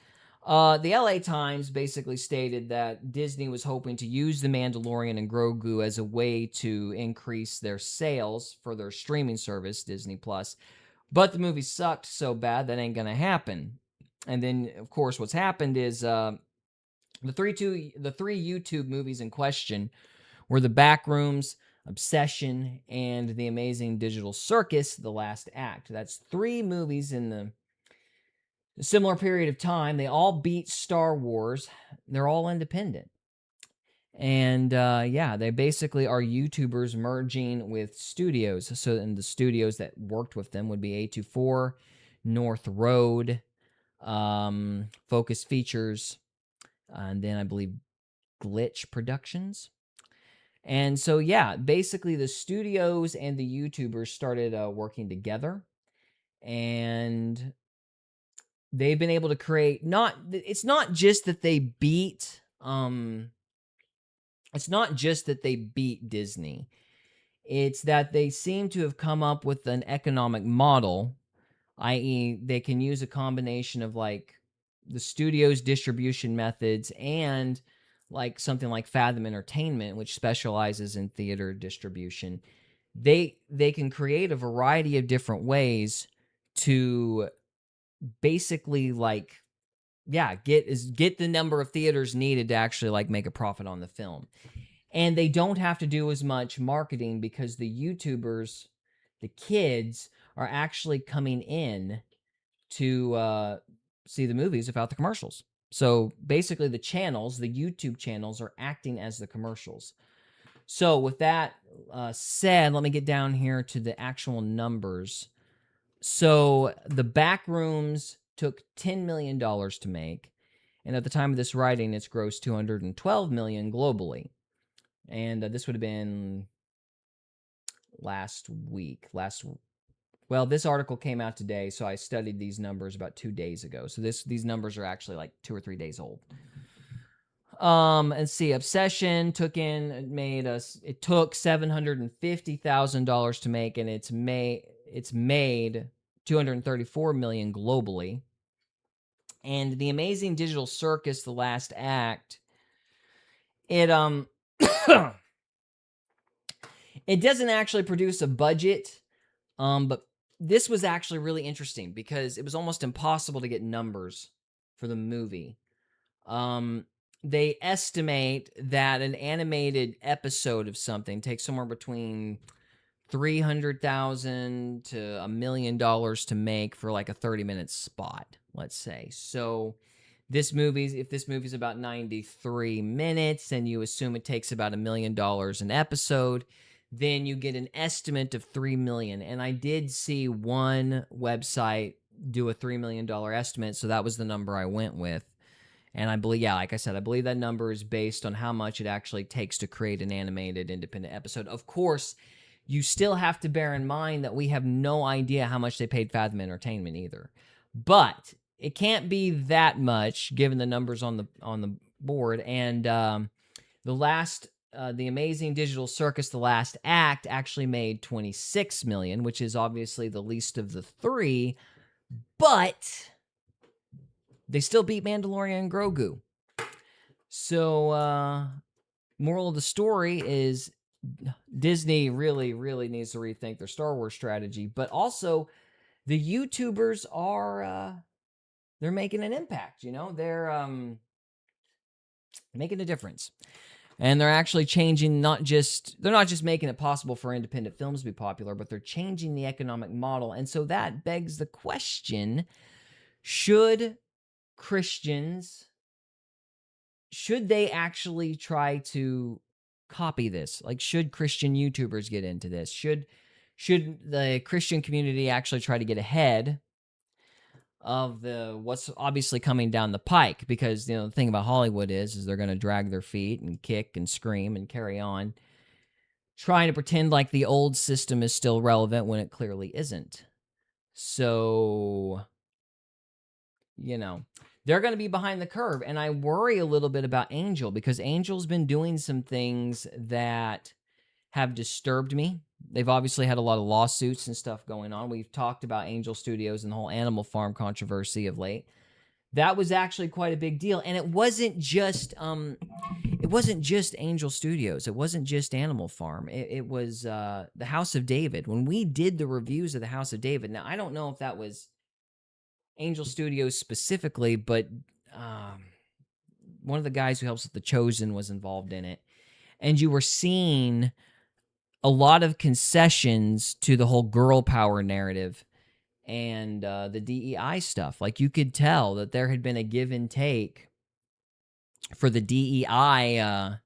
Speaker 1: The LA Times basically stated that Disney was hoping to use The Mandalorian and Grogu as a way to increase their sales for their streaming service, Disney Plus. But the movie sucked so bad that ain't gonna happen. And then, of course, what's happened is the three YouTube movies in question were The Backrooms, Obsession, and The Amazing Digital Circus: The Last Act. That's 3 movies in the a similar period of time. They all beat Star Wars. They're all independent. And yeah, they basically are YouTubers merging with studios. So, and the studios that worked with them would be A24, North Road, Focus Features, and then I believe Glitch Productions. And so, yeah, basically the studios and the YouTubers started working together. And they've been able to create it's not just that they beat Disney. It's that they seem to have come up with an economic model, i.e. they can use a combination of like the studio's distribution methods and like something like Fathom Entertainment, which specializes in theater distribution. They can create a variety of different ways to basically like get the number of theaters needed to actually like make a profit on the film. And they don't have to do as much marketing because the YouTubers, the kids, are actually coming in to see the movies without the commercials. So basically the YouTube channels are acting as the commercials. So with that said, let me get down here to the actual numbers. So the Backrooms took $10 million to make, and at the time of this writing, it's grossed $212 million globally. And this would have been last week. Well, this article came out today, so I studied these numbers about 2 days ago. So these numbers are actually like 2 or 3 days old. And see, Obsession took $750,000 to make, and it's made $234 million globally. And The Amazing Digital Circus: The Last Act, it it doesn't actually produce a budget, but this was actually really interesting because it was almost impossible to get numbers for the movie. They estimate that an animated episode of something takes somewhere between $300,000 to $1 million to make for like a 30-minute spot, let's say. So if this movie's about 93 minutes and you assume it takes about $1 million an episode, then you get an estimate of $3 million. And I did see one website do a $3 million estimate, so that was the number I went with. And I believe, like I said, I believe that number is based on how much it actually takes to create an animated independent episode. Of course, you still have to bear in mind that we have no idea how much they paid Fathom Entertainment either. But it can't be that much given the numbers on the board. And The Amazing Digital Circus: The Last Act actually made $26 million, which is obviously the least of the 3, but they still beat Mandalorian and Grogu. So, moral of the story is Disney really, really needs to rethink their Star Wars strategy, but also the YouTubers are, they're making an impact, they're making a difference. And they're actually changing, they're not just making it possible for independent films to be popular, but they're changing the economic model. And so that begs the question, should Christians, should they actually try to copy this? Like, should Christian YouTubers get into this? Should the Christian community actually try to get ahead of what's obviously coming down the pike? Because the thing about Hollywood is they're going to drag their feet and kick and scream and carry on, trying to pretend like the old system is still relevant when it clearly isn't. So, they're going to be behind the curve. And I worry a little bit about Angel, because Angel's been doing some things that have disturbed me. They've obviously had a lot of lawsuits and stuff going on. We've talked about Angel Studios and the whole Animal Farm controversy of late. That was actually quite a big deal. And it wasn't just Angel Studios. It wasn't just Animal Farm. It was the House of David. When we did the reviews of the House of David, now I don't know if that was Angel Studios specifically, but one of the guys who helps with The Chosen was involved in it. And you were seeing a lot of concessions to the whole girl power narrative and the DEI stuff. Like, you could tell that there had been a give and take for the DEI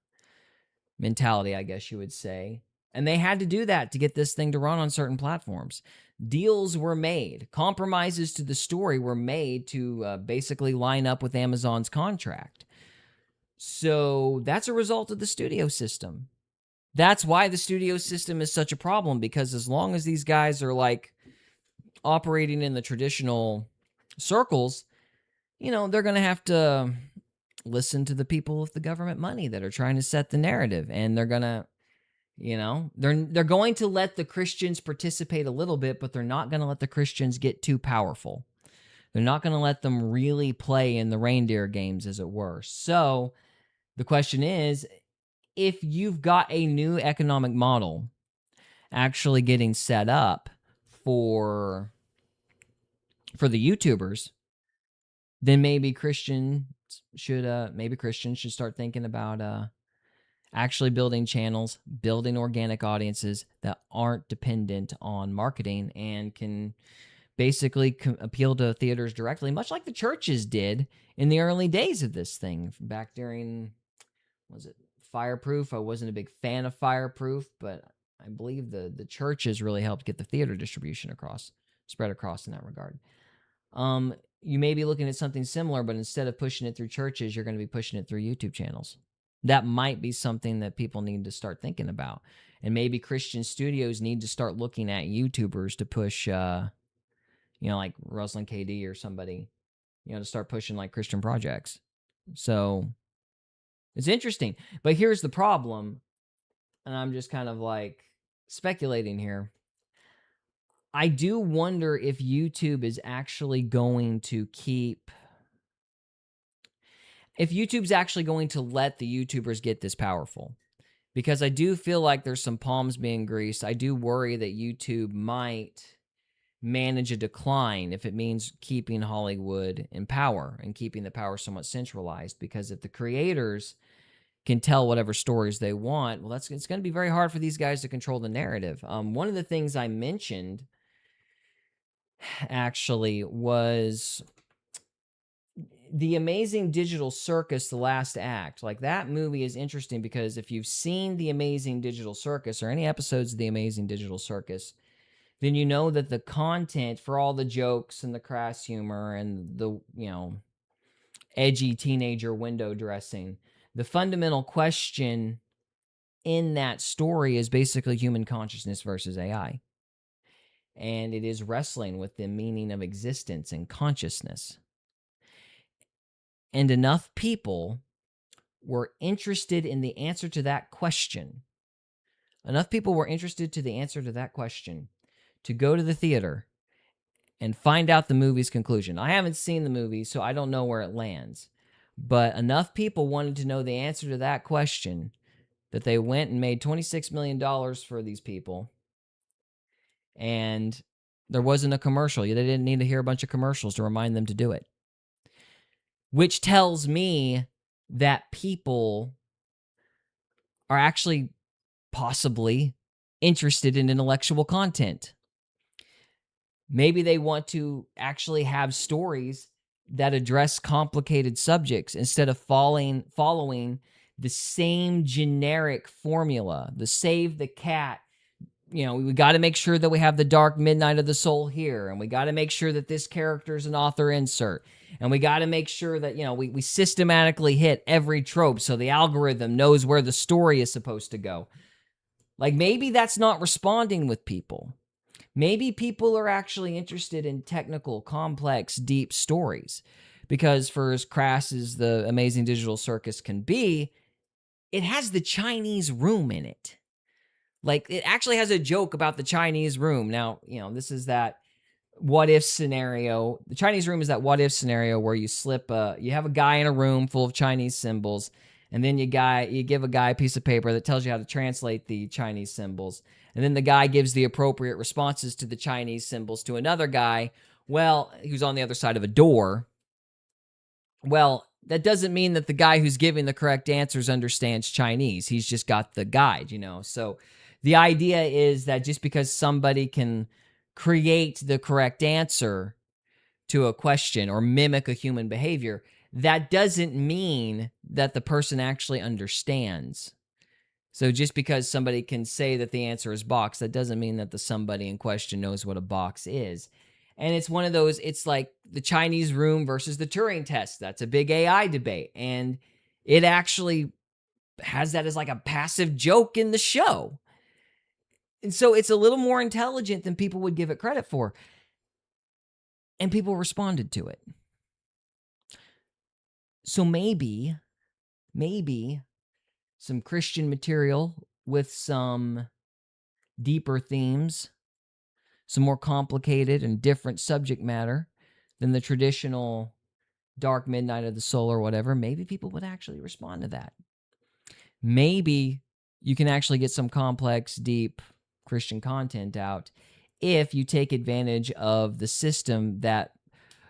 Speaker 1: mentality, I guess you would say. And they had to do that to get this thing to run on certain platforms. Deals were made. Compromises to the story were made to basically line up with Amazon's contract. So that's a result of the studio system. That's why the studio system is such a problem, because as long as these guys are like operating in the traditional circles, you know, they're going to have to listen to the people with the government money that are trying to set the narrative. And they're going to, you know, they're going to let the Christians participate a little bit, but they're not going to let the Christians get too powerful. They're not going to let them really play in the reindeer games, as it were. So the question is, if you've got a new economic model actually getting set up for the YouTubers, then maybe Christians should start thinking about actually building channels, building organic audiences that aren't dependent on marketing and can basically appeal to theaters directly, much like the churches did in the early days of this thing. Back during, was it Fireproof? I wasn't a big fan of Fireproof, but I believe the churches really helped get the theater distribution spread across in that regard. You may be looking at something similar, but instead of pushing it through churches, you're going to be pushing it through YouTube channels. That might be something that people need to start thinking about. And maybe Christian studios need to start looking at YouTubers to push, like Ruslan KD or somebody, to start pushing like Christian projects. So it's interesting. But here's the problem, and I'm just kind of like speculating here. I do wonder if YouTube is actually going to if YouTube's actually going to let the YouTubers get this powerful. Because I do feel like there's some palms being greased. I do worry that YouTube might manage a decline if it means keeping Hollywood in power and keeping the power somewhat centralized. Because if the creators can tell whatever stories they want, well, it's going to be very hard for these guys to control the narrative. One of the things I mentioned actually was The Amazing Digital Circus, The Last Act. Like, that movie is interesting because if you've seen The Amazing Digital Circus or any episodes of The Amazing Digital Circus, then you know that the content for all the jokes and the crass humor and the, edgy teenager window dressing, the fundamental question in that story is basically human consciousness versus AI. And it is wrestling with the meaning of existence and consciousness. And enough people were interested in the answer to that question. Enough people were interested to the answer to that question to go to the theater and find out the movie's conclusion. I haven't seen the movie, so I don't know where it lands. But enough people wanted to know the answer to that question that they went and made $26 million for these people. And there wasn't a commercial. They didn't need to hear a bunch of commercials to remind them to do it. Which tells me that people are actually possibly interested in intellectual content. Maybe they want to actually have stories that address complicated subjects instead of following the same generic formula, the save the cat. We got to make sure that we have the dark midnight of the soul here, and we got to make sure that this character is an author insert, and we got to make sure that, we systematically hit every trope so the algorithm knows where the story is supposed to go. Like, maybe that's not responding with people. Maybe people are actually interested in technical, complex, deep stories, because for as crass as The Amazing Digital Circus can be, it has the Chinese room in it. Like, it actually has a joke about the Chinese room. Now, this is that what if scenario. The Chinese room is that what if scenario where you you have a guy in a room full of Chinese symbols, and then you give a guy a piece of paper that tells you how to translate the Chinese symbols, and then the guy gives the appropriate responses to the Chinese symbols to another guy, well, who's on the other side of a door. Well, that doesn't mean that the guy who's giving the correct answers understands Chinese. He's just got the guide, So the idea is that just because somebody can create the correct answer to a question or mimic a human behavior, that doesn't mean that the person actually understands. So just because somebody can say that the answer is box, that doesn't mean that the somebody in question knows what a box is. And it's one of those, it's like the Chinese room versus the Turing test. That's a big AI debate. And it actually has that as like a passive joke in the show. And so it's a little more intelligent than people would give it credit for. And people responded to it. So maybe some Christian material with some deeper themes, some more complicated and different subject matter than the traditional Dark Midnight of the Soul or whatever, maybe people would actually respond to that. Maybe you can actually get some complex, deep Christian content out if you take advantage of the system that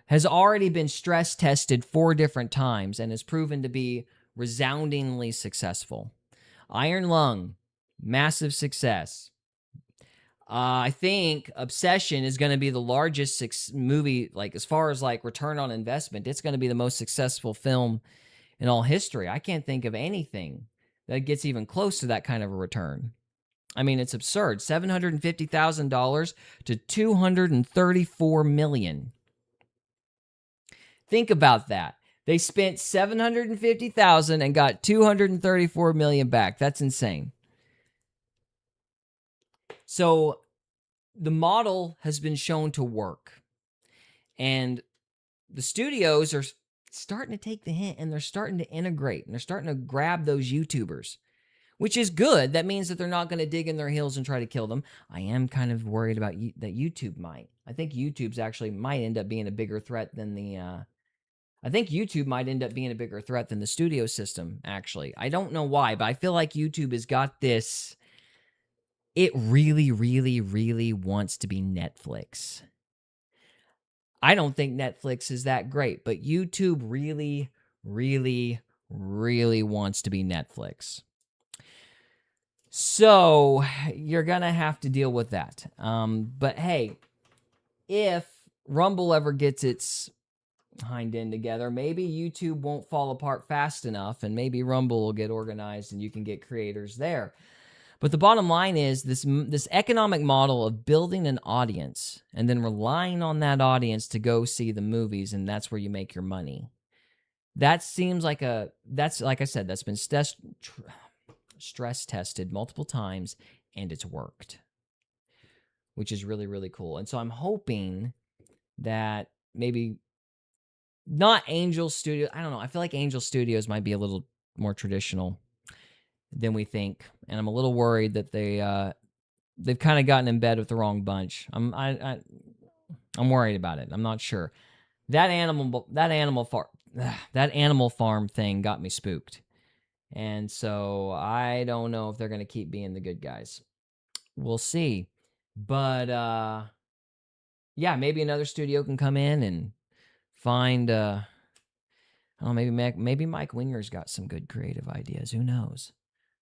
Speaker 1: has already been stress tested 4 different times and has proven to be resoundingly successful. Iron Lung, massive success. I think Obsession is going to be the largest movie, like as far as like return on investment. It's going to be the most successful film in all history. I can't think of anything that gets even close to that kind of a return. I mean, it's absurd. $750,000 to $234 million. Think about that. They spent $750,000 and got $234 million back. That's insane. So the model has been shown to work. And the studios are starting to take the hint, and they're starting to integrate, and they're starting to grab those YouTubers, which is good. That means that they're not going to dig in their heels and try to kill them. I am kind of worried about that YouTube might. I think YouTube's actually might end up being a bigger threat than the... I think YouTube might end up being a bigger threat than the studio system, actually. I don't know why, but I feel like YouTube has got this... It really, really, really wants to be Netflix. I don't think Netflix is that great, but YouTube really, really, really wants to be Netflix. So you're going to have to deal with that. But hey, if Rumble ever gets its hind end together, maybe YouTube won't fall apart fast enough, and maybe Rumble will get organized and you can get creators there. But the bottom line is this economic model of building an audience and then relying on that audience to go see the movies, and that's where you make your money. That seems like that's like I said, that's been stress tested multiple times, and it's worked, which is really, really cool. And so I'm hoping that maybe not Angel Studios. I don't know. I feel like Angel Studios might be a little more traditional than we think, and I'm a little worried that they've kind of gotten in bed with the wrong bunch. I'm worried about it. I'm not sure. That animal farm thing got me spooked, and so I don't know if they're going to keep being the good guys. We'll see, but yeah, maybe another studio can come in and find. Oh, maybe Mike Winger's got some good creative ideas. Who knows?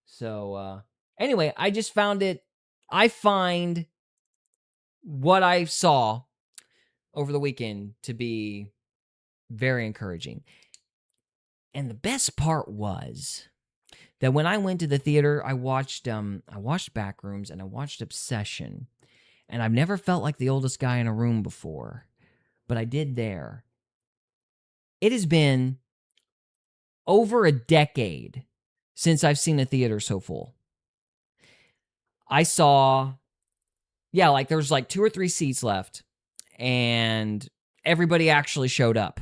Speaker 1: So anyway, I just found it. I find what I saw over the weekend to be very encouraging. And the best part was that when I went to the theater, I watched Backrooms and I watched Obsession. And I've never felt like the oldest guy in a room before, but I did there. It has been over a decade since I've seen a theater so full. I saw, there was like 2 or 3 seats left, and everybody actually showed up.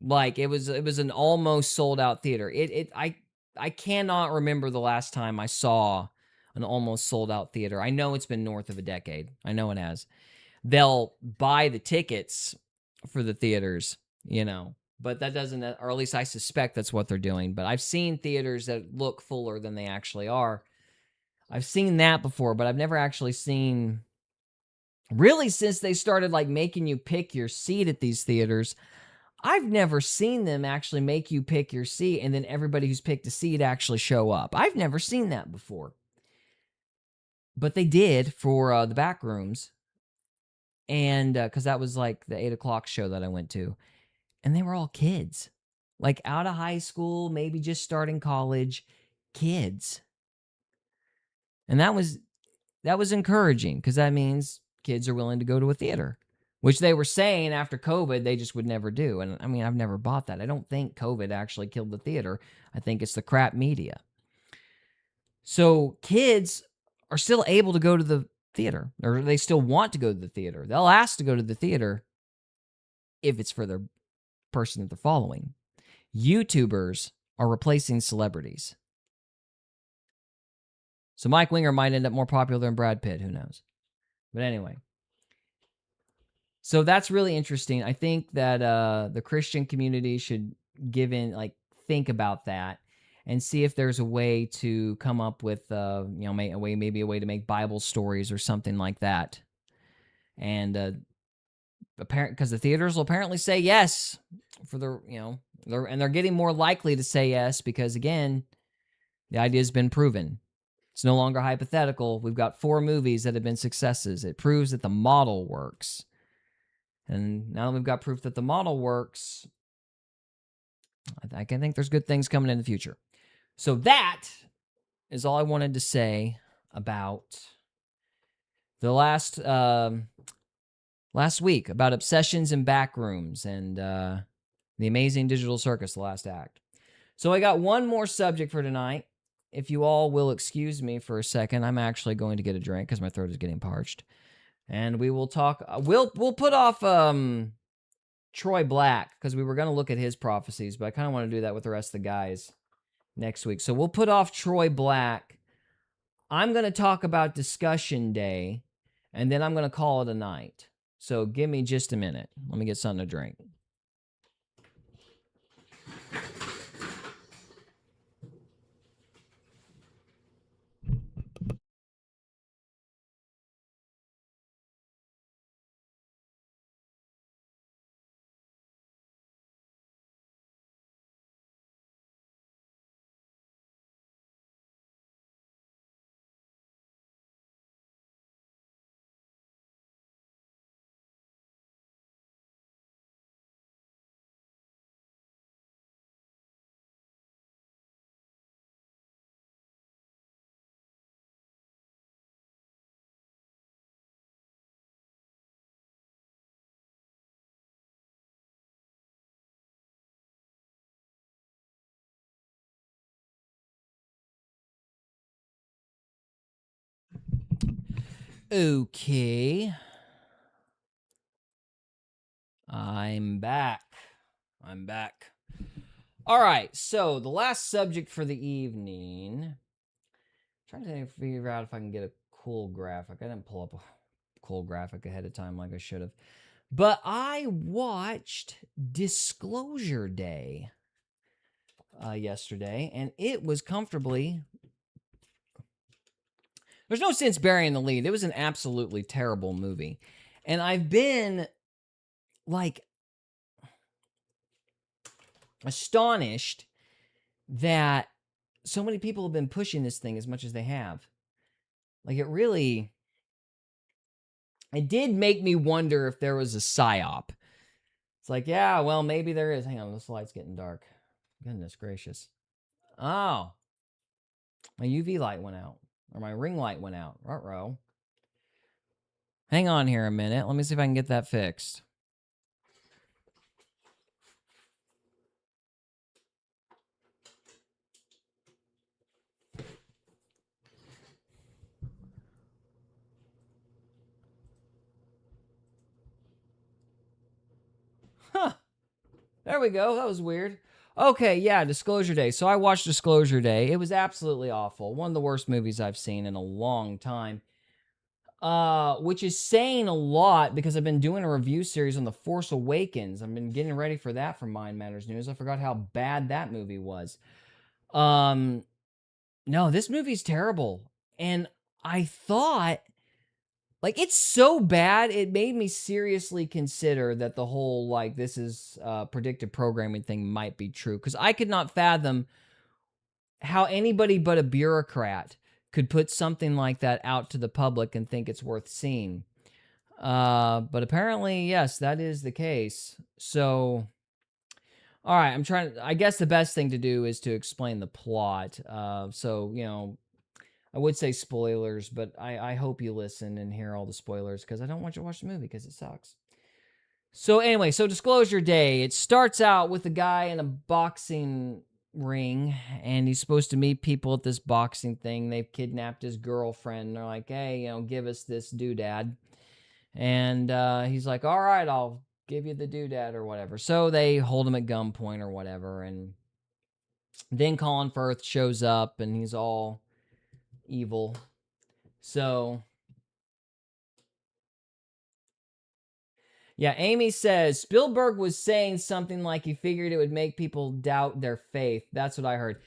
Speaker 1: Like it was an almost sold out theater. I cannot remember the last time I saw an almost sold out theater. I know it's been north of a decade. I know it has. they'll buy the tickets for the theaters, you know. But that doesn't, or at least I suspect that's what they're doing. But I've seen theaters that look fuller than they actually are. I've seen that before, but I've never actually seen, really since they started like making you pick your seat at these theaters, I've never seen them actually make you pick your seat and then everybody who's picked a seat actually show up. I've never seen that before. But they did for the Backrooms. And because that was like the 8 o'clock show that I went to. And they were all kids, like out of high school, maybe just starting college, kids. And that was encouraging because that means kids are willing to go to a theater, which they were saying after COVID they just would never do. And I mean, I've never bought that. I don't think COVID actually killed the theater. I think it's the crap media. So kids are still able to go to the theater, or they still want to go to the theater. They'll ask to go to the theater if it's for their person that they're following. YouTubers are replacing celebrities. So Mike Winger might end up more popular than Brad Pitt, who knows? But anyway. So that's really interesting. I think that the Christian community should think about that and see if there's a way to come up with maybe a way to make Bible stories or something like that. And because the theaters will apparently say yes for they're getting more likely to say yes because, again, the idea has been proven. It's no longer hypothetical. We've got 4 movies that have been successes. It proves that the model works. And now that we've got proof that the model works, I can think there's good things coming in the future. So that is all I wanted to say about the last week, about Obsessions and Backrooms and The Amazing Digital Circus, the last act. So I got one more subject for tonight. If you all will excuse me for a second, I'm actually going to get a drink because my throat is getting parched. And we will talk, we'll put off Troy Black because we were going to look at his prophecies, but I kind of want to do that with the rest of the guys next week. So we'll put off Troy Black. I'm going to talk about Discussion Day, and then I'm going to call it a night. So give me just a minute. Let me get something to drink. Okay. I'm back. All right, so the last subject for the evening. I'm trying to figure out if I can get a cool graphic. I didn't pull up a cool graphic ahead of time like I should have. But I watched Disclosure Day yesterday, and it was comfortably... There's no sense burying the lead. It was an absolutely terrible movie. And I've been, astonished that so many people have been pushing this thing as much as they have. It did make me wonder if there was a psyop. It's yeah, well, maybe there is. Hang on, this light's getting dark. Goodness gracious. Oh, my UV light went out. Or my ring light went out. Ruh-roh. Hang on here a minute. Let me see if I can get that fixed. Huh. There we go. That was weird. Okay, yeah, Disclosure Day. So I watched Disclosure Day. It was absolutely awful. One of the worst movies I've seen in a long time. which is saying a lot because I've been doing a review series on The Force Awakens. I've been getting ready for that from Mind Matters News. I forgot how bad that movie was. No, this movie's terrible. And I thought, like, it's so bad, it made me seriously consider that the whole, like, this is predictive programming thing might be true. Because I could not fathom how anybody but a bureaucrat could put something like that out to the public and think it's worth seeing. But apparently, yes, that is the case. So, all right, I guess the best thing to do is to explain the plot. So, you know, I would say spoilers, but I hope you listen and hear all the spoilers because I don't want you to watch the movie because it sucks. So anyway, so Disclosure Day. It starts out with a guy in a boxing ring, and he's supposed to meet people at this boxing thing. They've kidnapped his girlfriend. They're like, hey, you know, give us this doodad. And he's like, all right, I'll give you the doodad or whatever. So they hold him at gunpoint or whatever, and then Colin Firth shows up, and he's all evil. So, yeah, Amy says, Spielberg was saying something like he figured it would make people doubt their faith. That's what I heard.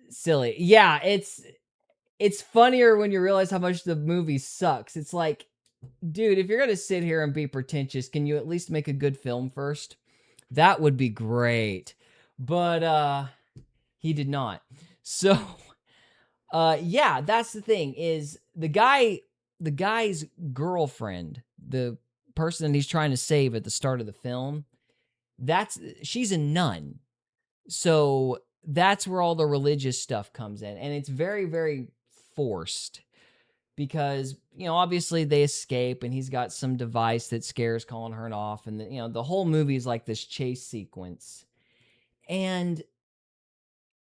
Speaker 1: Silly. Yeah, it's funnier when you realize how much the movie sucks. It's like, dude, if you're going to sit here and be pretentious, can you at least make a good film first? That would be great. But he did not. So, yeah, that's the thing is the guy's girlfriend, the person he's trying to save at the start of the film, she's a nun. So that's where all the religious stuff comes in. And it's very, very forced because, you know, obviously they escape and he's got some device that scares Colin Hearn off. And, you know, the whole movie is like this chase sequence. And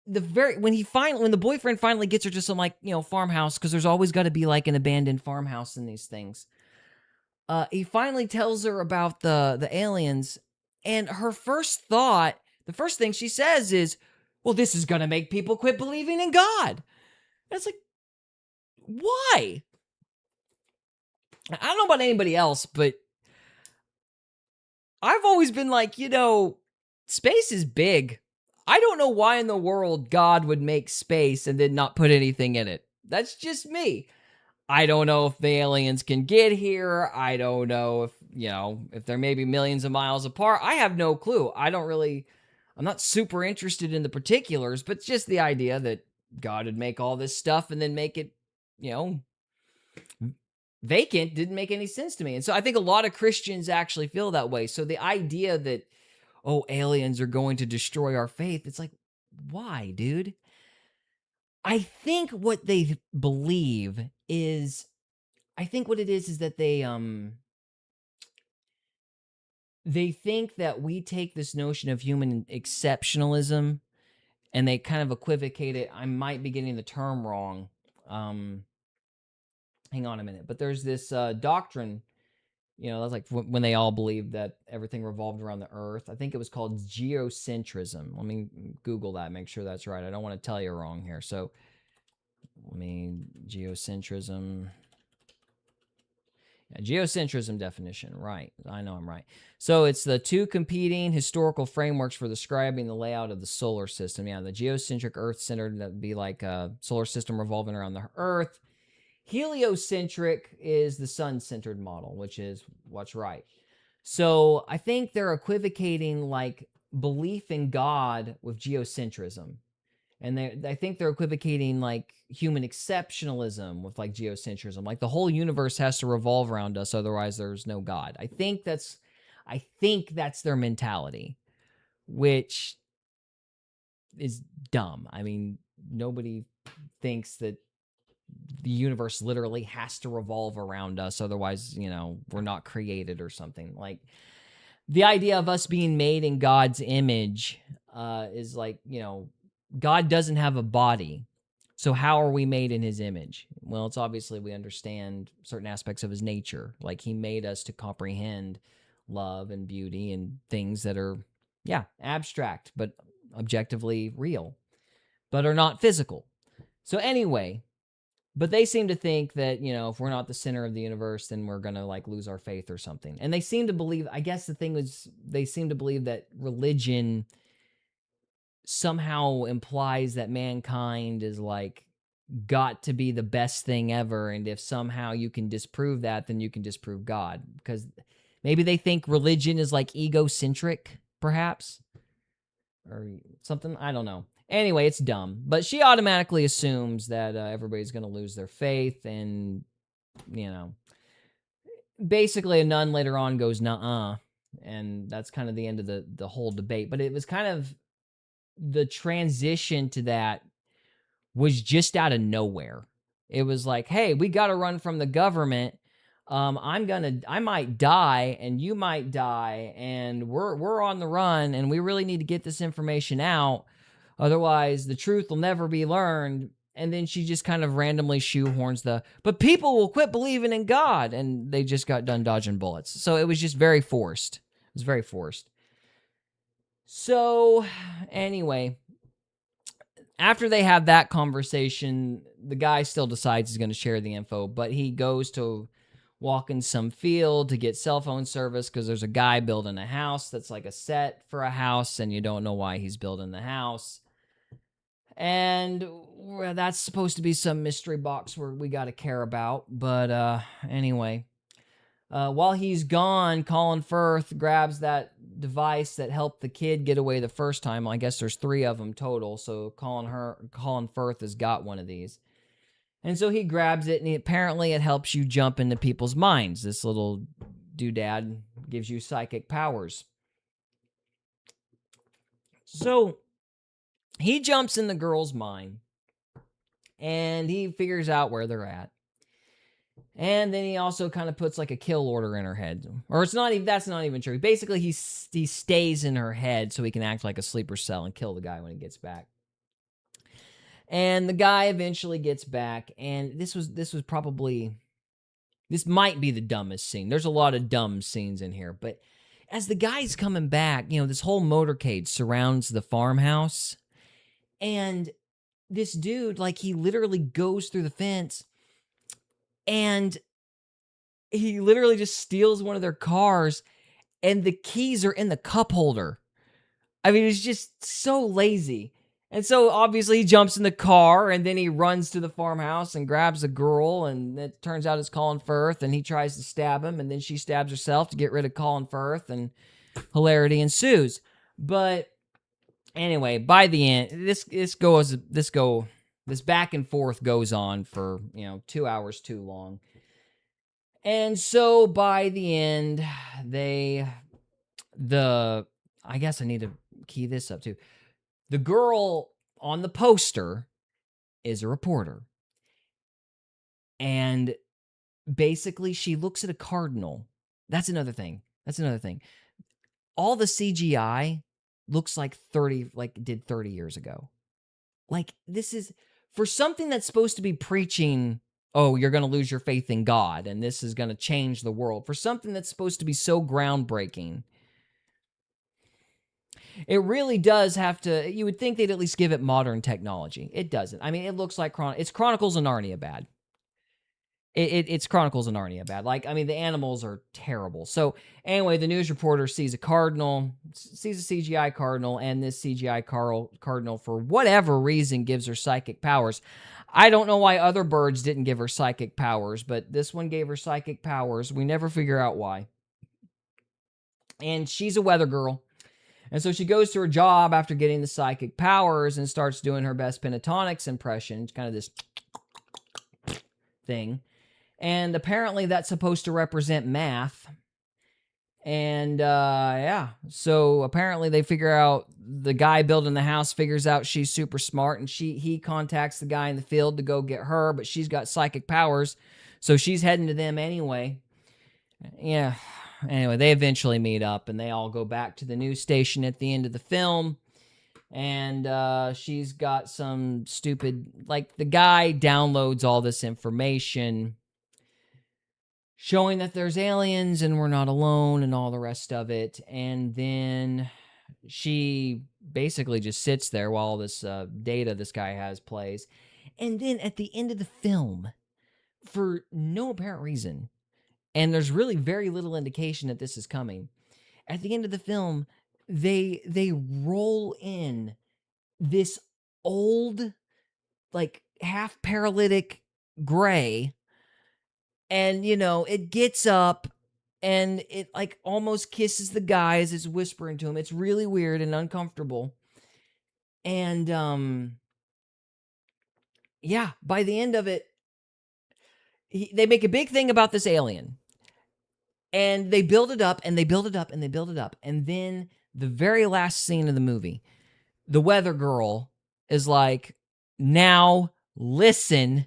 Speaker 1: when the boyfriend finally gets her to some, like, you know, farmhouse, because there's always got to be like an abandoned farmhouse in these things. He finally tells her about the aliens, and her first thought, the first thing she says is, well, this is going to make people quit believing in God. And it's like, why? I don't know about anybody else, but I've always been like, you know, space is big. I don't know why in the world God would make space and then not put anything in it. That's just me. I don't know if the aliens can get here. I don't know if, you know, if they're maybe millions of miles apart. I have no clue. I'm not super interested in the particulars, but just the idea that God would make all this stuff and then make it, you know, vacant didn't make any sense to me. And so I think a lot of Christians actually feel that way. So the idea that, oh, aliens are going to destroy our faith, it's like, why, dude? I think what they believe is, that they think that we take this notion of human exceptionalism and they kind of equivocate it. I might be getting the term wrong. Hang on a minute. But there's this doctrine, you know, that's like when they all believed that everything revolved around the earth. I think it was called geocentrism. Let me Google that, make sure that's right. I don't want to tell you wrong here. So, geocentrism. Yeah, geocentrism definition, right. I know I'm right. So it's the two competing historical frameworks for describing the layout of the solar system. Yeah, the geocentric Earth-centered, that would be like a solar system revolving around the Earth. Heliocentric is the sun-centered model, which is what's right. So I think they're equivocating like belief in God with geocentrism. And I think they're equivocating like human exceptionalism with like geocentrism. Like the whole universe has to revolve around us, otherwise there's no God. I think that's their mentality, which is dumb. I mean, nobody thinks that the universe literally has to revolve around us, otherwise, you know, we're not created or something. Like the idea of us being made in God's image is like, you know, God doesn't have a body, so how are we made in his image? Well, it's obviously we understand certain aspects of his nature. Like he made us to comprehend love and beauty and things that are, yeah, abstract, but objectively real, but are not physical. So anyway, But they seem to think that, if we're not the center of the universe, then we're going to like lose our faith or something. And they seem to believe, I guess the thing is, they seem to believe that religion somehow implies that mankind is like got to be the best thing ever. And if somehow you can disprove that, then you can disprove God. Because maybe they think religion is like egocentric, perhaps, or something. I don't know. Anyway, it's dumb. But she automatically assumes that everybody's going to lose their faith. And, basically a nun later on goes, nuh-uh. And that's kind of the end of the whole debate. But it was kind of the transition to that was just out of nowhere. It was like, hey, we got to run from the government. I might die and you might die, and we're on the run, and we really need to get this information out. Otherwise, the truth will never be learned. And then she just kind of randomly shoehorns but people will quit believing in God, and they just got done dodging bullets. So it was just very forced. It was very forced. So anyway, after they have that conversation, the guy still decides he's going to share the info, but he goes to walk in some field to get cell phone service because there's a guy building a house that's like a set for a house, and you don't know why he's building the house. And that's supposed to be some mystery box where we got to care about. But anyway, while he's gone, Colin Firth grabs that device that helped the kid get away the first time. I guess there's 3 of them total, so Colin Firth has got one of these. And so he grabs it, and apparently it helps you jump into people's minds. This little doodad gives you psychic powers. So he jumps in the girl's mind, and he figures out where they're at. And then he also kind of puts like a kill order in her head. Or that's not even true. Basically, he stays in her head so he can act like a sleeper cell and kill the guy when he gets back. And the guy eventually gets back, and this might be the dumbest scene. There's a lot of dumb scenes in here, but as the guy's coming back, this whole motorcade surrounds the farmhouse, and this dude, like, he literally goes through the fence, and he literally just steals one of their cars, and the keys are in the cup holder. I mean, it's just so lazy. And so obviously he jumps in the car, and then he runs to the farmhouse and grabs a girl, and it turns out it's Colin Firth, and he tries to stab him, and then she stabs herself to get rid of Colin Firth, and hilarity ensues. But anyway, by the end, this back and forth goes on for 2 hours too long. And so by the end, I guess I need to key this up too. The girl on the poster is a reporter. And basically she looks at a cardinal. That's another thing. All the CGI looks like it did 30 years ago. Like, this is for something that's supposed to be preaching, oh, you're going to lose your faith in God and this is going to change the world. For something that's supposed to be so groundbreaking, it really does have to, you would think they'd at least give it modern technology. It doesn't. I mean, it looks like it's Chronicles of Narnia bad. It's Chronicles of Narnia bad. Like, I mean, the animals are terrible. So anyway, the news reporter sees a CGI cardinal, and this CGI cardinal, for whatever reason, gives her psychic powers. I don't know why other birds didn't give her psychic powers, but this one gave her psychic powers. We never figure out why. And she's a weather girl. And so she goes to her job after getting the psychic powers and starts doing her best pentatonics impression. It's kind of this thing. And apparently that's supposed to represent math. And so apparently they figure out, the guy building the house figures out she's super smart, and he contacts the guy in the field to go get her, but she's got psychic powers, so she's heading to them anyway. Yeah. Anyway, they eventually meet up, and they all go back to the news station at the end of the film. And she's got some stupid, like, the guy downloads all this information showing that there's aliens and we're not alone and all the rest of it. And then she basically just sits there while this data this guy has plays. And then at the end of the film, for no apparent reason, and there's really very little indication that this is coming, at the end of the film, they roll in this old, like, half paralytic gray, and it gets up and it like almost kisses the guy as it's whispering to him. It's really weird and uncomfortable. And yeah, by the end of it, they make a big thing about this alien. And they build it up, and they build it up, and they build it up. And then the very last scene of the movie, the weather girl is like, now listen,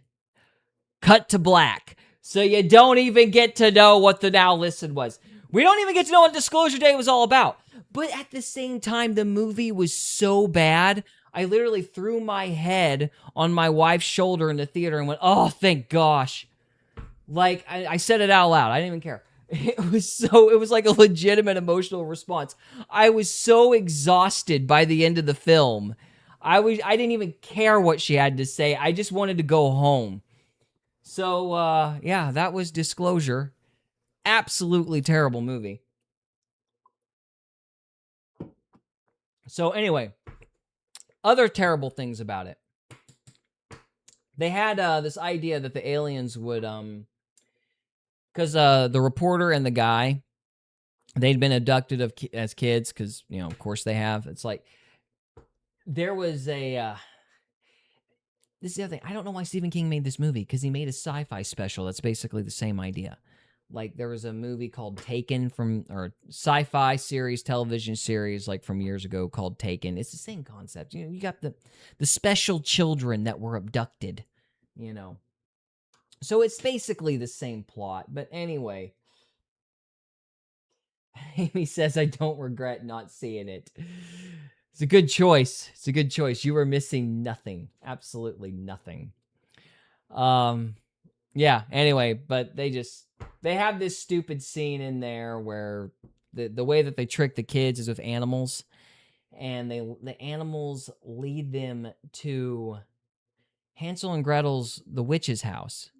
Speaker 1: cut to black. So you don't even get to know what the now listen was. We don't even get to know what Disclosure Day was all about. But at the same time, the movie was so bad, I literally threw my head on my wife's shoulder in the theater and went, oh, thank gosh. Like, I said it out loud. I didn't even care. It was like a legitimate emotional response. I was so exhausted by the end of the film. I didn't even care what she had to say. I just wanted to go home. So, yeah, that was Disclosure. Absolutely terrible movie. So anyway, other terrible things about it. They had this idea that the aliens would, because the reporter and the guy, they'd been abducted as kids, because, of course they have. It's like, there was a, this is the other thing. I don't know why Stephen King made this movie, because he made a sci-fi special that's basically the same idea. Like, there was a movie called Taken or sci-fi series, television series, like from years ago called Taken. It's the same concept. You got the special children that were abducted, So it's basically the same plot. But anyway, Amy says, I don't regret not seeing it. It's a good choice. It's a good choice. You were missing nothing. Absolutely nothing. Yeah, anyway, but they have this stupid scene in there where the way that they trick the kids is with animals, and the animals lead them to Hansel and Gretel's the witch's house.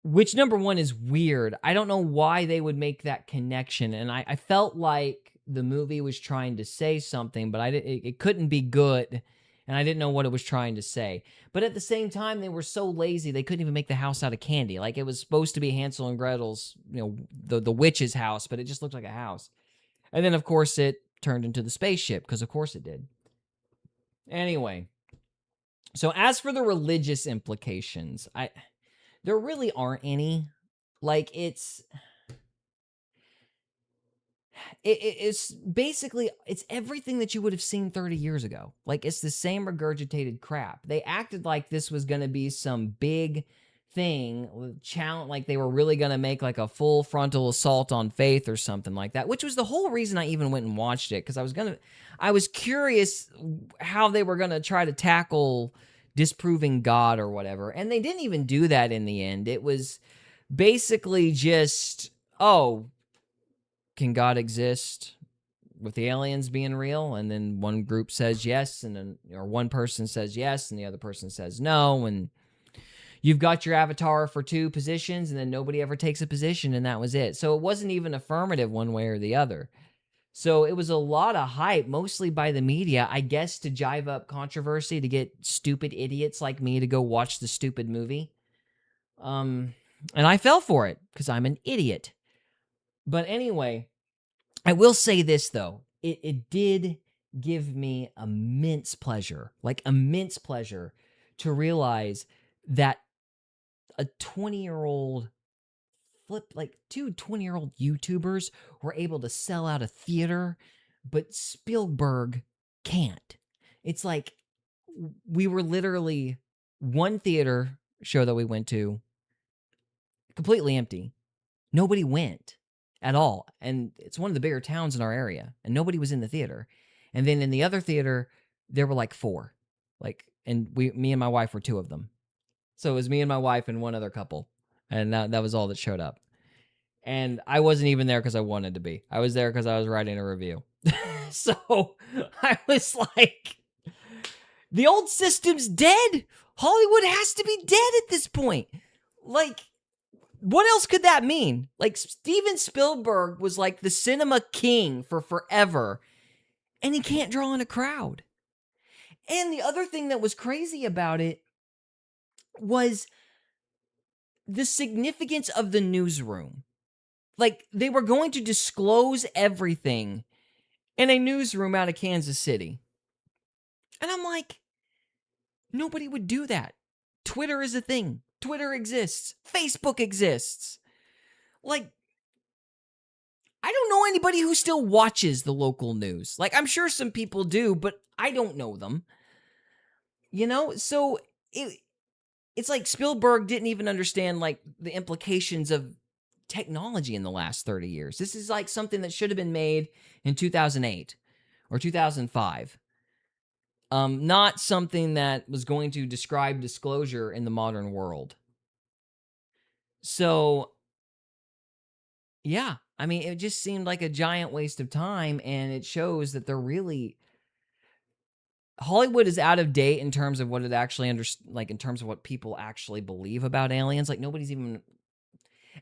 Speaker 1: Which, number one, is weird. I don't know why they would make that connection, and I felt like the movie was trying to say something, but it couldn't be good, and I didn't know what it was trying to say. But at the same time, they were so lazy, they couldn't even make the house out of candy. Like, it was supposed to be Hansel and Gretel's, the witch's house, but it just looked like a house. And then, of course, it turned into the spaceship, because of course it did. Anyway, so as for the religious implications, there really aren't any. Like, it's basically, it's everything that you would have seen 30 years ago. Like, it's the same regurgitated crap. They acted like this was going to be some big thing, challenge, like they were really going to make like a full frontal assault on faith or something like that, which was the whole reason I even went and watched it, because I was curious how they were going to try to tackle disproving God or whatever. And they didn't even do that in the end. It was basically just, oh, can God exist with the aliens being real? And then one group says yes, and then, or one person says yes, and the other person says no, and you've got your avatar for two positions, and then nobody ever takes a position, and that was it. So it wasn't even affirmative one way or the other. So it was a lot of hype, mostly by the media, I guess, to jive up controversy, to get stupid idiots like me to go watch the stupid movie. And I fell for it, because I'm an idiot. But anyway, I will say this, though. It did give me immense pleasure, to realize that a 20-year-old two 20-year-old YouTubers were able to sell out a theater, but Spielberg can't. It's like, we were literally one theater show that we went to, completely empty. Nobody went at all. And it's one of the bigger towns in our area, and nobody was in the theater. And then in the other theater, there were like four. And me and my wife were two of them. So it was me and my wife and one other couple. And that was all that showed up. And I wasn't even there because I wanted to be. I was there because I was writing a review. So I was like, the old system's dead. Hollywood has to be dead at this point. Like, what else could that mean? Like, Steven Spielberg was like the cinema king for forever, and he can't draw in a crowd. And the other thing that was crazy about it was the significance of the newsroom. Like, they were going to disclose everything in a newsroom out of Kansas City. And I'm like, nobody would do that. Twitter is a thing. Twitter exists. Facebook exists. Like, I don't know anybody who still watches the local news. Like, I'm sure some people do, but I don't know them. You know? So, it's like Spielberg didn't even understand, like, the implications of technology in the last 30 years. This is like something that should have been made in 2008 or 2005. Not something that was going to describe disclosure in the modern world. So, yeah, I mean, it just seemed like a giant waste of time, and it shows that they're really... Hollywood is out of date in terms of what it actually in terms of what people actually believe about aliens. Like, nobody's even...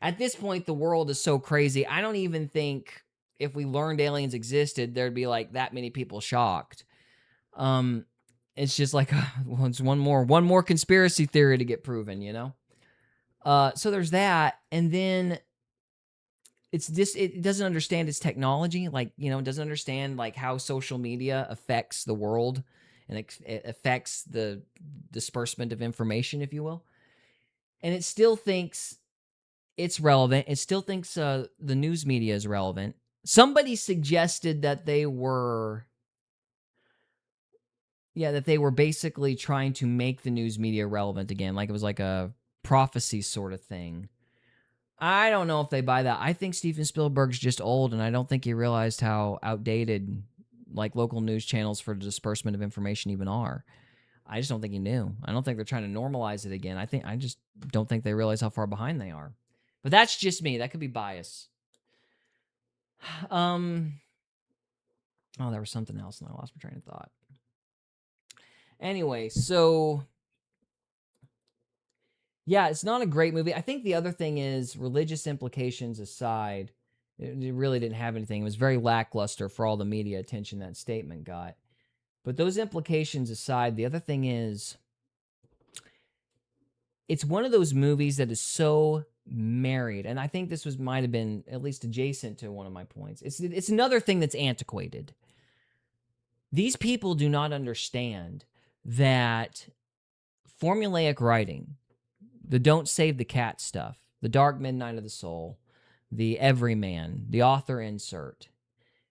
Speaker 1: At this point, the world is so crazy. I don't even think if we learned aliens existed, there'd be like that many people shocked. It's just like, well, it's one more conspiracy theory to get proven, you know? So there's that. And then it doesn't understand its technology. Like, you know, it doesn't understand like how social media affects the world and it affects the disbursement of information, if you will. And it still thinks it's relevant. It still thinks the news media is relevant. Somebody suggested that they were basically trying to make the news media relevant again. Like it was like a prophecy sort of thing. I don't know if they buy that. I think Steven Spielberg's just old, and I don't think he realized how outdated like local news channels for the disbursement of information even are. I just don't think he knew. I don't think they're trying to normalize it again. I just don't think they realize how far behind they are. But that's just me. That could be bias. Oh, there was something else, and I lost my train of thought. Anyway, so yeah, it's not a great movie. I think the other thing is, religious implications aside, it really didn't have anything. It was very lackluster for all the media attention that statement got. But those implications aside, the other thing is, it's one of those movies that is so married, and I think this might have been at least adjacent to one of my points. It's another thing that's antiquated. These people do not understand that formulaic writing, the don't save the cat stuff, the dark midnight of the soul, the everyman, the author insert,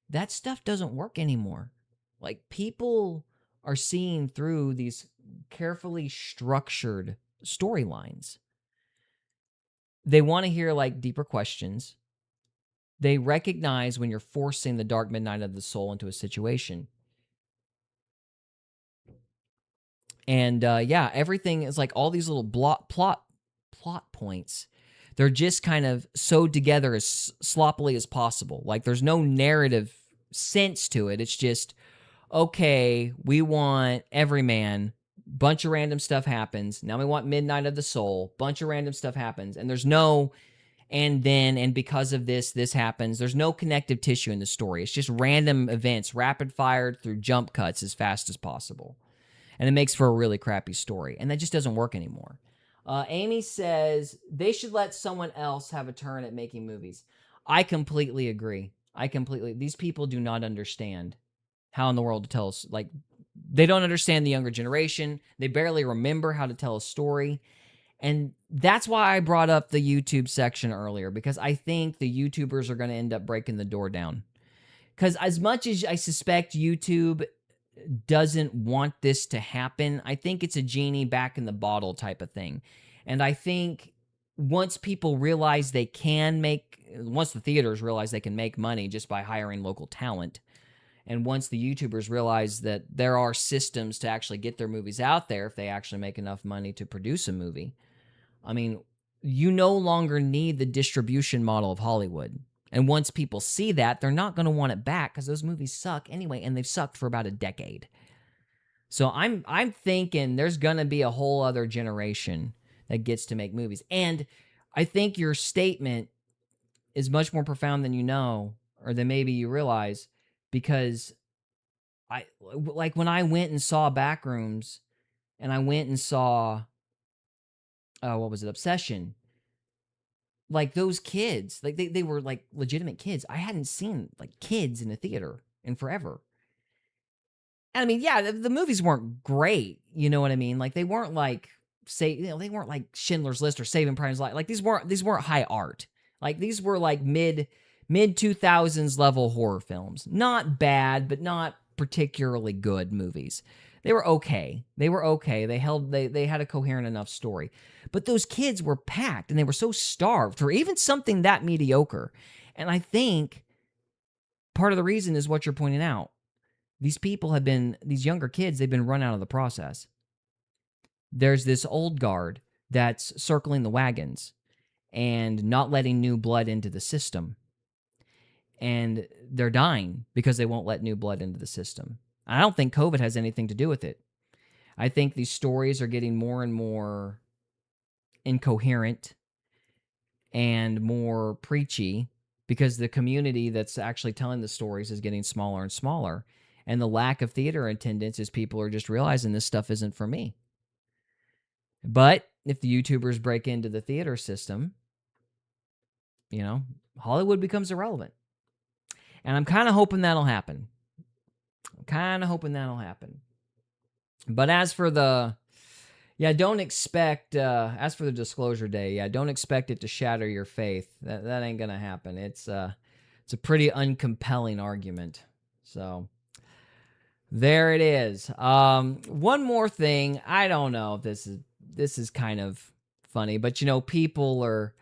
Speaker 1: that stuff doesn't work anymore. Like, people are seeing through these carefully structured storylines. They want to hear like deeper questions. They recognize when you're forcing the dark midnight of the soul into a situation. And yeah, everything is like all these little plot points. They're just kind of sewed together as sloppily as possible. Like, there's no narrative sense to it. It's just, okay, we want everyman, bunch of random stuff happens. Now we want midnight of the soul, bunch of random stuff happens. And there's no, and then, and because of this happens. There's no connective tissue in the story. It's just random events, rapid fired through jump cuts as fast as possible. And it makes for a really crappy story. And that just doesn't work anymore. Amy says, they should let someone else have a turn at making movies. I completely agree. These people do not understand how in the world to tell us. Like, they don't understand the younger generation. They barely remember how to tell a story. And that's why I brought up the YouTube section earlier, because I think the YouTubers are going to end up breaking the door down. Because as much as I suspect YouTube doesn't want this to happen, I think it's a genie back in the bottle type of thing. And I think once people realize once the theaters realize they can make money just by hiring local talent, and once the YouTubers realize that there are systems to actually get their movies out there if they actually make enough money to produce a movie, I mean, you no longer need the distribution model of Hollywood. And once people see that, they're not going to want it back because those movies suck anyway, and they've sucked for about a decade. So I'm thinking there's gonna be a whole other generation that gets to make movies. And I think your statement is much more profound than you know, or than maybe you realize, because like when I went and saw Backrooms, and I went and saw what was it, Obsession. Like those kids, like they were like legitimate kids. I hadn't seen like kids in a theater in forever. And I mean, yeah, the movies weren't great. You know what I mean? Like they weren't like they weren't like Schindler's List or Saving Private Ryan. Like these weren't high art. Like these were like mid 2000s level horror films. Not bad, but not particularly good movies. They were okay. They had a coherent enough story. But those kids were packed and they were so starved for even something that mediocre. And I think part of the reason is what you're pointing out. These younger kids, they've been run out of the process. There's this old guard that's circling the wagons and not letting new blood into the system. And they're dying because they won't let new blood into the system. I don't think COVID has anything to do with it. I think these stories are getting more and more incoherent and more preachy because the community that's actually telling the stories is getting smaller and smaller. And the lack of theater attendance is people are just realizing this stuff isn't for me. But if the YouTubers break into the theater system, Hollywood becomes irrelevant. And I'm kind of hoping that'll happen. But as for the disclosure day, don't expect it to shatter your faith. That ain't gonna happen. It's a pretty uncompelling argument. So there it is. One more thing. I don't know if this is kind of funny, but people were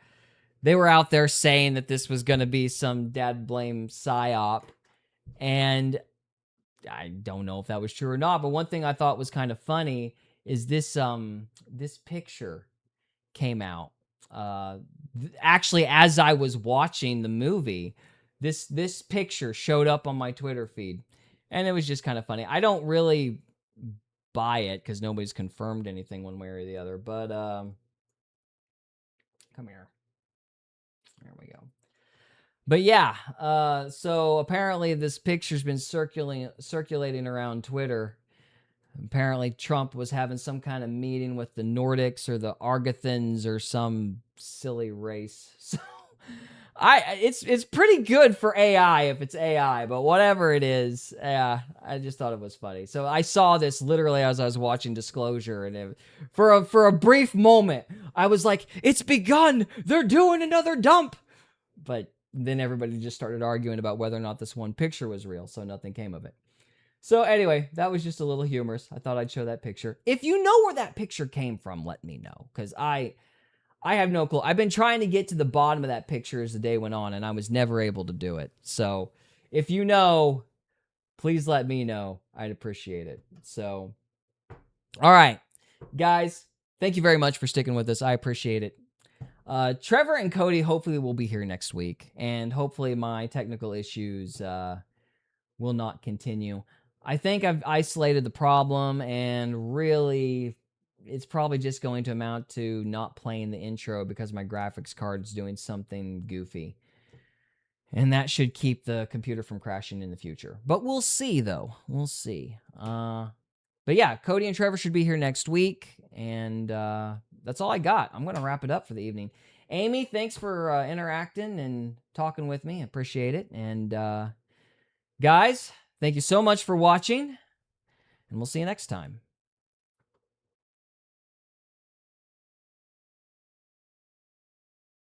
Speaker 1: out there saying that this was gonna be some dad blame psyop, and I don't know if that was true or not, but one thing I thought was kind of funny is this picture came out. Actually, as I was watching the movie, this picture showed up on my Twitter feed, and it was just kind of funny. I don't really buy it because nobody's confirmed anything one way or the other, but come here. There we go. But yeah, so apparently this picture's been circulating around Twitter. Apparently Trump was having some kind of meeting with the Nordics or the Argothans or some silly race. So it's pretty good for AI if it's AI, but whatever it is, I just thought it was funny. So I saw this literally as I was watching Disclosure, and for a brief moment, I was like, "It's begun! They're doing another dump!" But then everybody just started arguing about whether or not this one picture was real, so nothing came of it. So anyway, that was just a little humorous. I thought I'd show that picture. If you know where that picture came from, let me know, because I have no clue. I've been trying to get to the bottom of that picture as the day went on, and I was never able to do it. So if you know, please let me know. I'd appreciate it. So, all right, guys, thank you very much for sticking with us. I appreciate it. Trevor and Cody hopefully will be here next week, and hopefully my technical issues will not continue. I think I've isolated the problem, and really it's probably just going to amount to not playing the intro because my graphics card's doing something goofy. And that should keep the computer from crashing in the future. But we'll see, though. We'll see. But yeah, Cody and Trevor should be here next week, and that's all I got. I'm going to wrap it up for the evening. Amy, thanks for interacting and talking with me. I appreciate it. And guys, thank you so much for watching, and we'll see you next time.